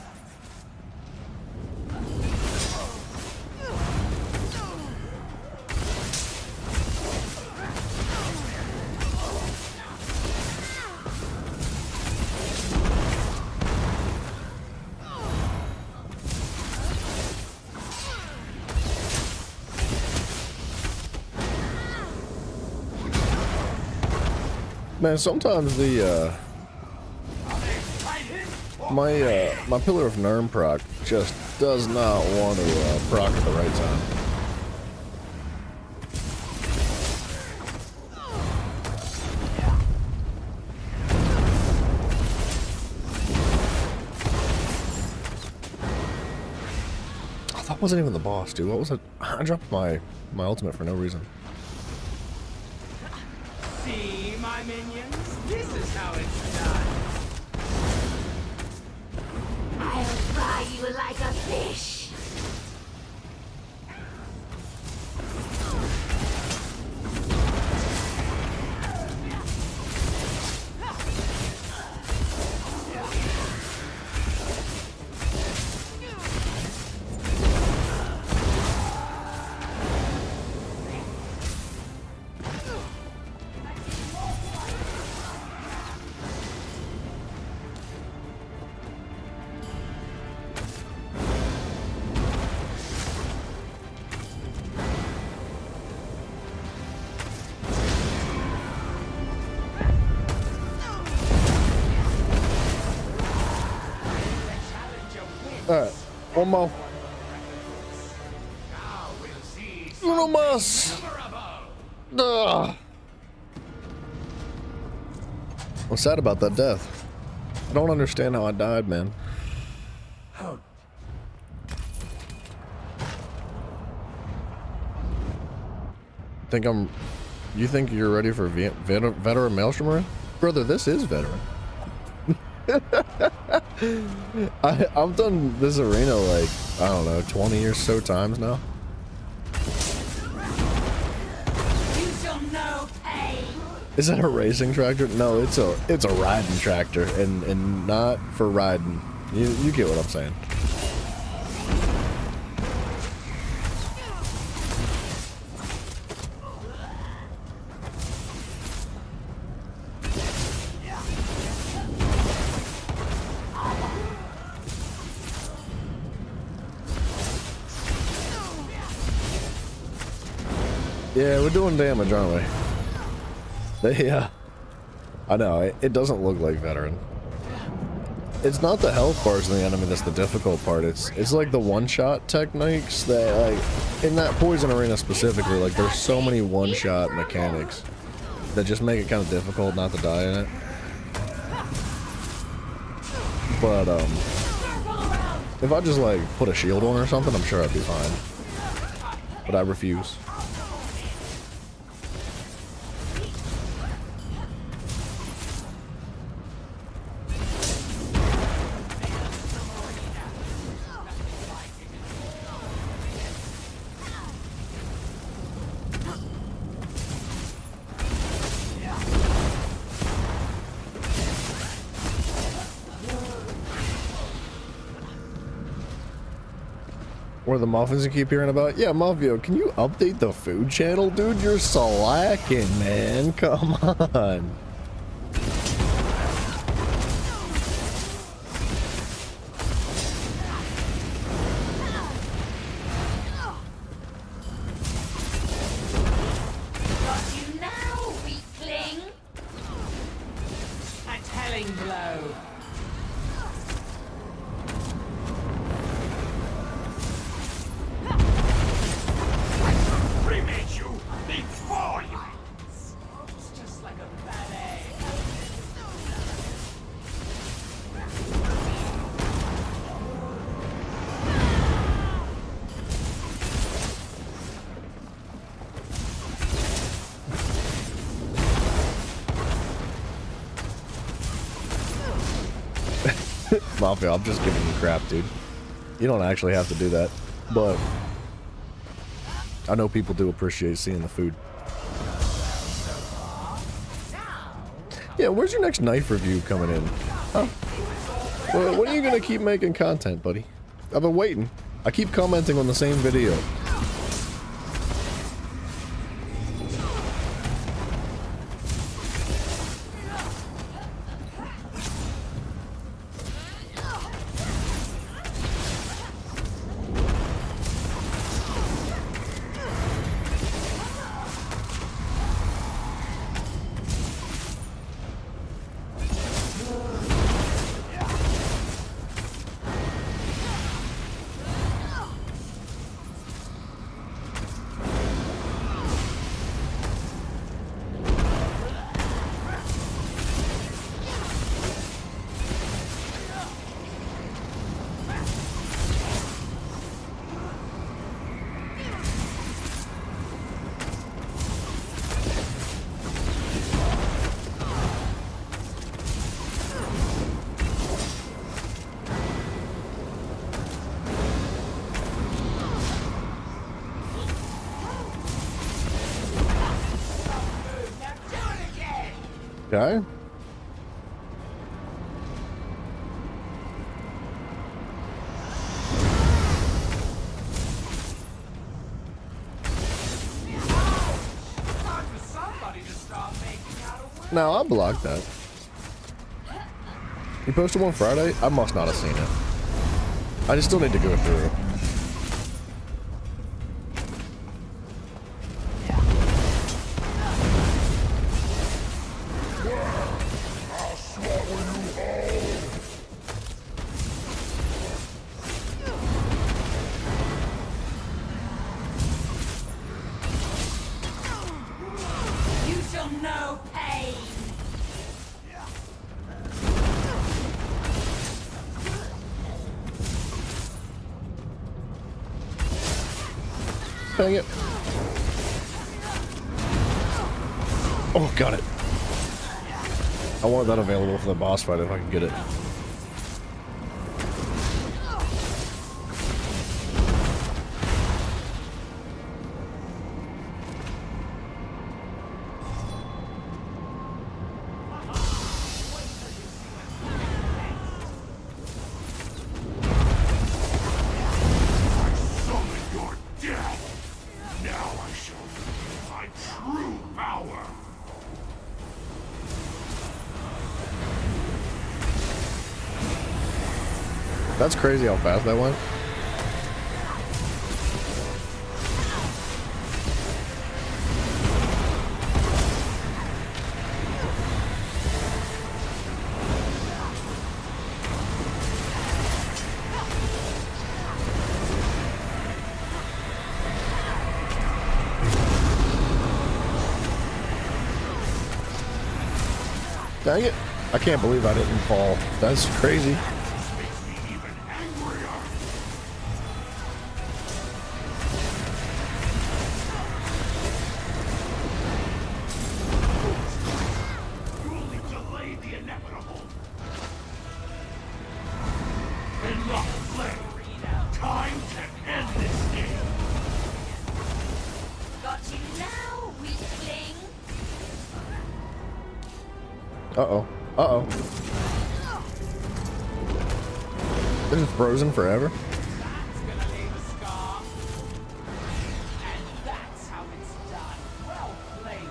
Man, sometimes the my Pillar of Nirn proc just does not want to proc at the right time. Oh, that wasn't even the boss, dude. What was it? I dropped my ultimate for no reason. See, my minions? This is how it's done. I'll fry you like a fish. Alright, one more. Uno más. Ugh. I'm sad about that death. I don't understand how I died, man. You think you're ready for veteran Maelstrom? Brother, this is veteran. I've done this arena like, I don't know, 20 or so times now. You shall know pain. Is that a racing tractor? No, it's a riding tractor, and not for riding. You get what I'm saying. Yeah, we're doing damage, aren't we? Yeah. I know, it doesn't look like veteran. It's not the health bars in the enemy that's the difficult part. It's like the one-shot techniques that, like, in that poison arena specifically, like, there's so many one-shot mechanics that just make it kind of difficult not to die in it. But, if I just, like, put a shield on or something, I'm sure I'd be fine. but I refuse. Or the muffins you keep hearing about? Yeah, Mafia, can you update the food channel? Dude, you're slacking, man. Come on. Got you now, weakling! A telling blow. Remade you before you. It's just like a ballet. Mafia, I'm just giving you crap, dude. You don't actually have to do that, but I know people do appreciate seeing the food. Yeah, where's your next knife review coming in? Huh? Well, when are you gonna keep making content, buddy? I've been waiting. I keep commenting on the same video. Okay. No, I blocked that. You posted one Friday? I must not have seen it. I just still need to go through it. You shall know pain. Dang it. Oh, got it. I want that available for the boss fight if I can get it. Summon your death. Now I shall reveal my true power. That's crazy how fast that went. Dang it. I can't believe I didn't fall. That's crazy. not play. Time to end this game. Got you now, weakling. Uh-oh. Uh-oh. This is frozen forever? That's gonna leave a scar. And that's how it's done. Well played.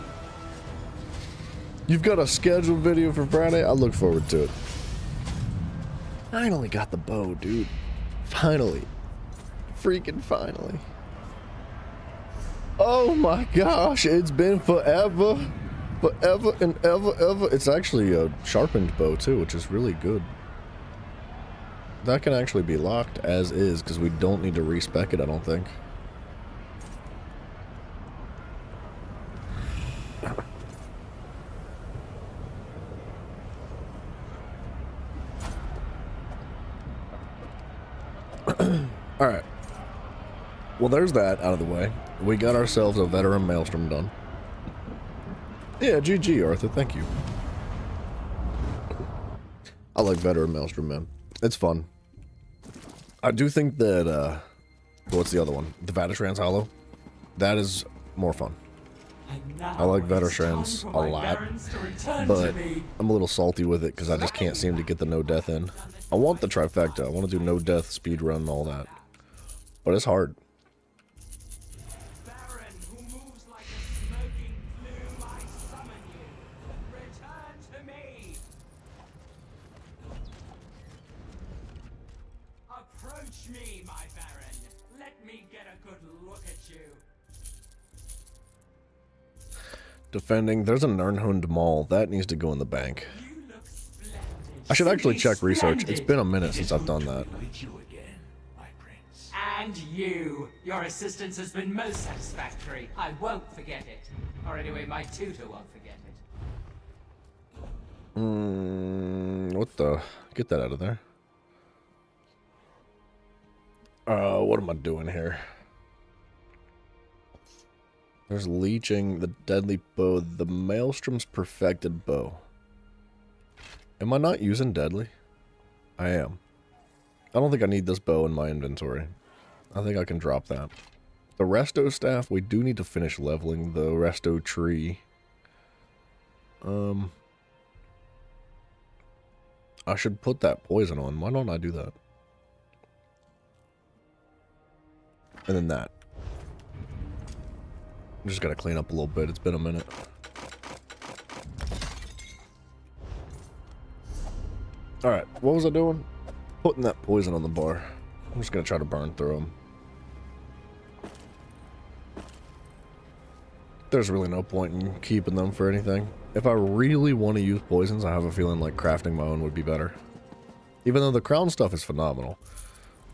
You've got a scheduled video for Friday? I look forward to it. Finally got the bow, dude. Finally. Freaking finally. Oh my gosh, it's been forever. Forever and ever. It's actually a sharpened bow too, which is really good. That can actually be locked as is, because we don't need to respec it, I don't think. Alright. Well, there's that out of the way. We got ourselves a veteran maelstrom done. Yeah, GG, Arthur. Thank you. I like veteran maelstrom, man. It's fun. I do think that, what's the other one? The Vatashran's Hollow? That is more fun. I like Vatashran's a lot, but I'm a little salty with it because I just can't seem to get the no death in. I want the trifecta. I want to do no death, speed run, and all that. But it's hard. Baron who moves like a smoking plume, I summon you. Return to me. Approach me, my Baron. Let me get a good look at you. Defending. There's a Nirnhund Mall. That needs to go in the bank. You look splendid. I should actually check research. It's Splendid. been a minute since I've done that. With you again, my prince. And you. Your assistance has been most satisfactory. I won't forget it. Or anyway, my tutor won't forget it. What the? Get that out of there. What am I doing here? There's leeching, the deadly bow, the maelstrom's perfected bow. Am I not using deadly? I am. I don't think I need this bow in my inventory. I think I can drop that. The resto staff, we do need to finish leveling the resto tree. I should put that poison on. Why don't I do that? And then that. I'm just gotta clean up a little bit. It's been a minute. Alright, what was I doing? Putting that poison on the bar. I'm just gonna try to burn through them. There's really no point in keeping them for anything. If I really want to use poisons, I have a feeling like crafting my own would be better. Even though the crown stuff is phenomenal.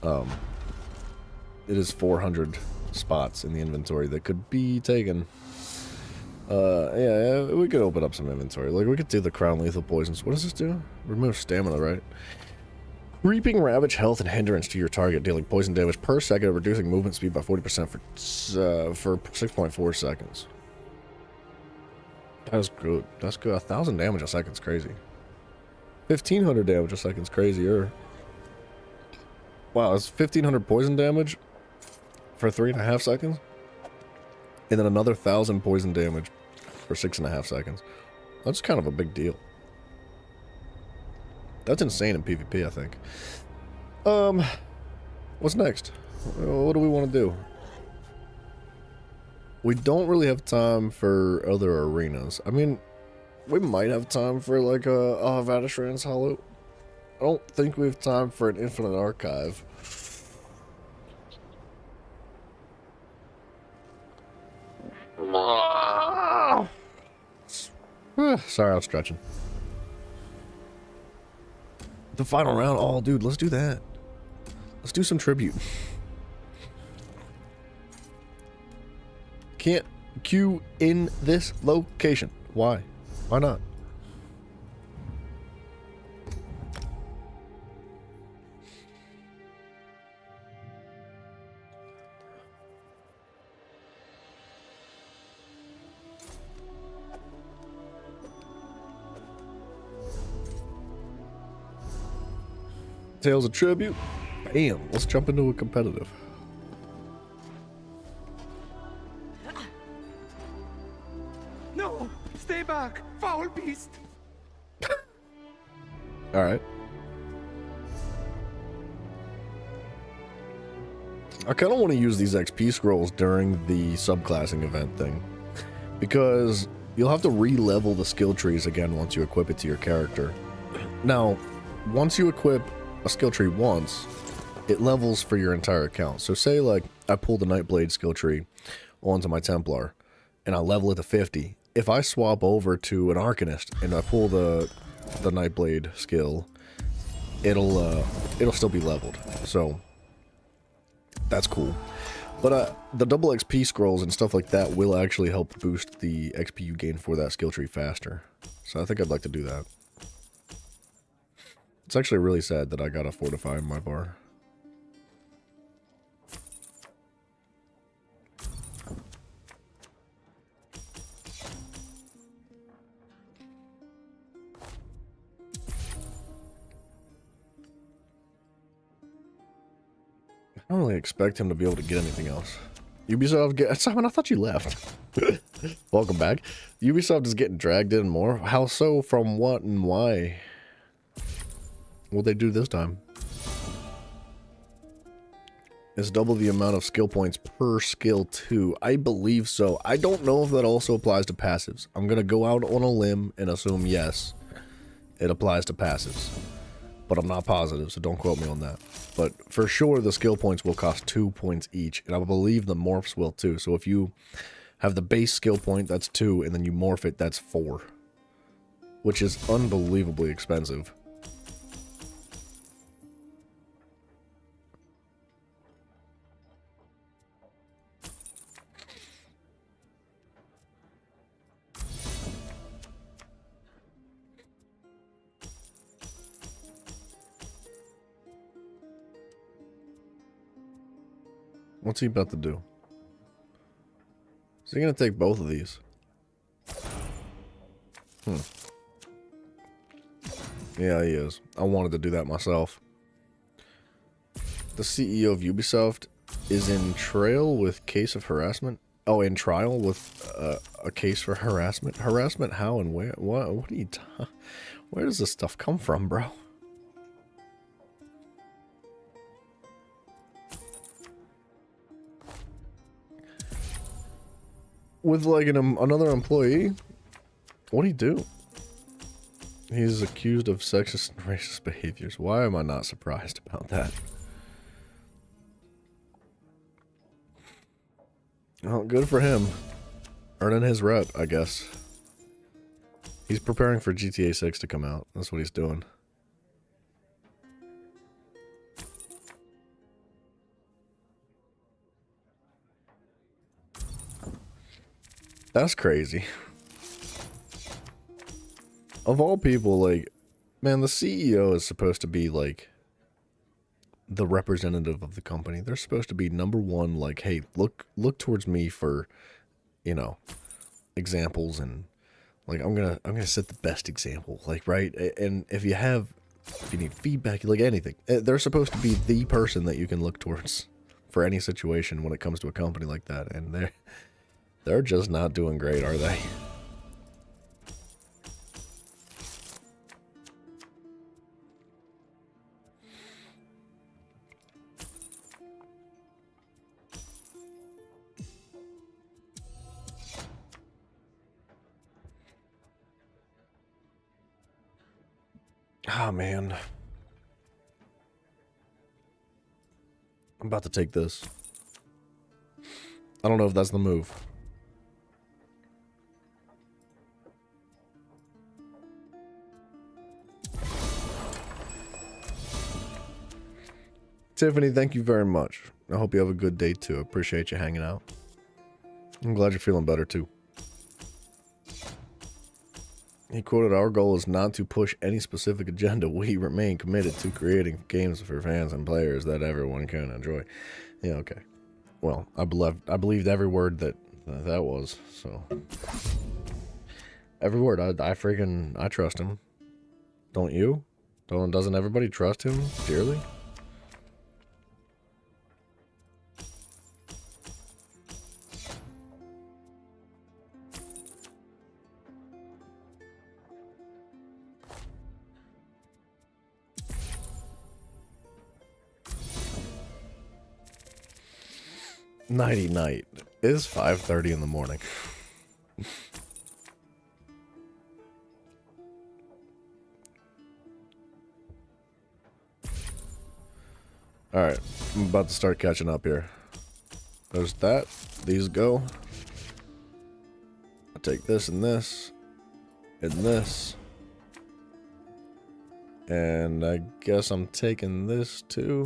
It is 400 spots in the inventory that could be taken. Yeah, we could open up some inventory. Like, we could do the crown lethal poisons. What does this do? Remove stamina, right? Reaping ravage health and hindrance to your target, dealing poison damage per second, reducing movement speed by 40% for 6.4 seconds. That's good. That's good. 1,000 damage a second's crazy. 1,500 damage a second's crazier. Wow, it's 1,500 poison damage for 3.5 seconds? And then another 1,000 poison damage for 6.5 seconds. That's kind of a big deal. That's insane in PvP, I think. What's next? What do we want to do? We don't really have time for other arenas. I mean, we might have time for like a Vatashran's Hollow. I don't think we have time for an Infinite Archive. Sorry, I was stretching. The final round. Oh, dude, let's do that. Let's do some tribute. Can't queue in this location. Why? Why not? Tales of Tribute. Bam, let's jump into a competitive. No! Stay back! Foul beast! Alright. I kind of want to use these XP scrolls during the subclassing event thing, because you'll have to re-level the skill trees again once you equip it to your character. Now, once you equip a skill tree once, it levels for your entire account. So say, like, I pull the Nightblade skill tree onto my Templar, and I level it to 50. If I swap over to an Arcanist, and I pull the Nightblade skill, it'll still be leveled. So that's cool. But the double XP scrolls and stuff like that will actually help boost the XP you gain for that skill tree faster. So I think I'd like to do that. It's actually really sad that I gotta fortify my bar. I don't really expect him to be able to get anything else. Ubisoft Simon, I thought you left. Welcome back. Ubisoft is getting dragged in more. How so? From what and why? What'd they do this time? It's double the amount of skill points per skill too. I believe so. I don't know if that also applies to passives. I'm gonna go out on a limb and assume yes, it applies to passives. But I'm not positive, so don't quote me on that. But for sure, the skill points will cost 2 points each, and I believe the morphs will too. So if you have the base skill point, that's 2, and then you morph it, that's 4. Which is unbelievably expensive. What's he about to do? Is he gonna take both of these? Yeah, he is. I wanted to do that myself. The CEO of Ubisoft is in trial with case of harassment. Oh, in trial with a case for harassment. Harassment? How and where? What are you? Where does this stuff come from, bro? With like another employee? What'd he do? He's accused of sexist and racist behaviors. Why am I not surprised about that? Well, good for him. Earning his rep, I guess. He's preparing for GTA 6 to come out. That's what he's doing. That's crazy. Of all people, like, man, the CEO is supposed to be, like, the representative of the company. They're supposed to be number one, like, hey, look towards me for, you know, examples, and, like, I'm gonna set the best example, like, right? And if you need feedback, like anything, they're supposed to be the person that you can look towards for any situation when it comes to a company like that, and they're just not doing great, are they? Ah, man. I'm about to take this. I don't know if that's the move. Tiffany, thank you very much. I hope you have a good day too. I appreciate you hanging out. I'm glad you're feeling better too. He quoted, "Our goal is not to push any specific agenda. We remain committed to creating games for fans and players that everyone can enjoy." Yeah, okay. Well, I believed every word that was, so. Every word. I trust him. Don't you? Doesn't everybody trust him dearly? Nighty night. It is 5:30 in the morning. Alright, I'm about to start catching up here. There's that. These go. I take this and this. And this. And I guess I'm taking this too.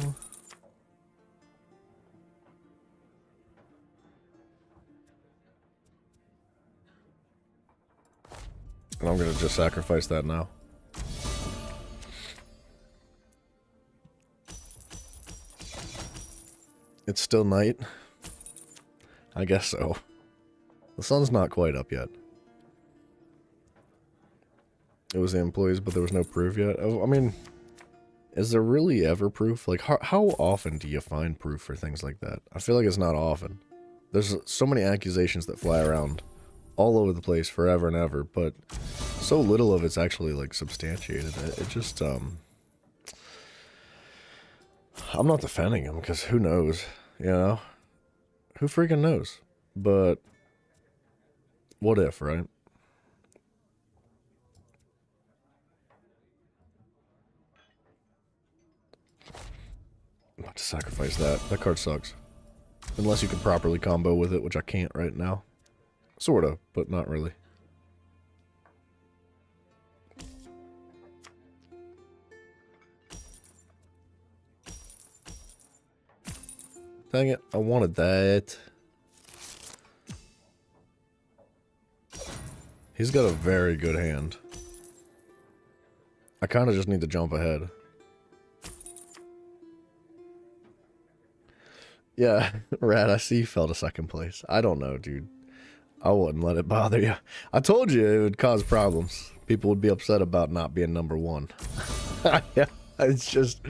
And I'm gonna just sacrifice that now. It's still night. I guess so. The sun's not quite up yet. It was the employees, but there was no proof yet. Oh, I mean, is there really ever proof? Like, how often do you find proof for things like that? I feel like it's not often. There's so many accusations that fly around all over the place forever and ever, but so little of it's actually, like, substantiated. It just, I'm not defending him, because who knows, you know? Who freaking knows? But what if, right? I'm about to sacrifice that. That card sucks. Unless you can properly combo with it, which I can't right now. Sorta, but not really. Dang it, I wanted that. He's got a very good hand. I kind of just need to jump ahead. Yeah, Rad, I see you fell to second place. I don't know, dude. I wouldn't let it bother you. I told you it would cause problems. People would be upset about not being number one. Yeah, it's just,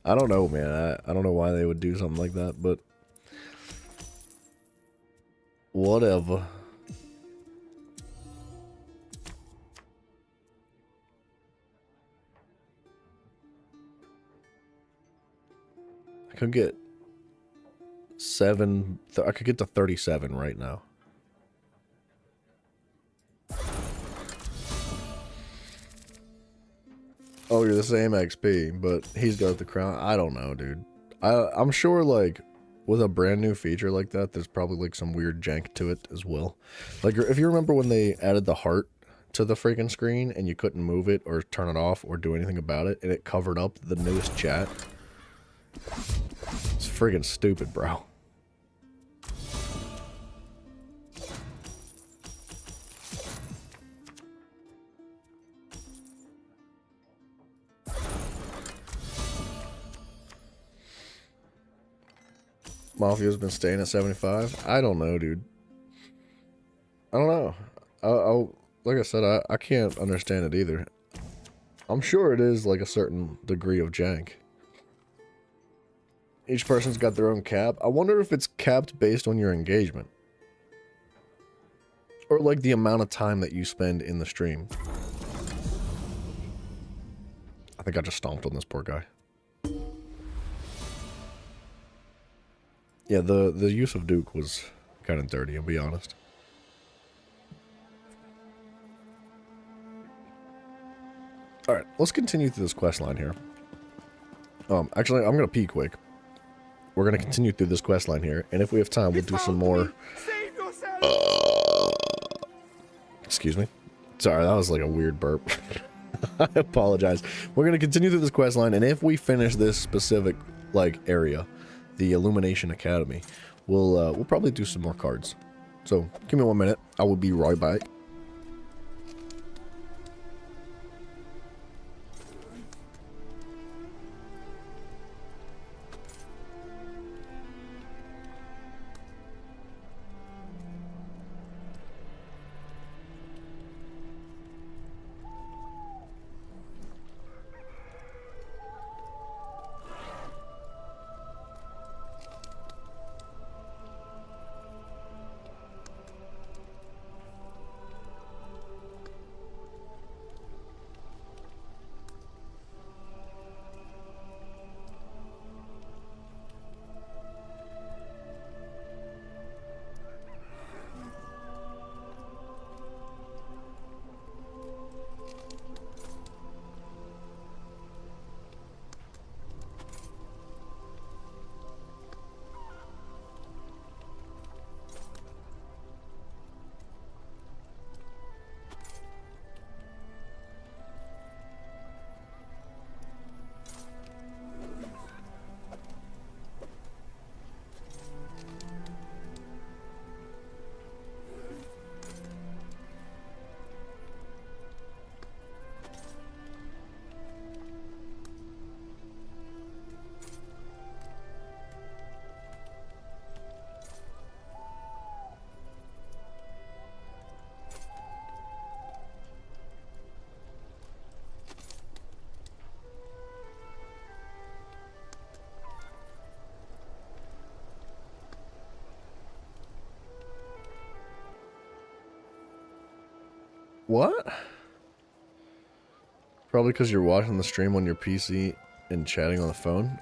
I don't know, man. I don't know why they would do something like that, but whatever. I could get I could get to 37 right now. Oh, you're the same XP, but he's got the crown. I don't know, dude. I'm sure, like, with a brand new feature like that, there's probably, like, some weird jank to it as well. Like, if you remember when they added the heart to the freaking screen and you couldn't move it or turn it off or do anything about it, and it covered up the newest chat? It's friggin' stupid, bro. Mafia's been staying at 75? I don't know, dude. I don't know. Like I said, I can't understand it either. I'm sure it is like a certain degree of jank. Each person's got their own cap. I wonder if it's capped based on your engagement. Or like the amount of time that you spend in the stream. I think I just stomped on this poor guy. Yeah, the use of Duke was kind of dirty, I'll be honest. Alright, let's continue through this quest line here. Actually, I'm gonna pee quick. We're gonna continue through this quest line here, and if we have time, we'll do some more... Excuse me. Sorry, that was like a weird burp. I apologize. We're gonna continue through this quest line, and if we finish this specific, like, area, the Illumination Academy, we'll probably do some more cards. So, give me 1 minute. I will be right back. What? Probably because you're watching the stream on your PC and chatting on the phone.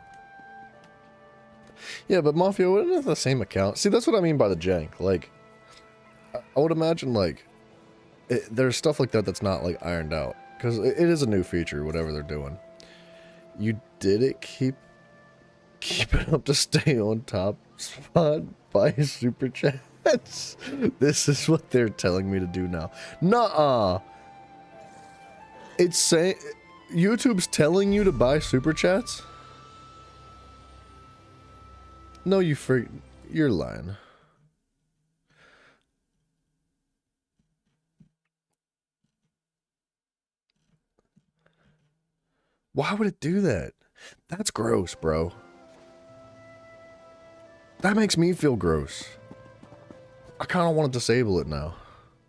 Yeah, but Mafia, wouldn't it have the same account? See, that's what I mean by the jank. Like, I would imagine, like, there's stuff like that that's not, like, ironed out. Because it is a new feature, whatever they're doing. You did it, keep it up to stay on top spot by super chats. This is what they're telling me to do now. Nuh-uh. It's saying... YouTube's telling you to buy super chats? No, you're lying. Why would it do that? That's gross, bro. That makes me feel gross. I kind of want to disable it now.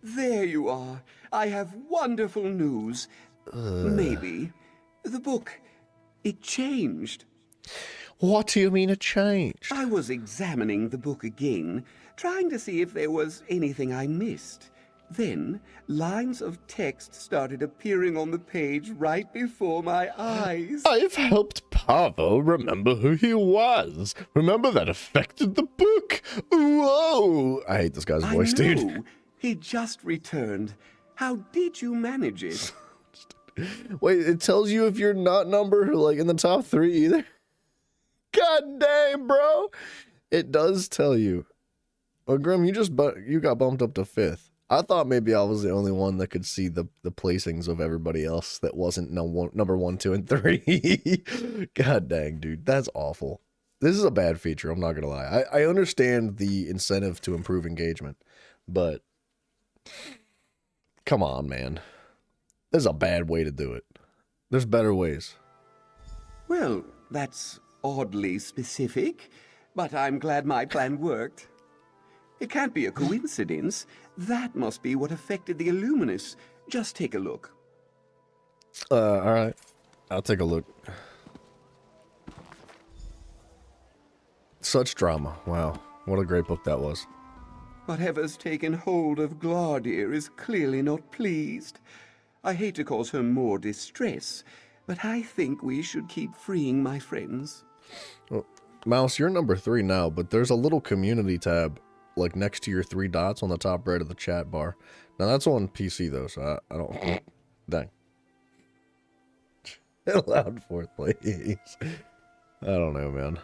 There you are. I have wonderful news. Maybe. The book, it changed. What do you mean it changed? I was examining the book again, trying to see if there was anything I missed. Then, lines of text started appearing on the page right before my eyes. I've helped Pavo remember who he was. Remember that affected the book. Whoa! I hate this guy's voice, dude. He just returned. How did you manage it? Wait, it tells you if you're not number, like, in the top 3 either? God damn, bro! It does tell you. Well, Grim, you got bumped up to 5th. I thought maybe I was the only one that could see the placings of everybody else that wasn't number 1, 2, and 3. God dang, dude. That's awful. This is a bad feature, I'm not gonna lie. I understand the incentive to improve engagement, but... Come on, man. This is a bad way to do it. There's better ways. Well, that's oddly specific, but I'm glad my plan worked. It can't be a coincidence. That must be what affected the Illuminus. Just take a look. Alright. I'll take a look. Such drama. Wow. What a great book that was. Whatever's taken hold of Glaudir is clearly not pleased. I hate to cause her more distress, but I think we should keep freeing my friends. Well, Mouse, you're number 3 now, but there's a little community tab like next to your 3 dots on the top right of the chat bar. Now that's on PC though, so I don't... Dang. Allowed 4th place. I don't know, man.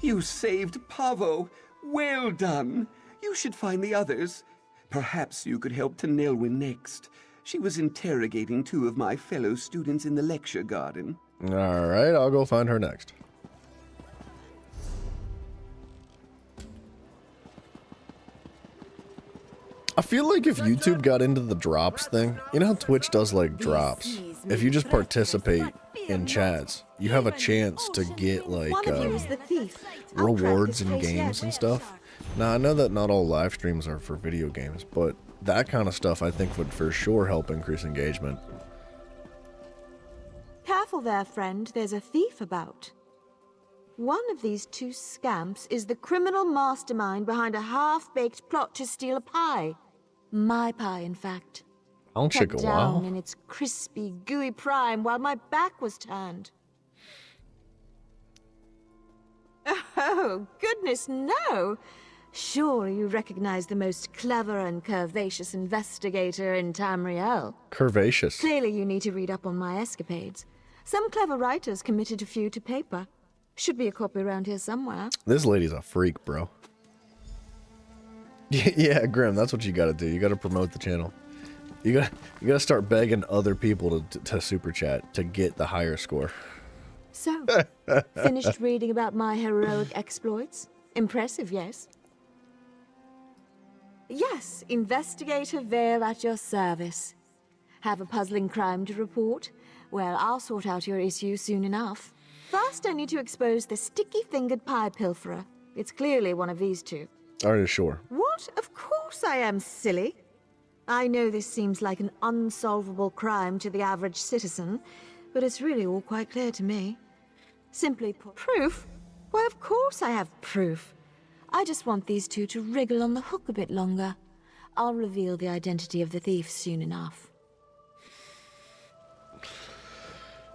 You saved Pavo. Well done. You should find the others. Perhaps you could help Tanelwyn next. She was interrogating 2 of my fellow students in the lecture garden. Alright, I'll go find her next. I feel like if YouTube got into the drops thing, you know how Twitch does like drops? If you just participate in chats, you have a chance to get like rewards in games and stuff. Now I know that not all live streams are for video games, but that kind of stuff I think would for sure help increase engagement. Careful there, friend, there's a thief about. One of these 2 scamps is the criminal mastermind behind a half-baked plot to steal a pie. My pie, in fact. Don't Kept take a down while. in its crispy, gooey prime while my back was turned. Oh, goodness, no! Surely you recognize the most clever and curvaceous investigator in Tamriel. Curvaceous. Clearly you need to read up on my escapades. Some clever writers committed a few to paper. Should be a copy around here somewhere. This lady's a freak, bro. Yeah, Grim, that's what you gotta do. You gotta promote the channel. You gotta start begging other people to super chat to get the higher score. So, finished reading about my heroic exploits? Impressive, yes? Yes, Investigator Vale at your service. Have a puzzling crime to report? Well, I'll sort out your issue soon enough. First, I need to expose the sticky-fingered pie pilferer. It's clearly one of these 2. Are you sure? What? Of course I am, silly. I know this seems like an unsolvable crime to the average citizen, but it's really all quite clear to me. Simply put, proof? Why, of course I have proof. I just want these 2 to wriggle on the hook a bit longer. I'll reveal the identity of the thief soon enough.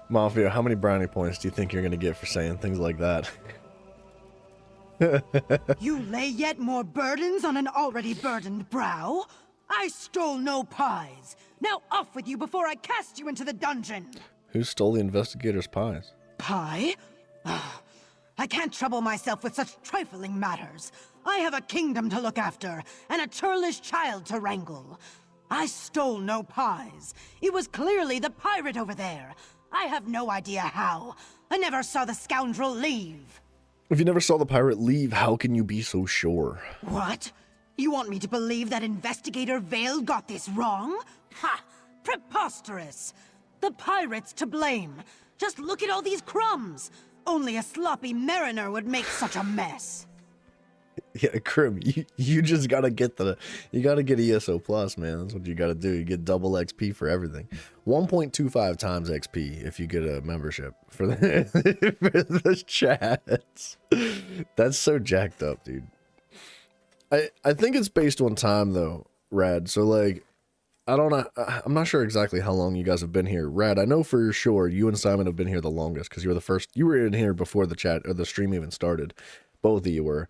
Mafia, how many brownie points do you think you're gonna get for saying things like that? You lay yet more burdens on an already burdened brow? I stole no pies. Now off with you before I cast you into the dungeon. Who stole the investigator's pies? Pie? I can't trouble myself with such trifling matters. I have a kingdom to look after, and a churlish child to wrangle. I stole no pies. It was clearly the pirate over there. I have no idea how. I never saw the scoundrel leave. If you never saw the pirate leave, how can you be so sure? What? You want me to believe that Investigator Vale got this wrong? Ha! Preposterous! The pirate's to blame. Just look at all these crumbs. Only a sloppy mariner would make such a mess. Yeah, Krim, you just gotta get ESO plus, man. That's what you gotta do. You get double XP for everything. 1.25 times XP if you get a membership for the chats. That's so jacked up, dude. I think it's based on time though, Rad. So like, I don't know. I'm not sure exactly how long you guys have been here. Rad, I know for sure you and Simon have been here the longest because you were the first. You were in here before the chat or the stream even started. Both of you were.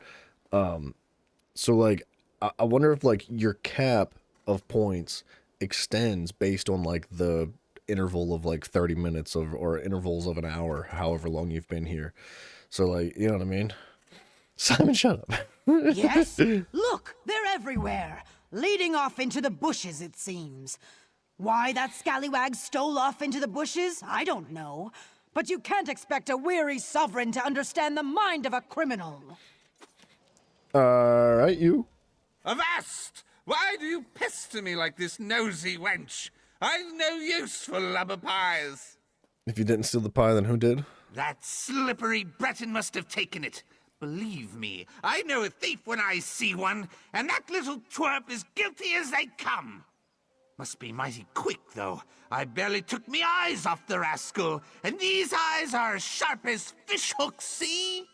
So like, I wonder if like your cap of points extends based on like the interval of like 30 minutes of, or intervals of an hour, however long you've been here. So like, you know what I mean? Simon, shut up. Yes? Look, they're everywhere. Leading off into the bushes, it seems. Why that scallywag stole off into the bushes, I don't know. But you can't expect a weary sovereign to understand the mind of a criminal. Alright, you. Avast! Why do you pester me like this nosy wench? I've no use for lubber pies. If you didn't steal the pie, then who did? That slippery Breton must have taken it. Believe me, I know a thief when I see one, and that little twerp is guilty as they come. Must be mighty quick, though. I barely took me eyes off the rascal, and these eyes are sharp as fish hooks, see?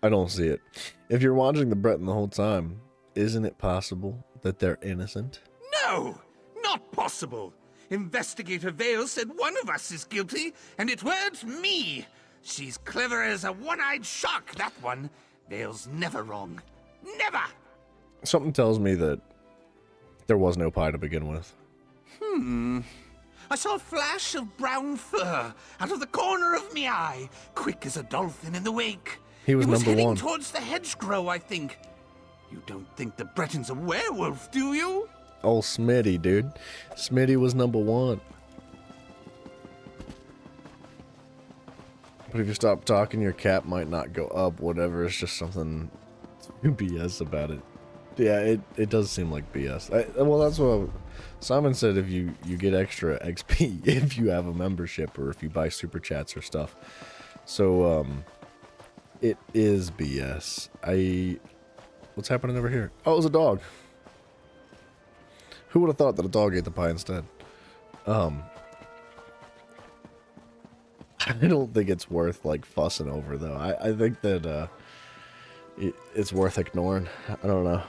I don't see it. If you're watching the Breton the whole time, isn't it possible that they're innocent? No! Not possible! Investigator Vale said one of us is guilty, and it weren't me! She's clever as a one-eyed shark, that one. Vale's never wrong. Never! Something tells me that there was no pie to begin with. I saw a flash of brown fur out of the corner of me eye, quick as a dolphin in the wake. He was number heading one. Towards the hedgerow, I think. You don't think the Breton's a werewolf, do you? Oh, Smitty, dude. Smitty was number one. But if you stop talking, your cap might not go up, whatever. It's just something BS about it. Yeah, it does seem like BS. Well, that's what Simon said. If you get extra XP if you have a membership or if you buy super chats or stuff. So, it is BS. What's happening over here? Oh, it was a dog. Who would have thought that a dog ate the pie instead? I don't think it's worth like fussing over though. I think that it's worth ignoring. I don't know.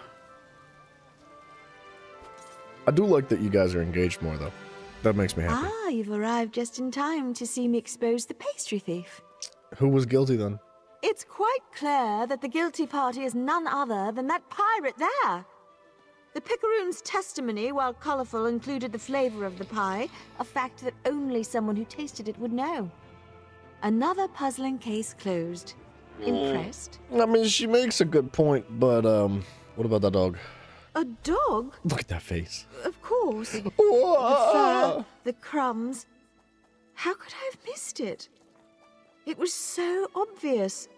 I do like that you guys are engaged more though. That makes me happy. Ah, you've arrived just in time to see me expose the pastry thief. Who was guilty then? It's quite clear that the guilty party is none other than that pirate there. The picaroon's testimony, while colourful, included the flavour of the pie, a fact that only someone who tasted it would know. Another puzzling case closed. Impressed? I mean, she makes a good point, but what about that dog? A dog? Look at that face. Of course. The fur, the crumbs. How could I have missed it? It was so obvious.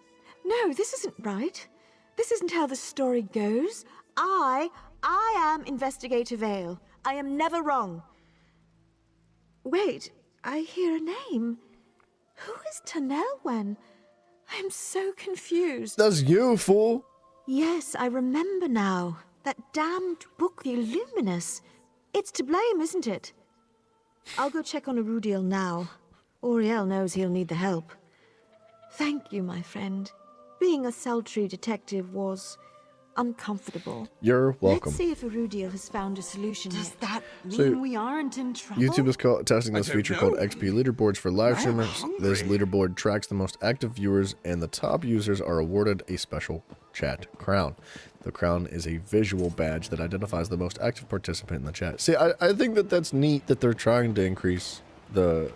No, this isn't right. This isn't how the story goes. I am Investigator Vale. I am never wrong. Wait, I hear a name. Who is Tanelwen? I am so confused. That's you, fool. Yes, I remember now. That damned book, The Illuminous. It's to blame, isn't it? I'll go check on Arudiel now. Auriel knows he'll need the help. Thank you, my friend. Being a sultry detective was uncomfortable. You're welcome. Let's see if Erudiel has found a solution Does yet. that mean So, we aren't in trouble? YouTube is testing this feature called XP Leaderboards for live streamers. This leaderboard tracks the most active viewers, and the top users are awarded a special chat crown. The crown is a visual badge that identifies the most active participant in the chat. See, I think that that's neat that they're trying to increase the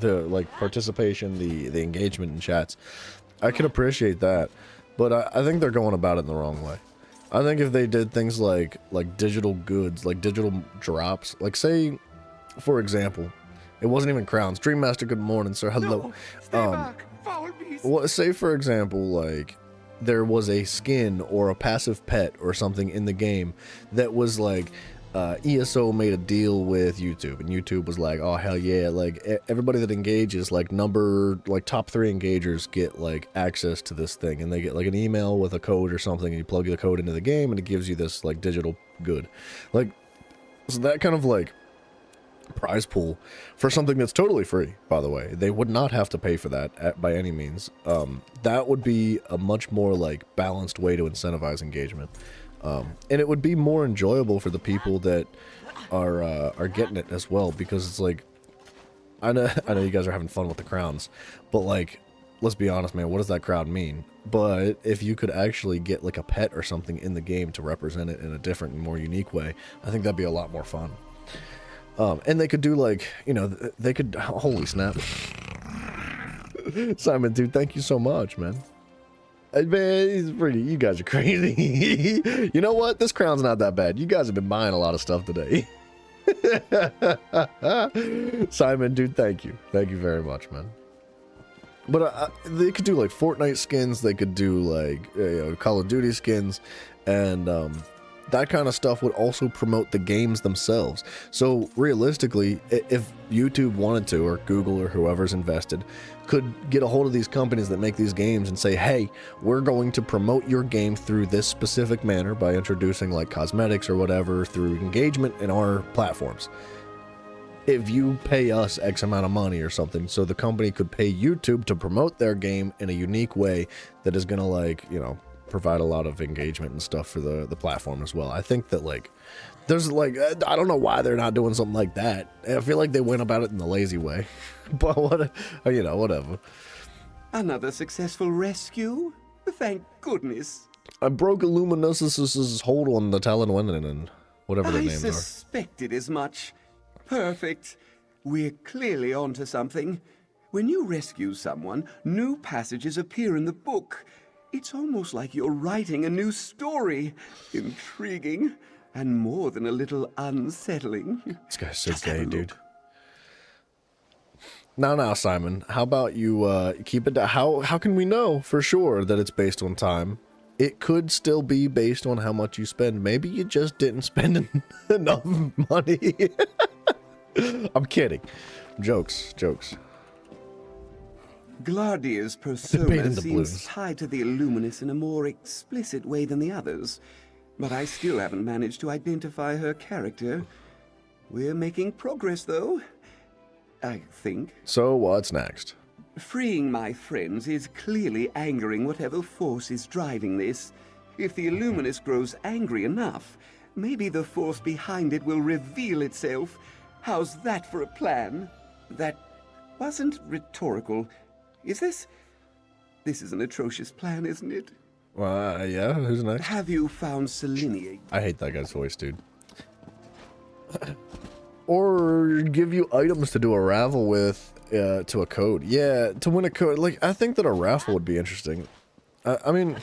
like participation, the engagement in chats. I can appreciate that, but I think they're going about it in the wrong way. I think if they did things like digital goods, like digital drops, like say, for example, it wasn't even crowns. Dream Master, good morning, sir. Hello. No, stay back. Follow me. Well, say for example, like there was a skin or a passive pet or something in the game that was like ESO made a deal with YouTube, and YouTube was like, oh hell yeah, like everybody that engages, like top 3 engagers get like access to this thing, and they get like an email with a code or something, and you plug the code into the game and it gives you this like digital good. Like, so that kind of like prize pool for something that's totally free, by the way. They would not have to pay for that by any means. That would be a much more like balanced way to incentivize engagement. And it would be more enjoyable for the people that are getting it as well, because it's like, I know you guys are having fun with the crowns, but like, let's be honest, man, what does that crown mean? But if you could actually get like a pet or something in the game to represent it in a different and more unique way, I think that'd be a lot more fun. And they could do like, you know, they could, holy snap. Simon, dude, thank you so much, man. Man, he's pretty, you guys are crazy. You know what? This crown's not that bad. You guys have been buying a lot of stuff today. Simon, dude, thank you. Thank you very much, man. But they could do like Fortnite skins. They could do like Call of Duty skins. And that kind of stuff would also promote the games themselves. So realistically, if YouTube wanted to, or Google or whoever's invested, could get a hold of these companies that make these games and say, hey, we're going to promote your game through this specific manner by introducing like cosmetics or whatever through engagement in our platforms. If you pay us X amount of money or something, so the company could pay YouTube to promote their game in a unique way that is going to like, you know, provide a lot of engagement and stuff for the platform as well. I think that like there's like, I don't know why they're not doing something like that. I feel like they went about it in the lazy way. But what, you know, whatever. Another successful rescue? Thank goodness. I broke Illuminus's hold on the Talonwenin and whatever their names are. I suspected as much. Perfect. We're clearly onto something. When you rescue someone, new passages appear in the book. It's almost like you're writing a new story. Intriguing, and more than a little unsettling. This guy's so gay, dude. Now, Simon, how about you keep it down? How can we know for sure that it's based on time? It could still be based on how much you spend. Maybe you just didn't spend enough money. I'm kidding. Jokes. Glardia's persona seems tied to the Illuminus in a more explicit way than the others, but I still haven't managed to identify her character. We're making progress, though, I think. So what's next? Freeing my friends is clearly angering whatever force is driving this. If the Illuminus grows angry enough, maybe the force behind it will reveal itself. How's that for a plan? That wasn't rhetorical. Is this? This is an atrocious plan, isn't it? Yeah, who's next? Have you found Selenia? I hate that guy's voice, dude. Or give you items to do a raffle with, to a code. Yeah, to win a code. Like, I think that a raffle would be interesting. I mean,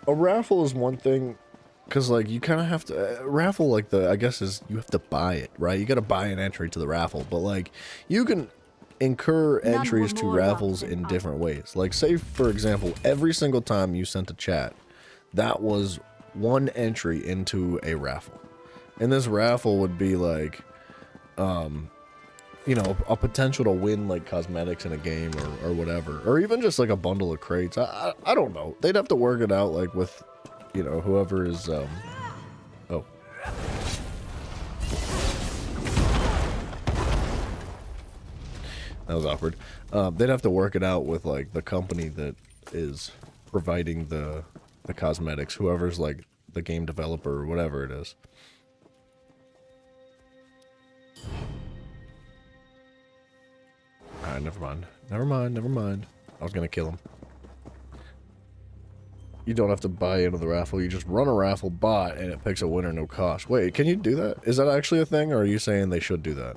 a raffle is one thing, because, like, you kind of have to... raffle, like, I guess is, you have to buy it, right? You got to buy an entry to the raffle, but, like, you can incur entries to raffles in different ways. Like, say, for example, every single time you sent a chat, that was one entry into a raffle. And this raffle would be, like, you know, a potential to win, like, cosmetics in a game or whatever. Or even just, like, a bundle of crates. I don't know. They'd have to work it out, like, with, you know, whoever is, oh. That was awkward. They'd have to work it out with, like, the company that is providing the the cosmetics, whoever's like the game developer or whatever it is. Alright, never mind. Never mind, never mind. I was gonna kill him. You don't have to buy into the raffle, you just run a raffle bot and it picks a winner no cost. Wait, can you do that? Is that actually a thing, or are you saying they should do that?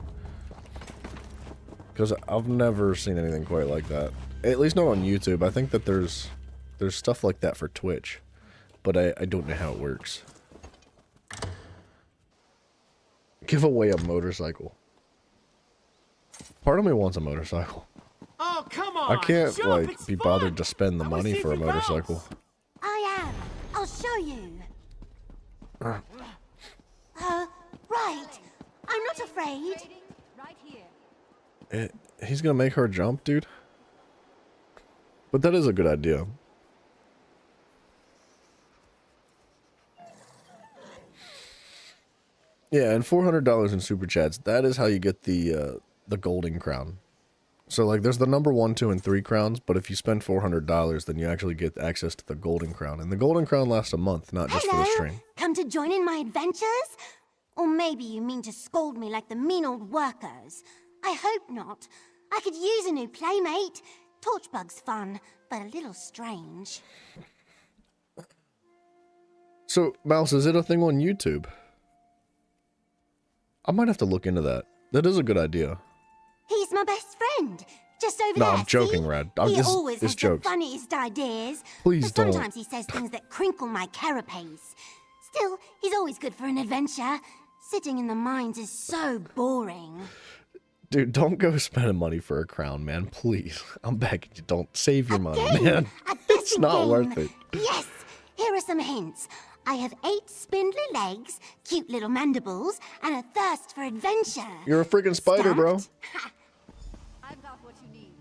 Because I've never seen anything quite like that. At least not on YouTube. I think that there's stuff like that for Twitch. But I don't know how it works. Give away a motorcycle. Part of me wants a motorcycle. Oh, come on! I can't, Jump, like, it's be fun. bothered to spend the I wanna money see for a if it bounce. motorcycle. I am. I'll show you. Right. I'm not afraid. Right here. He's gonna make her jump, dude? But that is a good idea. Yeah, and $400 in super chats. That is how you get the golden crown. So like, there's the number 1, 2, and 3 crowns, but if you spend $400, then you actually get access to the golden crown, and the golden crown lasts a month, not just for the stream. Come to join in my adventures? Or maybe you mean to scold me like the mean old workers. I hope not. I could use a new playmate. Torchbug's fun, but a little strange. So, Mouse, is it a thing on YouTube? I might have to look into that. That is a good idea. He's my best friend. Just over No, there. I'm joking, see? Rad. He This always is has jokes. the funniest ideas. Please but don't. Sometimes he says things that crinkle my carapace. Still, he's always good for an adventure. Sitting in the mines is so boring. Dude, don't go spending money for a crown, man. Please. I'm begging you. Don't save your money, Game, man. a It's guessing not game. worth it. Yes, here are some hints. I have 8 spindly legs, cute little mandibles, and a thirst for adventure. You're a freaking spider, bro. Stamped? I've got what you need.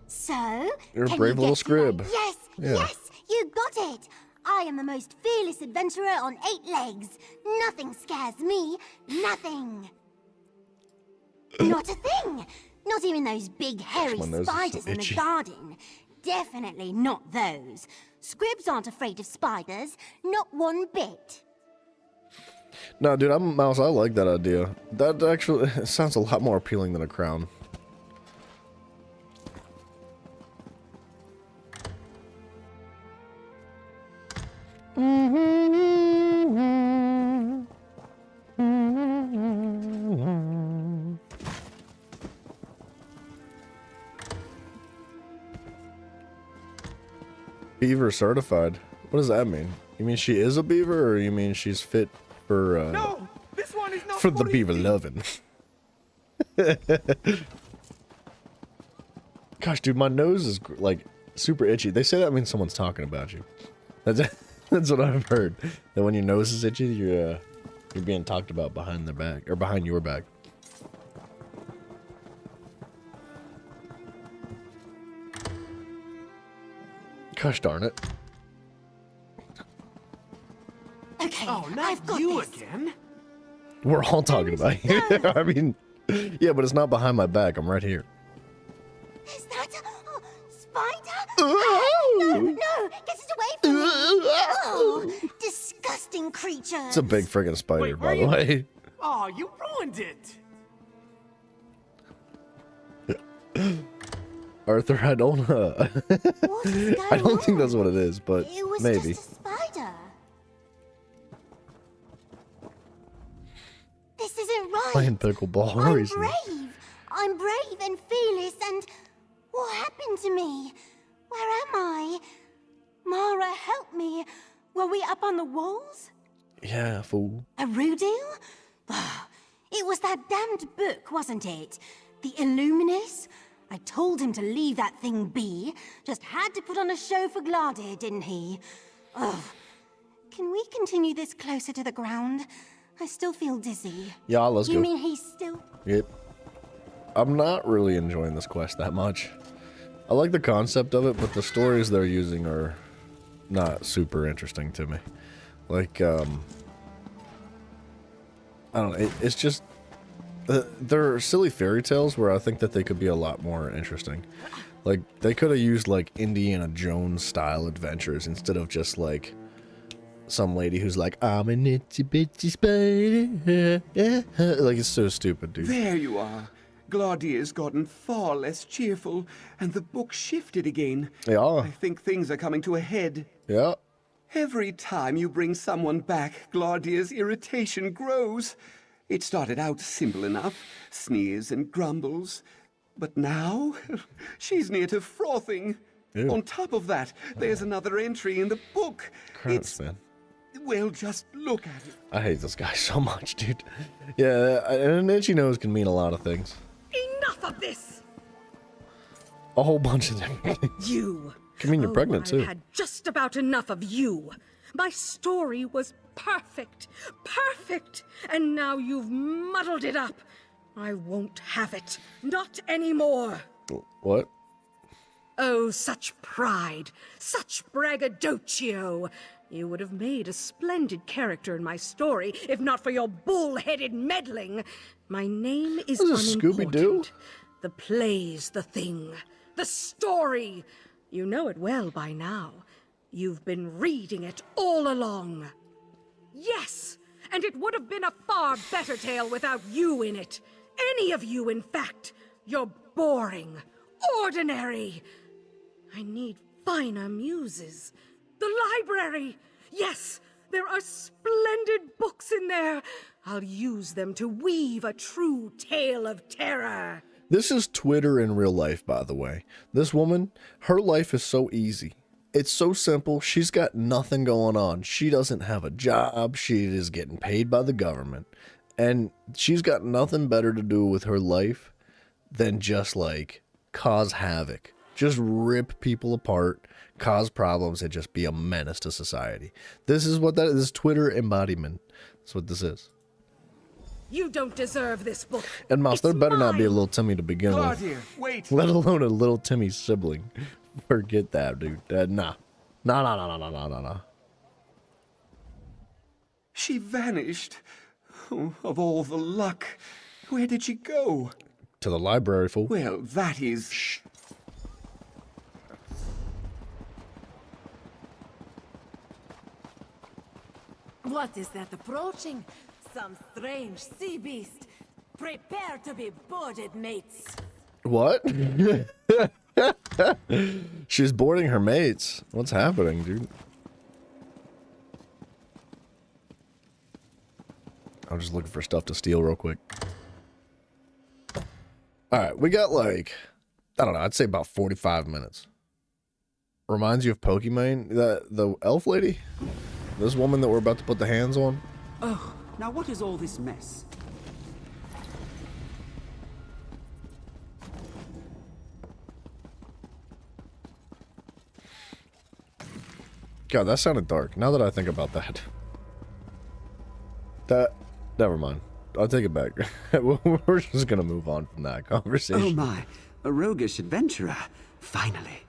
So, You're a can brave you little guess who I- scrib. Yes, Yeah. yes, you got it. I am the most fearless adventurer on 8 legs. Nothing scares me. Nothing. Not a thing. Not even those big hairy my nose is so spiders in the itchy. garden. Definitely not those. Scribs aren't afraid of spiders. Not one bit. No, dude, I'm Mouse. I like that idea. That actually sounds a lot more appealing than a crown. Beaver certified. What does that mean? You mean she is a beaver, or you mean she's fit for No, this one is not for the fully beaver deep. loving? Gosh, dude, my nose is like super itchy. They say that means someone's talking about you. That's what I've heard. That when your nose is itchy, you're being talked about behind their back or behind your back. Gosh darn it. Okay, Oh, I've not got you this. again. We're all talking about you. I mean, yeah, but it's not behind my back. I'm right here. Is that a spider? No, no, get it away from me. Oh, disgusting creature. It's a big friggin' spider, Wait, by where the are you- way. Oh, you ruined it. Arthur, I don't What is I going don't think that's on? what it is, but It was maybe. just a spider. This isn't right. Playing pickleball I'm recently. brave. I'm brave and fearless, and what happened to me? Where am I? Mara, help me. Were we up on the walls? Yeah, fool. A Rudu? It was that damned book, wasn't it? The Illuminus? I told him to leave that thing be. Just had to put on a show for Gladir, didn't he? Ugh. Can we continue this closer to the ground? I still feel dizzy. Yeah, let's You go. mean he's still... Yep. I'm not really enjoying this quest that much. I like the concept of it, but the stories they're using are not super interesting to me. Like, I don't know, it's just... They're silly fairy tales where I think that they could be a lot more interesting. Like, they could have used, like, Indiana Jones-style adventures instead of just, like, some lady who's like, I'm an itsy-bitsy spider. Like, it's so stupid, dude. There you are. Glaudier's gotten far less cheerful, and the book shifted again. Yeah. I think things are coming to a head. Yeah. Every time you bring someone back, Glaudier's irritation grows. It started out simple enough, sneers and grumbles. But now, she's near to frothing. Ew. On top of that, there's another entry in the book. Crap, man. Well, just look at it. I hate this guy so much, dude. Yeah, and an itchy nose can mean a lot of things. Enough of this! A whole bunch of different things. You. Can mean you're pregnant, too. I had just about enough of you. My story was perfect. Perfect! And now you've muddled it up. I won't have it. Not anymore. What? Oh, such pride. Such braggadocio. You would have made a splendid character in my story if not for your bull-headed meddling. My name is unimportant. Scooby-Doo? The play's the thing. The story. You know it well by now. You've been reading it all along. Yes, and it would have been a far better tale without you in it. Any of you, in fact. You're boring. Ordinary. I need finer muses. The library! Yes, there are splendid books in there. I'll use them to weave a true tale of terror. This is Twitter in real life, by the way. This woman, her life is so easy. It's so simple. She's got nothing going on. She doesn't have a job. She is getting paid by the government. And she's got nothing better to do with her life than just, like, cause havoc. Just rip people apart, cause problems, and just be a menace to society. This is what that is. Twitter embodiment. That's what this is. You don't deserve this book. And Mouse, there better not be a little Timmy to begin Claudia, with. wait. Let alone a little Timmy sibling. Forget that, dude. Nah. Nah. She vanished. Oh, of all the luck. Where did she go? To the library, fool. Well, that is... Shh. What is that approaching? Some strange sea beast. Prepare to be boarded, mates. What? She's boarding her mates. What's happening, dude? I'm just looking for stuff to steal real quick. Alright, we got like, I don't know, I'd say about 45 minutes. Reminds you of Pokemon? The elf lady? This woman that we're about to put the hands on? Oh, now what is all this mess? God, that sounded dark. Now that I think about that. Never mind. I'll take it back. We're just gonna move on from that conversation. Oh my, a roguish adventurer. Finally.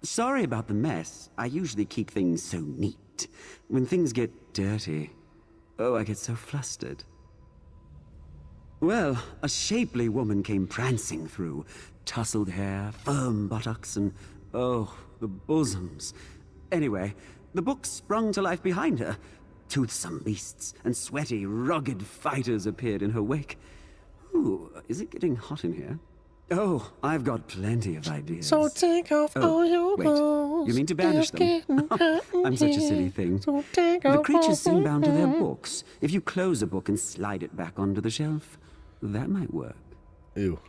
Sorry about the mess. I usually keep things so neat. When things get dirty, oh, I get so flustered. Well, a shapely woman came prancing through. Tousled hair, firm buttocks, and oh, the bosoms. Anyway, the book sprung to life behind her. Toothsome beasts and sweaty, rugged fighters appeared in her wake. Ooh, is it getting hot in here? Oh, I've got plenty of ideas. So take off all your clothes. You mean to banish them? I'm such a silly thing. So take The off creatures seem all bound to their your books. If you close a book and slide it back onto the shelf, that might work. Ew.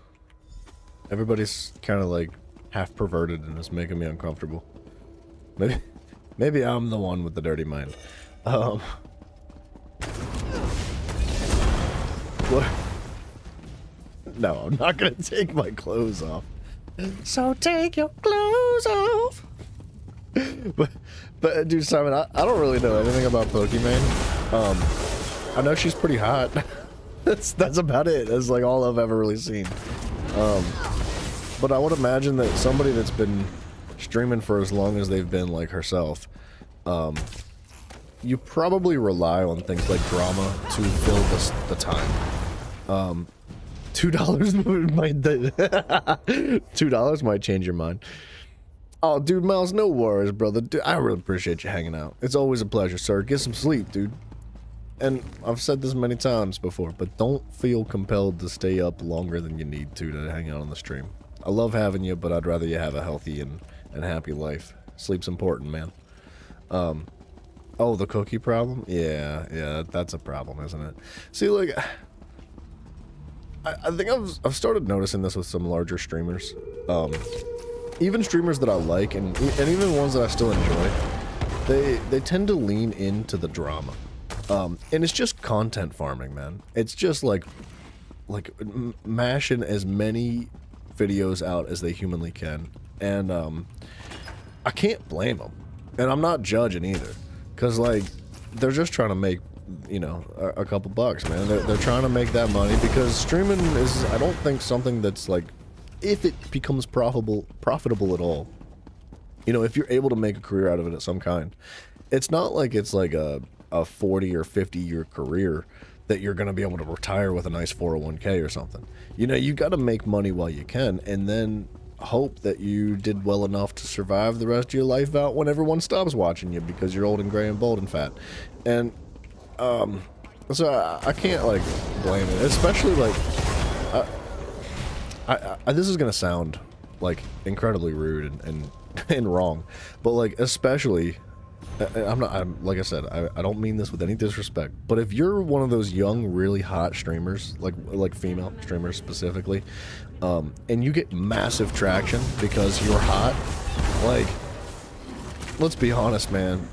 Everybody's kind of like half perverted and it's making me uncomfortable. Maybe I'm the one with the dirty mind. What? No, I'm not gonna take my clothes off. So take your clothes off. But dude, Simon, I don't really know anything about Pokemon. I know she's pretty hot. That's about it. That's like all I've ever really seen. But I would imagine that somebody that's been streaming for as long as they've been, like herself, you probably rely on things like drama to fill the time. $2 might $2 might change your mind. Oh, dude, Miles, no worries, brother. Dude, I really appreciate you hanging out. It's always a pleasure, sir. Get some sleep, dude. And I've said this many times before, but don't feel compelled to stay up longer than you need to hang out on the stream. I love having you, but I'd rather you have a healthy and happy life. Sleep's important, man. Oh, the cookie problem? Yeah, that's a problem, isn't it? See, like, I think I've started noticing this with some larger streamers. Even streamers that I like, and even ones that I still enjoy, they tend to lean into the drama. And it's just content farming, man. It's just like mashing as many videos out as they humanly can. And I can't blame them. And I'm not judging either. Because, like, they're just trying to make, you know, a couple bucks, man. They're trying to make that money because streaming is, I don't think, something that's, like, if it becomes profitable at all. You know, if you're able to make a career out of it of some kind. It's not like it's like a 40 or 50 year career that you're going to be able to retire with a nice 401k or something. You know, you got to make money while you can and then hope that you did well enough to survive the rest of your life out when everyone stops watching you because you're old and gray and bald and fat. And so I can't like blame it, especially like this is going to sound like incredibly rude and wrong, but like especially I'm like I said, I don't mean this with any disrespect, but if you're one of those young, really hot streamers, like female streamers specifically, and you get massive traction because you're hot, like, let's be honest, man,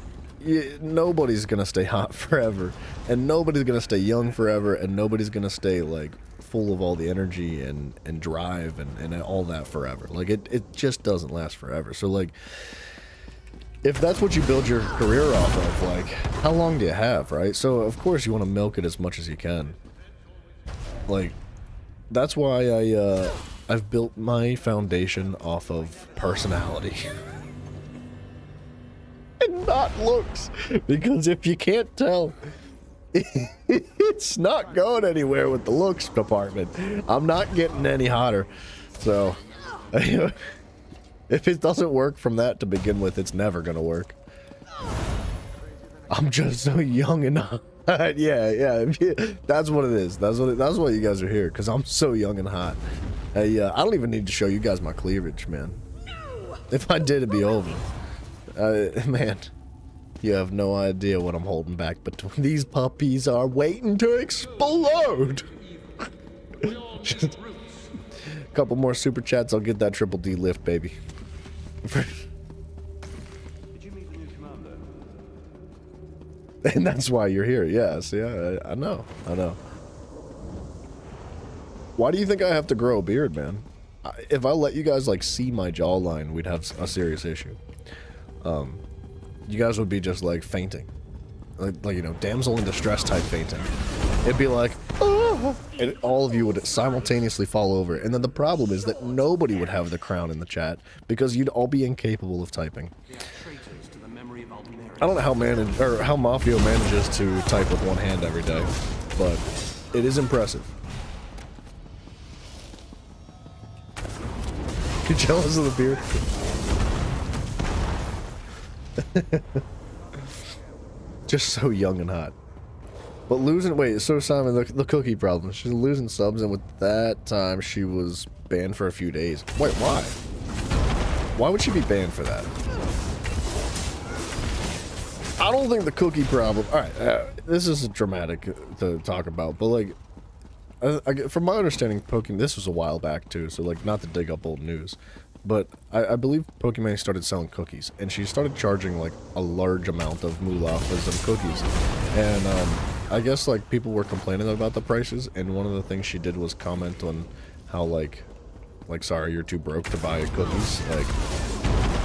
nobody's gonna stay hot forever, and nobody's gonna stay young forever, and nobody's gonna stay, like, full of all the energy and drive and all that forever. Like, it just doesn't last forever. So, like, if that's what you build your career off of, like, how long do you have, right? So, of course, you want to milk it as much as you can. Like, that's why I've built my foundation off of personality. And not looks. Because if you can't tell, it's not going anywhere with the looks department. I'm not getting any hotter. So, if it doesn't work from that to begin with, it's never gonna work. I'm just so young and hot. Yeah, that's what it is. That's why you guys are here, because I'm so young and hot. I don't even need to show you guys my cleavage, man. If I did, it'd be over. Man, you have no idea what I'm holding back between. These puppies are waiting to explode. Just a couple more super chats, I'll get that triple D lift, baby. Did you meet the new commander? And that's why you're here. Yes, yeah, I know. Why do you think I have to grow a beard, man? If I let you guys like see my jawline, we'd have a serious issue. You guys would be just like fainting, like you know, damsel in distress type fainting. It'd be like, oh, and all of you would simultaneously fall over. And then the problem is that nobody would have the crown in the chat because you'd all be incapable of typing. I don't know how Mafio manages to type with one hand every day, but it is impressive. You jealous of the beard? Just so young and hot. But losing, wait, so Simon, the cookie problem. She's losing subs, and with that time, she was banned for a few days. Wait, why? Why would she be banned for that? I don't think the cookie problem... Alright, this is dramatic to talk about, but like, from my understanding, Pokemon, this was a while back too, so like, not to dig up old news, but I believe Pokemon started selling cookies, and she started charging like a large amount of moolah for some cookies, and I guess like people were complaining about the prices, and one of the things she did was comment on how like sorry, you're too broke to buy cookies, like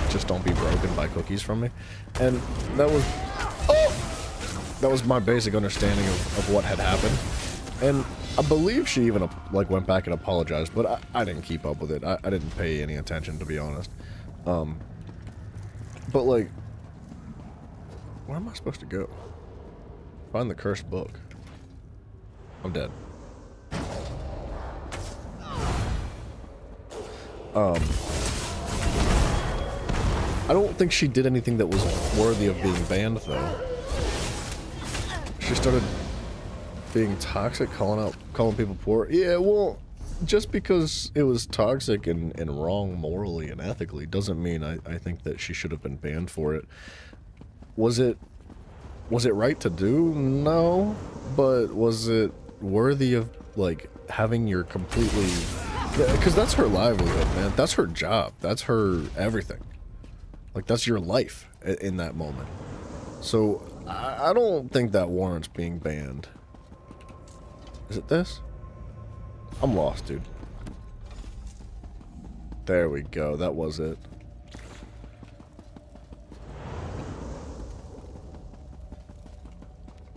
just don't be broke and buy cookies from me, and that was my basic understanding of what had happened. And I believe she even like went back and apologized, but I didn't keep up with it. I didn't pay any attention, to be honest. But like, where am I supposed to go? Find the cursed book. I'm dead. I don't think she did anything that was worthy of being banned, though. She started being toxic, calling people poor. Yeah, well, just because it was toxic and wrong morally and ethically doesn't mean I think that she should have been banned for it. Was it right to do? No. But was it worthy of, like, having your completely... Because that's her livelihood, man. That's her job. That's her everything. Like, that's your life in that moment. So, I don't think that warrants being banned. Is it this? I'm lost, dude. There we go. That was it.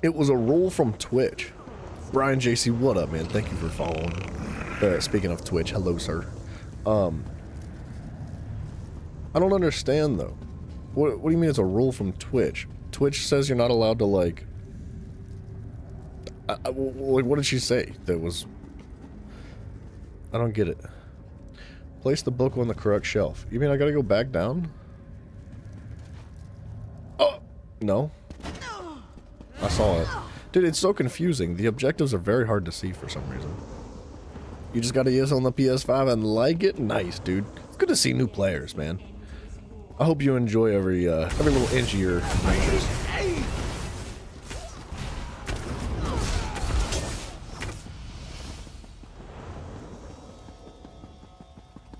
It was a rule from Twitch. Brian JC, what up, man? Thank you for following. Speaking of Twitch, hello, sir. I don't understand, though. What do you mean it's a rule from Twitch? Twitch says you're not allowed to, like... what did she say that was... I don't get it. Place the book on the correct shelf. You mean I gotta go back down? Oh! No. I saw it. Dude, it's so confusing. The objectives are very hard to see for some reason. You just gotta use it on the PS5 and like it? Nice, dude. It's good to see new players, man. I hope you enjoy every little inch of your adventures.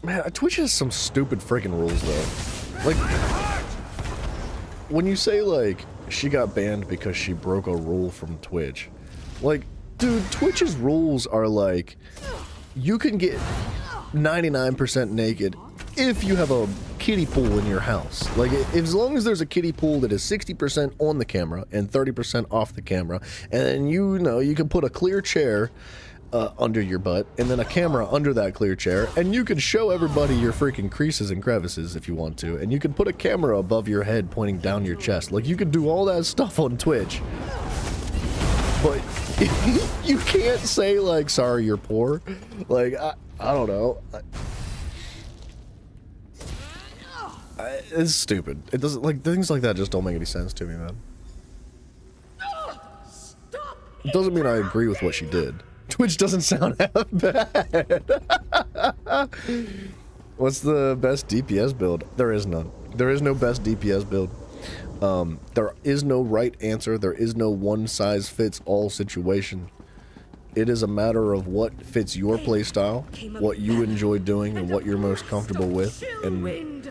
Man, Twitch has some stupid freaking rules, though. Like, when you say, like, she got banned because she broke a rule from Twitch. Like, dude, Twitch's rules are like, you can get 99% naked if you have a kiddie pool in your house. Like, as long as there's a kiddie pool that is 60% on the camera and 30% off the camera, and then you can put a clear chair under your butt, and then a camera under that clear chair, and you can show everybody your freaking creases and crevices if you want to, and you can put a camera above your head pointing down your chest. Like, you can do all that stuff on Twitch. But you can't say, like, sorry, you're poor. Like, I don't know. It's stupid. It doesn't, like, things like that just don't make any sense to me, man. It doesn't mean I agree with what she did. Twitch doesn't sound that bad. What's the best DPS build? There is none. There is no best DPS build. There is no right answer. There is no one-size-fits-all situation. It is a matter of what fits your playstyle, what you enjoy doing, and what you're most comfortable with. And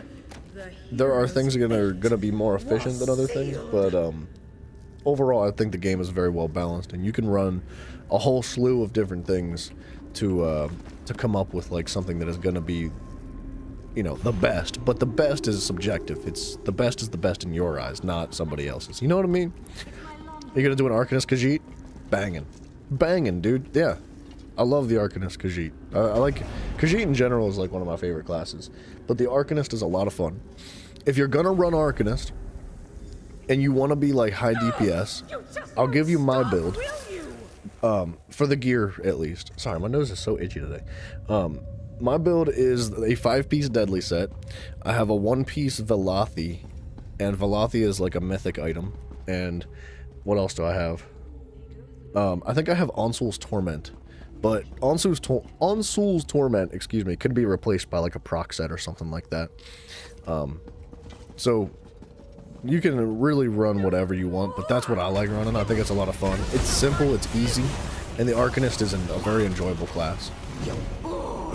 there are things that are gonna be more efficient than other things, but overall, I think the game is very well balanced, and you can run a whole slew of different things to come up with, like, something that is gonna be, you know, the best. But the best is subjective. It's the best is the best in your eyes, not somebody else's. You know what I mean? You're gonna do an Arcanist Khajiit? Banging, dude. Yeah, I love the Arcanist Khajiit. I like Khajiit in general is like one of my favorite classes, but the Arcanist is a lot of fun. If you're gonna run Arcanist and you want to be like high DPS, I'll give you my build. For the gear, at least. Sorry, my nose is so itchy today. My build is a 5-piece deadly set. I have a 1-piece Velothi, and Velothi is like a mythic item. And what else do I have? I think I have Onsul's Torment, but Onsul's Torment, excuse me, could be replaced by like a proc set or something like that. So you can really run whatever you want, but that's what I like running. I think it's a lot of fun. It's simple, it's easy, and the Arcanist is a very enjoyable class.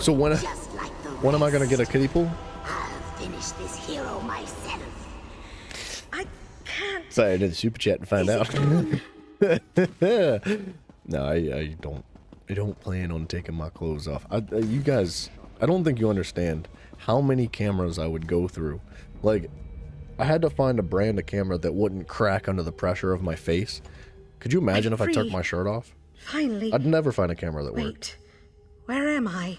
So when am I gonna get a kiddie pool? I'll finish this hero myself. I can't. Sorry, I did the super chat and find out. No, I don't plan on taking my clothes off. You guys, I don't think you understand how many cameras I would go through. Like, I had to find a brand of camera that wouldn't crack under the pressure of my face. Could you imagine if I took my shirt off? Finally. I'd never find a camera that worked. Where am I?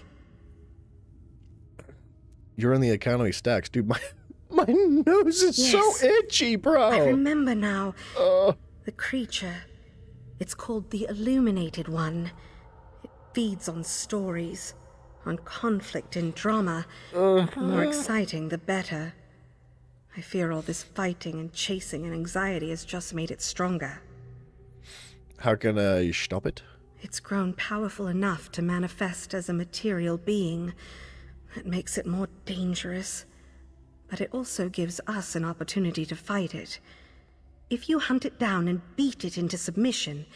You're in the economy stacks. Dude, my nose is so itchy, bro. I remember now. The creature. It's called the Illuminated One. It feeds on stories. on conflict and drama. The more exciting, the better. I fear all this fighting and chasing and anxiety has just made it stronger. How can I stop it? It's grown powerful enough to manifest as a material being. That makes it more dangerous. But it also gives us an opportunity to fight it. If you hunt it down and beat it into submission,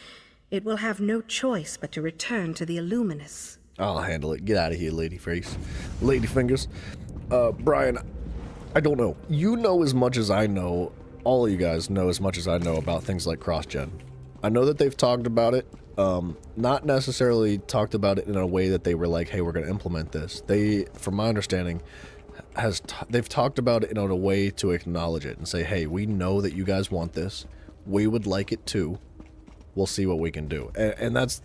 it will have no choice but to return to the Illuminus. I'll handle it. Get out of here, ladyface. Ladyfingers. Brian, I don't know. You know as much as I know. All of you guys know as much as I know about things like cross-gen. I know that they've talked about it. Not necessarily talked about it in a way that they were like, hey, we're going to implement this. They, from my understanding, they've talked about it in a way to acknowledge it and say, hey, we know that you guys want this. We would like it too. We'll see what we can do. And that's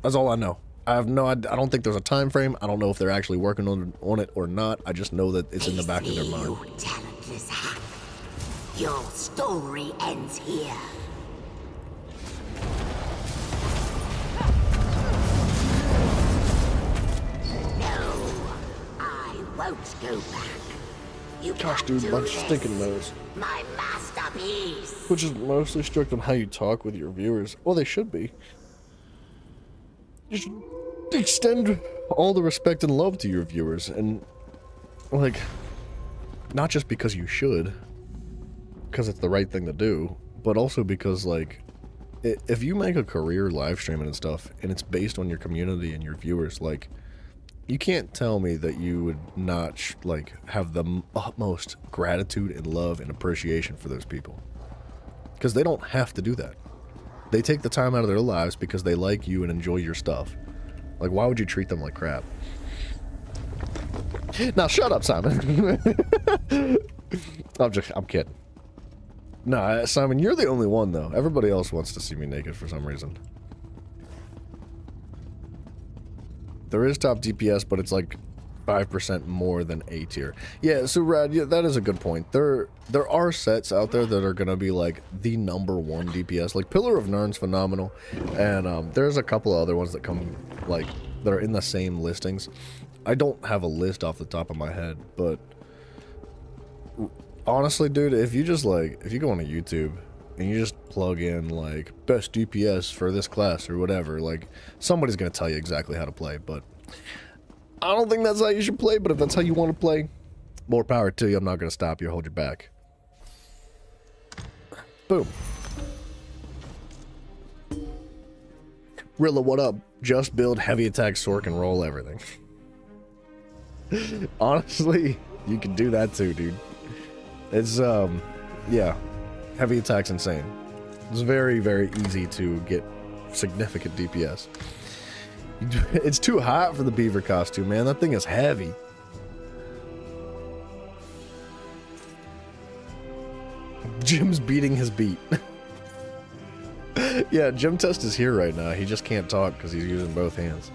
all I know. I don't think there's a time frame. I don't know if they're actually working on it or not. I just know that it's in the back of their mind. You talentless hack. Your story ends here. Won't go back. You Gosh, dude, bunch of stinking nose. My masterpiece. Which is mostly strict on how you talk with your viewers. Well, they should be. You should extend all the respect and love to your viewers, and like, not just because you should, because it's the right thing to do, but also because like, if you make a career live streaming and stuff, and it's based on your community and your viewers, like, you can't tell me that you would not like have the utmost gratitude and love and appreciation for those people, because they don't have to do that. They take the time out of their lives because they like you and enjoy your stuff. Like, why would you treat them like crap? Now shut up, Simon. I'm kidding. Nah, Simon, you're the only one though. Everybody else wants to see me naked for some reason. There is top DPS, but it's like 5% more than A tier. Yeah, so Rad, yeah, that is a good point. There are sets out there that are gonna be like the #1 DPS. Like Pillar of Nirn's phenomenal, and there's a couple of other ones that come like that are in the same listings. I don't have a list off the top of my head, but honestly, dude, if you go onto YouTube and you just plug in like best DPS for this class or whatever, like somebody's gonna tell you exactly how to play. But I don't think that's how you should play, but if that's how you want to play, more power to you. I'm not gonna stop you or hold you back. Boom. Rilla, what up? Just build heavy attack Sork and roll everything. Honestly, you can do that too, dude. It's yeah. Heavy attack's insane. It's very, very easy to get significant DPS. It's too hot for the beaver costume, man. That thing is heavy. Jim's beating his beat. Yeah, Gym Test is here right now. He just can't talk because he's using both hands.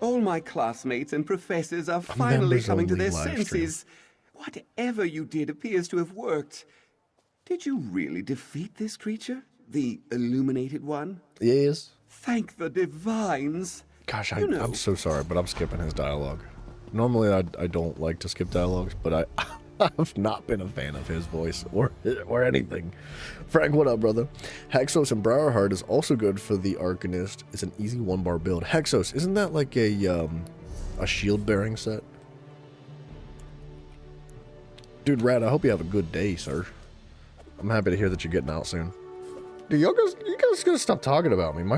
All my classmates and professors are finally coming to their senses. Whatever you did appears to have worked. Did you really defeat this creature? The illuminated one? Yes. Thank the divines. Gosh, I'm so sorry, but I'm skipping his dialogue. Normally, I don't like to skip dialogues, but I've not been a fan of his voice or anything. Frank, what up, brother? Hexos and Briarheart is also good for the Arcanist. It's an easy 1-bar build. Hexos, isn't that like a shield bearing set? Dude, Rad, I hope you have a good day, sir. I'm happy to hear that you're getting out soon. Dude, you guys gotta stop talking about me. I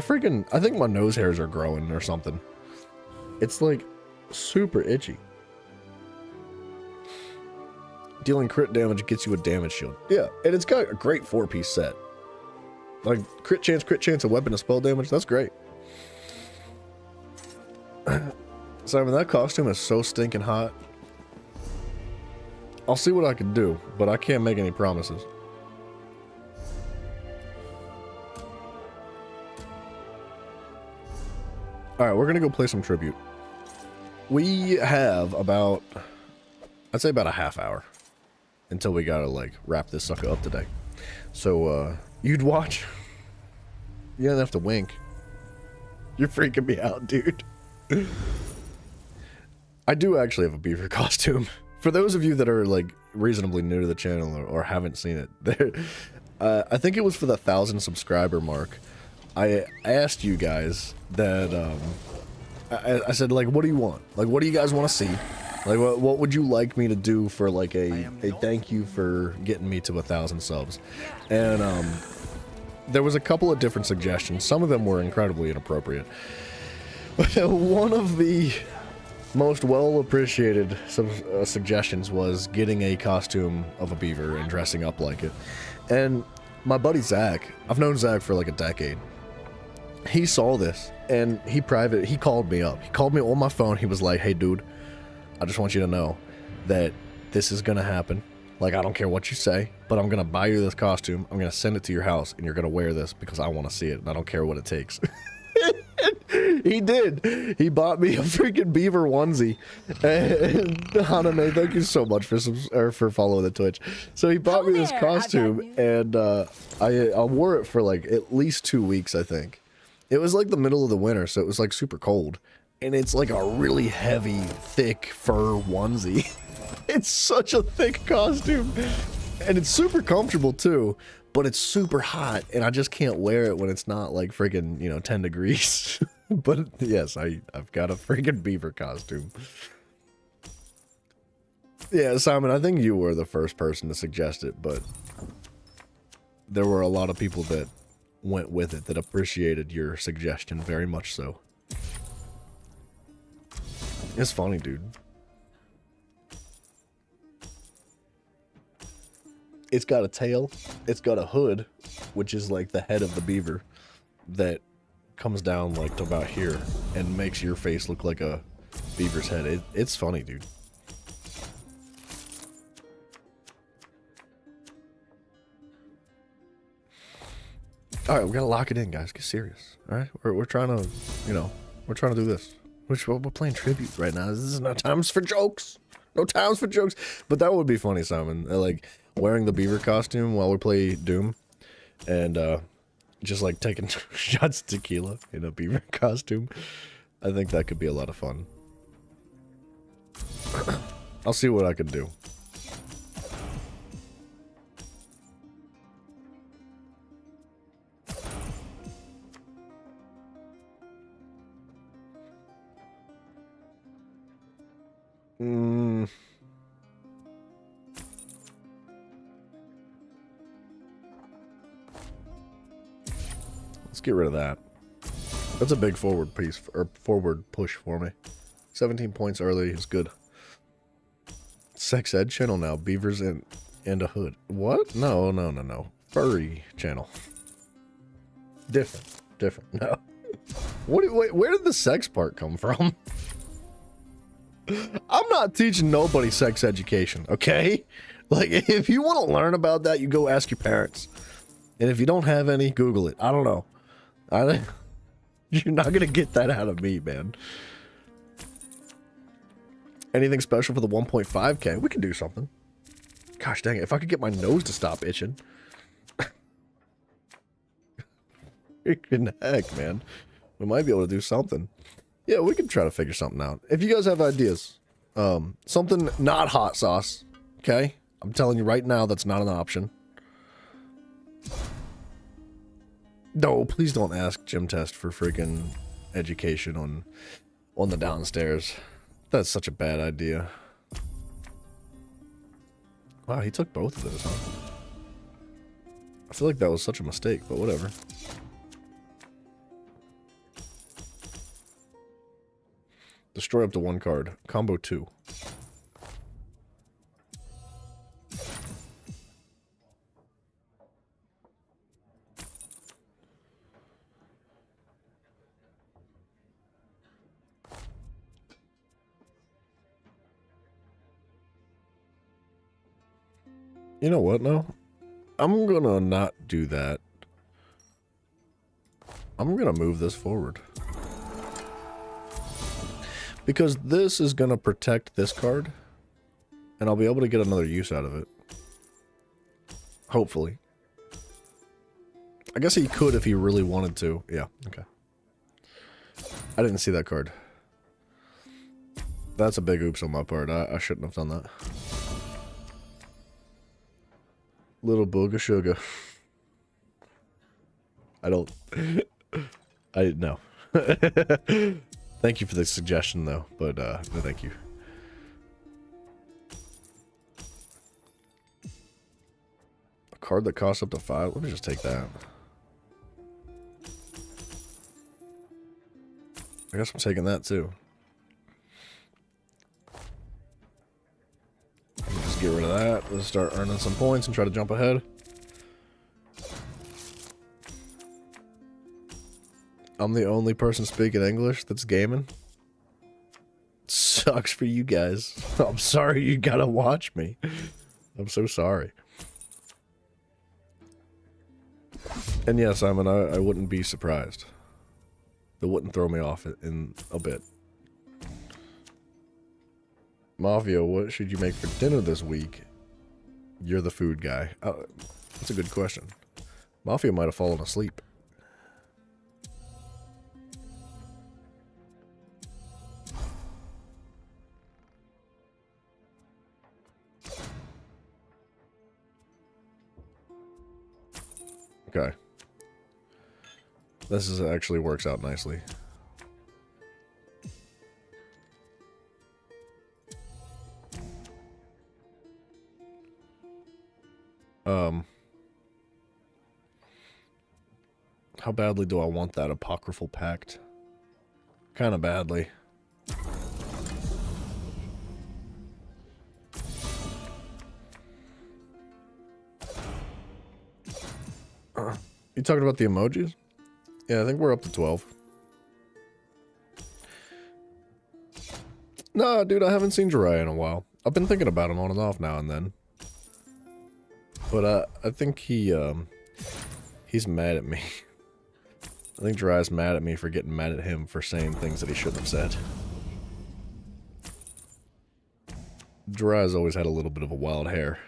think my nose hairs are growing or something. It's like super itchy. Dealing crit damage gets you a damage shield. Yeah, and it's got a great 4-piece set. Like crit chance, a weapon, and spell damage. That's great. Simon, that costume is so stinking hot. I'll see what I can do, but I can't make any promises. Alright, we're gonna go play some tribute. We have about, I'd say about a half hour until we gotta like wrap this sucker up today. So you'd watch. You don't have to wink. You're freaking me out, dude. I do actually have a beaver costume. For those of you that are like reasonably new to the channel or haven't seen it, I think it was for the 1,000 subscriber mark. I asked you guys that, I said, like, what do you want? Like, what do you guys want to see? Like, what would you like me to do for, like, a thank you for getting me to 1,000 subs? And, there was a couple of different suggestions. Some of them were incredibly inappropriate. One of the most well-appreciated suggestions was getting a costume of a beaver and dressing up like it. And my buddy Zach, I've known Zach for like a decade. He saw this and he called me up. He called me on my phone. He was like, hey dude, I just want you to know that this is gonna happen. Like, I don't care what you say, but I'm gonna buy you this costume. I'm gonna send it to your house and you're gonna wear this because I want to see it and I don't care what it takes. He did. He bought me a freaking beaver onesie. And Haname, thank you so much for following the Twitch. So he bought me this costume, and I wore it for like at least 2 weeks, I think. It was like the middle of the winter, so it was like super cold. And it's like a really heavy, thick fur onesie. It's such a thick costume. And it's super comfortable too. But it's super hot, and I just can't wear it when it's not like friggin', 10 degrees. But yes, I've got a friggin' beaver costume. Yeah, Simon, I think you were the first person to suggest it, but there were a lot of people that went with it that appreciated your suggestion very much so. It's funny, dude. It's got a tail, it's got a hood, which is like the head of the beaver that comes down like to about here and makes your face look like a beaver's head. It's funny, dude. All right, we gotta lock it in, guys. Get serious. All right, we're trying to, we're trying to do this. We're playing tribute right now. This is no times for jokes. No times for jokes. But that would be funny, Simon. Like wearing the beaver costume while we play Doom, and just like taking shots of tequila in a beaver costume. I think that could be a lot of fun. I'll see what I can do. Let's get rid of that. That's a big forward piece, or forward push for me. 17 points early is good. Sex ed channel now. Beavers and a hood. What? No. Furry channel. Different. No. Wait, where did the sex part come from? I'm not teaching nobody sex education, okay? Like, if you want to learn about that, you go ask your parents. And if you don't have any, Google it. I don't know. You're not going to get that out of me, man. Anything special for the 1.5K? We can do something. Gosh dang it, if I could get my nose to stop itching. Freaking heck, man. We might be able to do something. Yeah, we can try to figure something out. If you guys have ideas, something not hot sauce, okay? I'm telling you right now, that's not an option. No, please don't ask Gym Test for freaking education on the downstairs. That's such a bad idea. Wow, he took both of those, huh? I feel like that was such a mistake, but whatever. Destroy up to 1 card. Combo 2. You know what, no? I'm gonna not do that. I'm gonna move this forward. Because this is gonna protect this card. And I'll be able to get another use out of it. Hopefully. I guess he could if he really wanted to. Yeah, okay. I didn't see that card. That's a big oops on my part. I shouldn't have done that. Little boog of sugar. I don't... I didn't know. Thank you for the suggestion, though, but no thank you. A card that costs up to 5? Let me just take that. I guess I'm taking that, too. Just get rid of that. Let's start earning some points and try to jump ahead. I'm the only person speaking English that's gaming. Sucks for you guys. I'm sorry you gotta watch me. I'm so sorry. And yeah, Simon, I wouldn't be surprised. It wouldn't throw me off in a bit. Mafia, what should you make for dinner this week? You're the food guy. That's a good question. Mafia might have fallen asleep. Okay. This actually works out nicely. How badly do I want that apocryphal pact? Kinda badly. You talking about the emojis? Yeah, I think we're up to 12. No, dude, I haven't seen Jiraiya in a while. I've been thinking about him on and off now and then. But I think he's mad at me. I think Jiraiya's mad at me for getting mad at him for saying things that he shouldn't have said. Jiraiya's always had a little bit of a wild hair.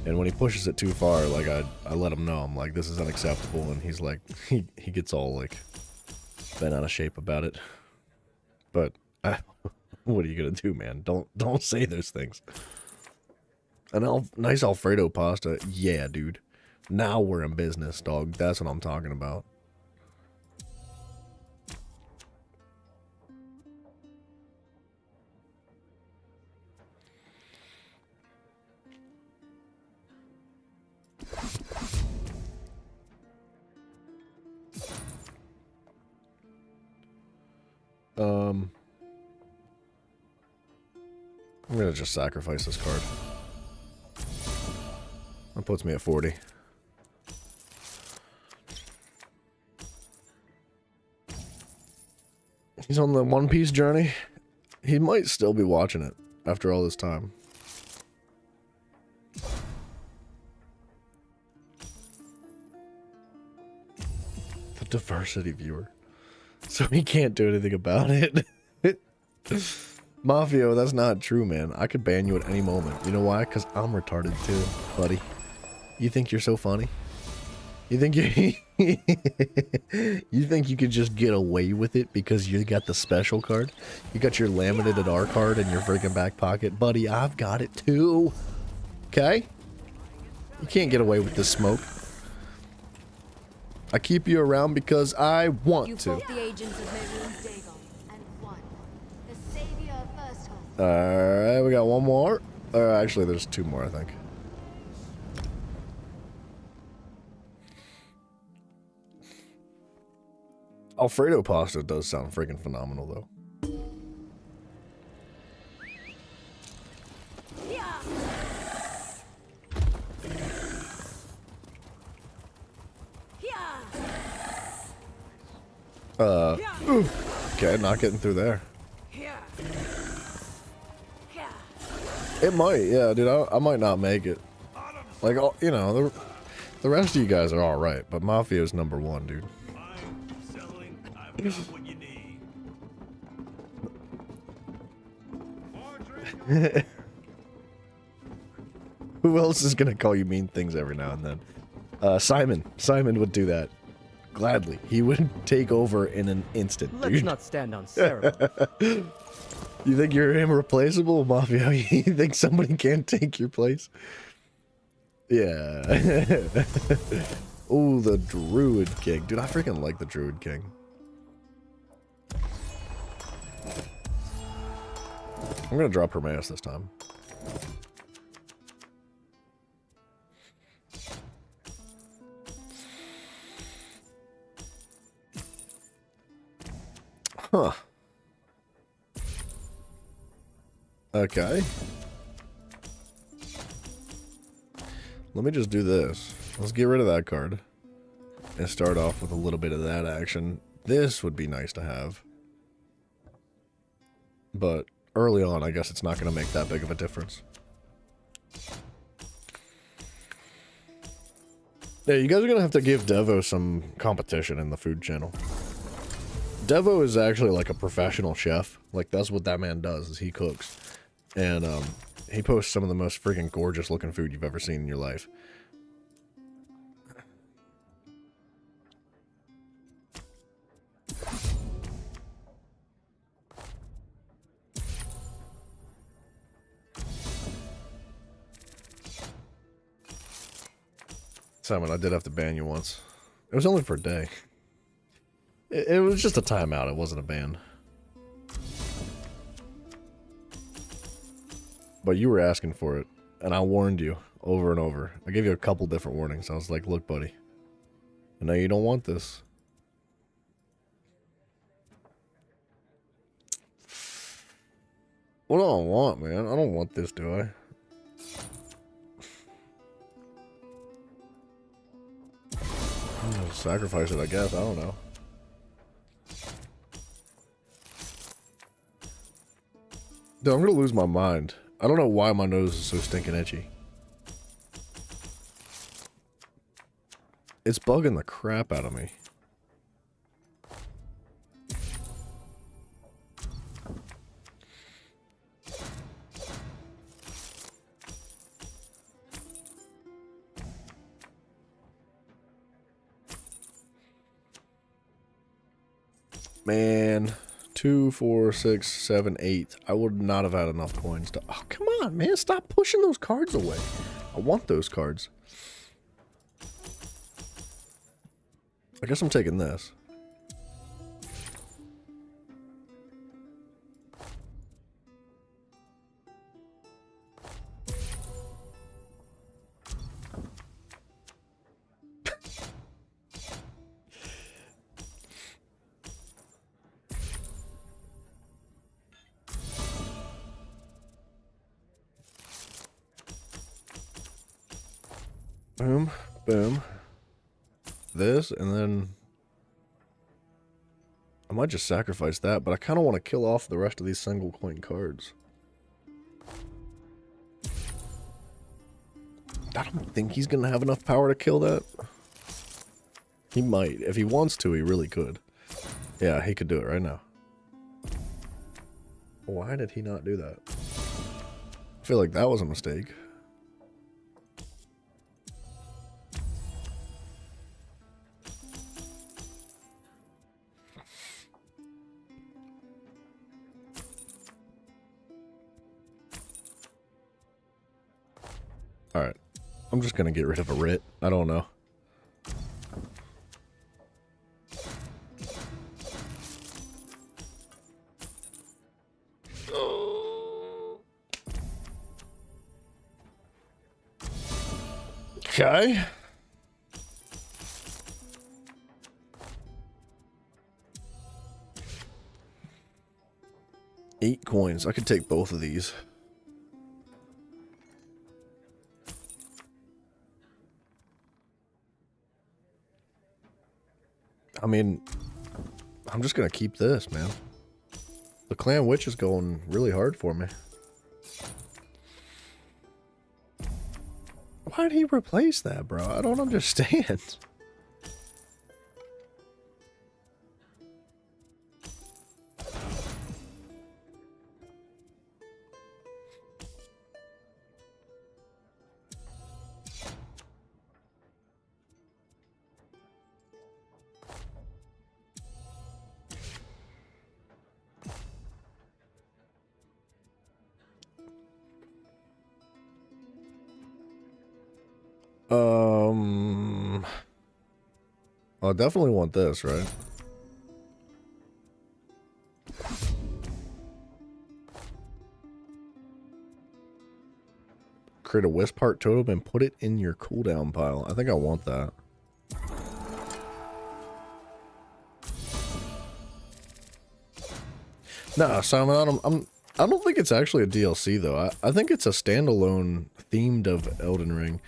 And when he pushes it too far, like, I let him know, I'm like, this is unacceptable, and he's like, he gets all, like, bent out of shape about it. But, what are you gonna do, man? Don't say those things. Nice Alfredo pasta, yeah, dude. Now we're in business, dog. That's what I'm talking about. I'm gonna just sacrifice this card. That puts me at 40. He's on the One Piece journey. He might still be watching it after all this time. The diversity viewer. So he can't do anything about it. Mafia, that's not true, man. I could ban you at any moment. You know why? Because I'm retarded too, buddy. You think you're so funny? You think you you think you could just get away with it because you got the special card? You got your laminated R card in your freaking back pocket? Buddy, I've got it too. Okay? You can't get away with this smoke. I keep you around because I want to. Alright, we got one more. Actually, there's two more, I think. Alfredo pasta does sound freaking phenomenal, though. Okay, not getting through there. It might, yeah, dude. I might not make it. Like, you know, the rest of you guys are all right, but Mafia's #1, dude. Who else is gonna call you mean things every now and then? Simon. Simon would do that. Gladly. He would take over in an instant, dude. Let's not stand on ceremony. You think you're irreplaceable, Mafia? You think somebody can't take your place? Yeah. Oh, the Druid King. Dude, I freaking like the Druid King. I'm gonna drop Hermaeus this time. Huh. Okay. Let me just do this. Let's get rid of that card. And start off with a little bit of that action. This would be nice to have. But early on, I guess it's not going to make that big of a difference. Yeah, you guys are going to have to give Devo some competition in the food channel. Devo is actually like a professional chef. Like, that's what that man does, is he cooks. And he posts some of the most freaking gorgeous looking food you've ever seen in your life. Simon, I did have to ban you once. It was only for a day. It was just a timeout, it wasn't a ban. But you were asking for it, and I warned you over and over. I gave you a couple different warnings. I was like, look, buddy, I know you don't want this. What do I want, man? I don't want this, do I? I'm gonna sacrifice it, I guess. I don't know. Dude, I'm gonna lose my mind. I don't know why my nose is so stinking itchy. It's bugging the crap out of me. Man, 2, 4, 6, 7, 8. I would not have had enough coins to... Oh, come on, man. Stop pushing those cards away. I want those cards. I guess I'm taking this. Boom, boom. This, and then... I might just sacrifice that, but I kind of want to kill off the rest of these single coin cards. I don't think he's going to have enough power to kill that. He might. If he wants to, he really could. Yeah, he could do it right now. Why did he not do that? I feel like that was a mistake. Alright. I'm just gonna get rid of a writ. I don't know. Okay. Eight coins. I could take both of these. I mean, I'm just gonna keep this, man. The Clan Witch is going really hard for me. Why'd he replace that, bro? I don't understand. I definitely want this, right? Create a wisp heart totem and put it in your cooldown pile. I think I want that. Nah, Simon, I don't think it's actually a DLC though. I think it's a standalone themed of Elden Ring.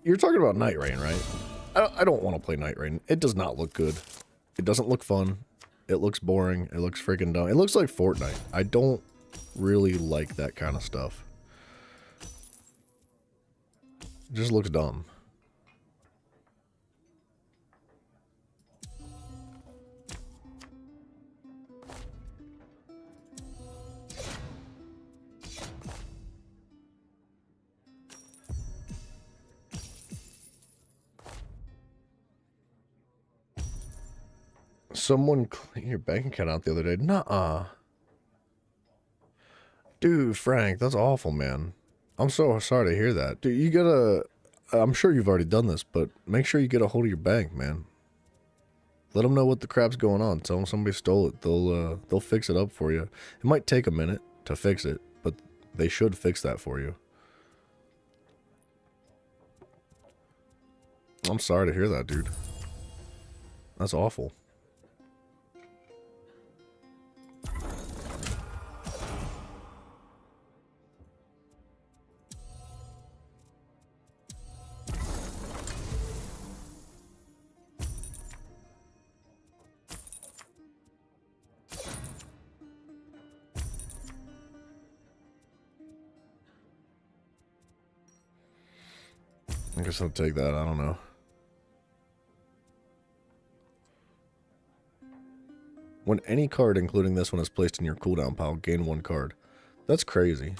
You're talking about Night Rain, right? I don't want to play Night Rain. It does not look good. It doesn't look fun. It looks boring. It looks freaking dumb. It looks like Fortnite. I don't really like that kind of stuff. It just looks dumb. Someone cleaned your bank account out the other day. Nuh-uh. Dude, Frank, that's awful, man. I'm so sorry to hear that. Dude, you gotta... I'm sure you've already done this, but make sure you get a hold of your bank, man. Let them know what the crap's going on. Tell them somebody stole it. They'll fix it up for you. It might take a minute to fix it, but they should fix that for you. I'm sorry to hear that, dude. That's awful. I guess I'll take that. I don't know. When any card, including this one, is placed in your cooldown pile, gain 1 card. That's crazy.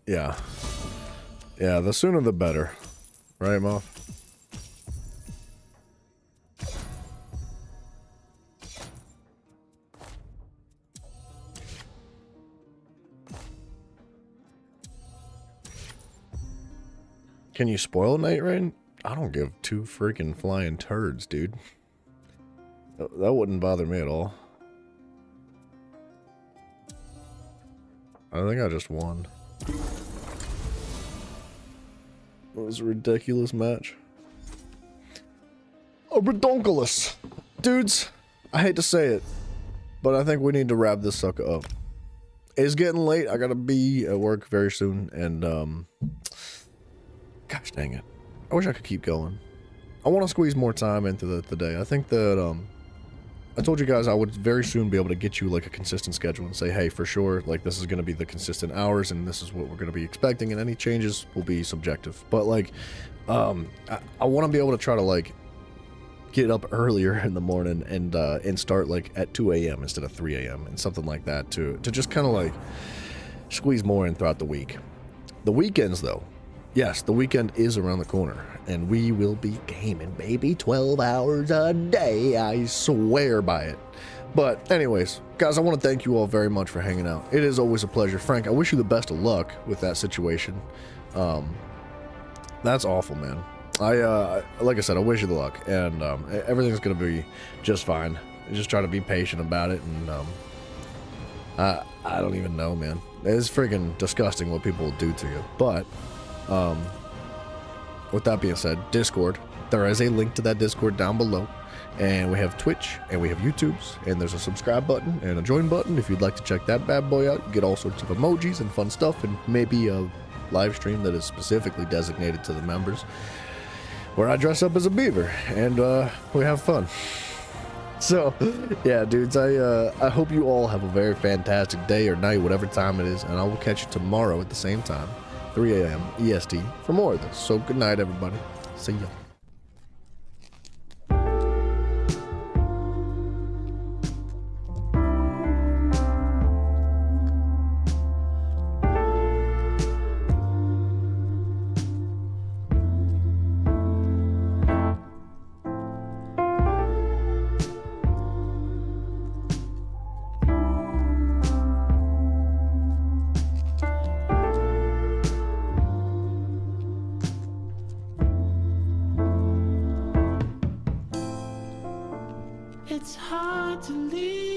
Yeah. Yeah, the sooner the better. Right, Moff? Can you spoil Night Rain? I don't give 2 freaking flying turds, dude. That wouldn't bother me at all. I think I just won. It was a ridiculous match. A redonkulous. Dudes, I hate to say it, but I think we need to wrap this sucker up. It's getting late. I gotta be at work very soon, and gosh dang it. I wish I could keep going. I want to squeeze more time into the day. I think that, I told you guys I would very soon be able to get you like a consistent schedule and say, hey, for sure, like this is going to be the consistent hours and this is what we're going to be expecting, and any changes will be subjective. But like, I want to be able to try to like get up earlier in the morning and start like at 2 a.m. instead of 3 a.m. and something like that to just kind of like squeeze more in throughout the week. The weekends though, yes, the weekend is around the corner, and we will be gaming, baby, 12 hours a day. I swear by it. But anyways, guys, I want to thank you all very much for hanging out. It is always a pleasure. Frank, I wish you the best of luck with that situation. That's awful, man. Like I said, I wish you the luck, and everything's going to be just fine. Just try to be patient about it, and I don't even know, man. It's freaking disgusting what people will do to you, but... with that being said, Discord, there is a link to that Discord down below, and we have Twitch, and we have YouTube's, and there's a subscribe button and a join button if you'd like to check that bad boy out. You get all sorts of emojis and fun stuff, and maybe a live stream that is specifically designated to the members, where I dress up as a beaver, and we have fun. So, yeah, dudes, I hope you all have a very fantastic day or night, whatever time it is, and I will catch you tomorrow at the same time, 3 a.m. EST, for more of this. So good night, everybody. See ya. It's hard to leave.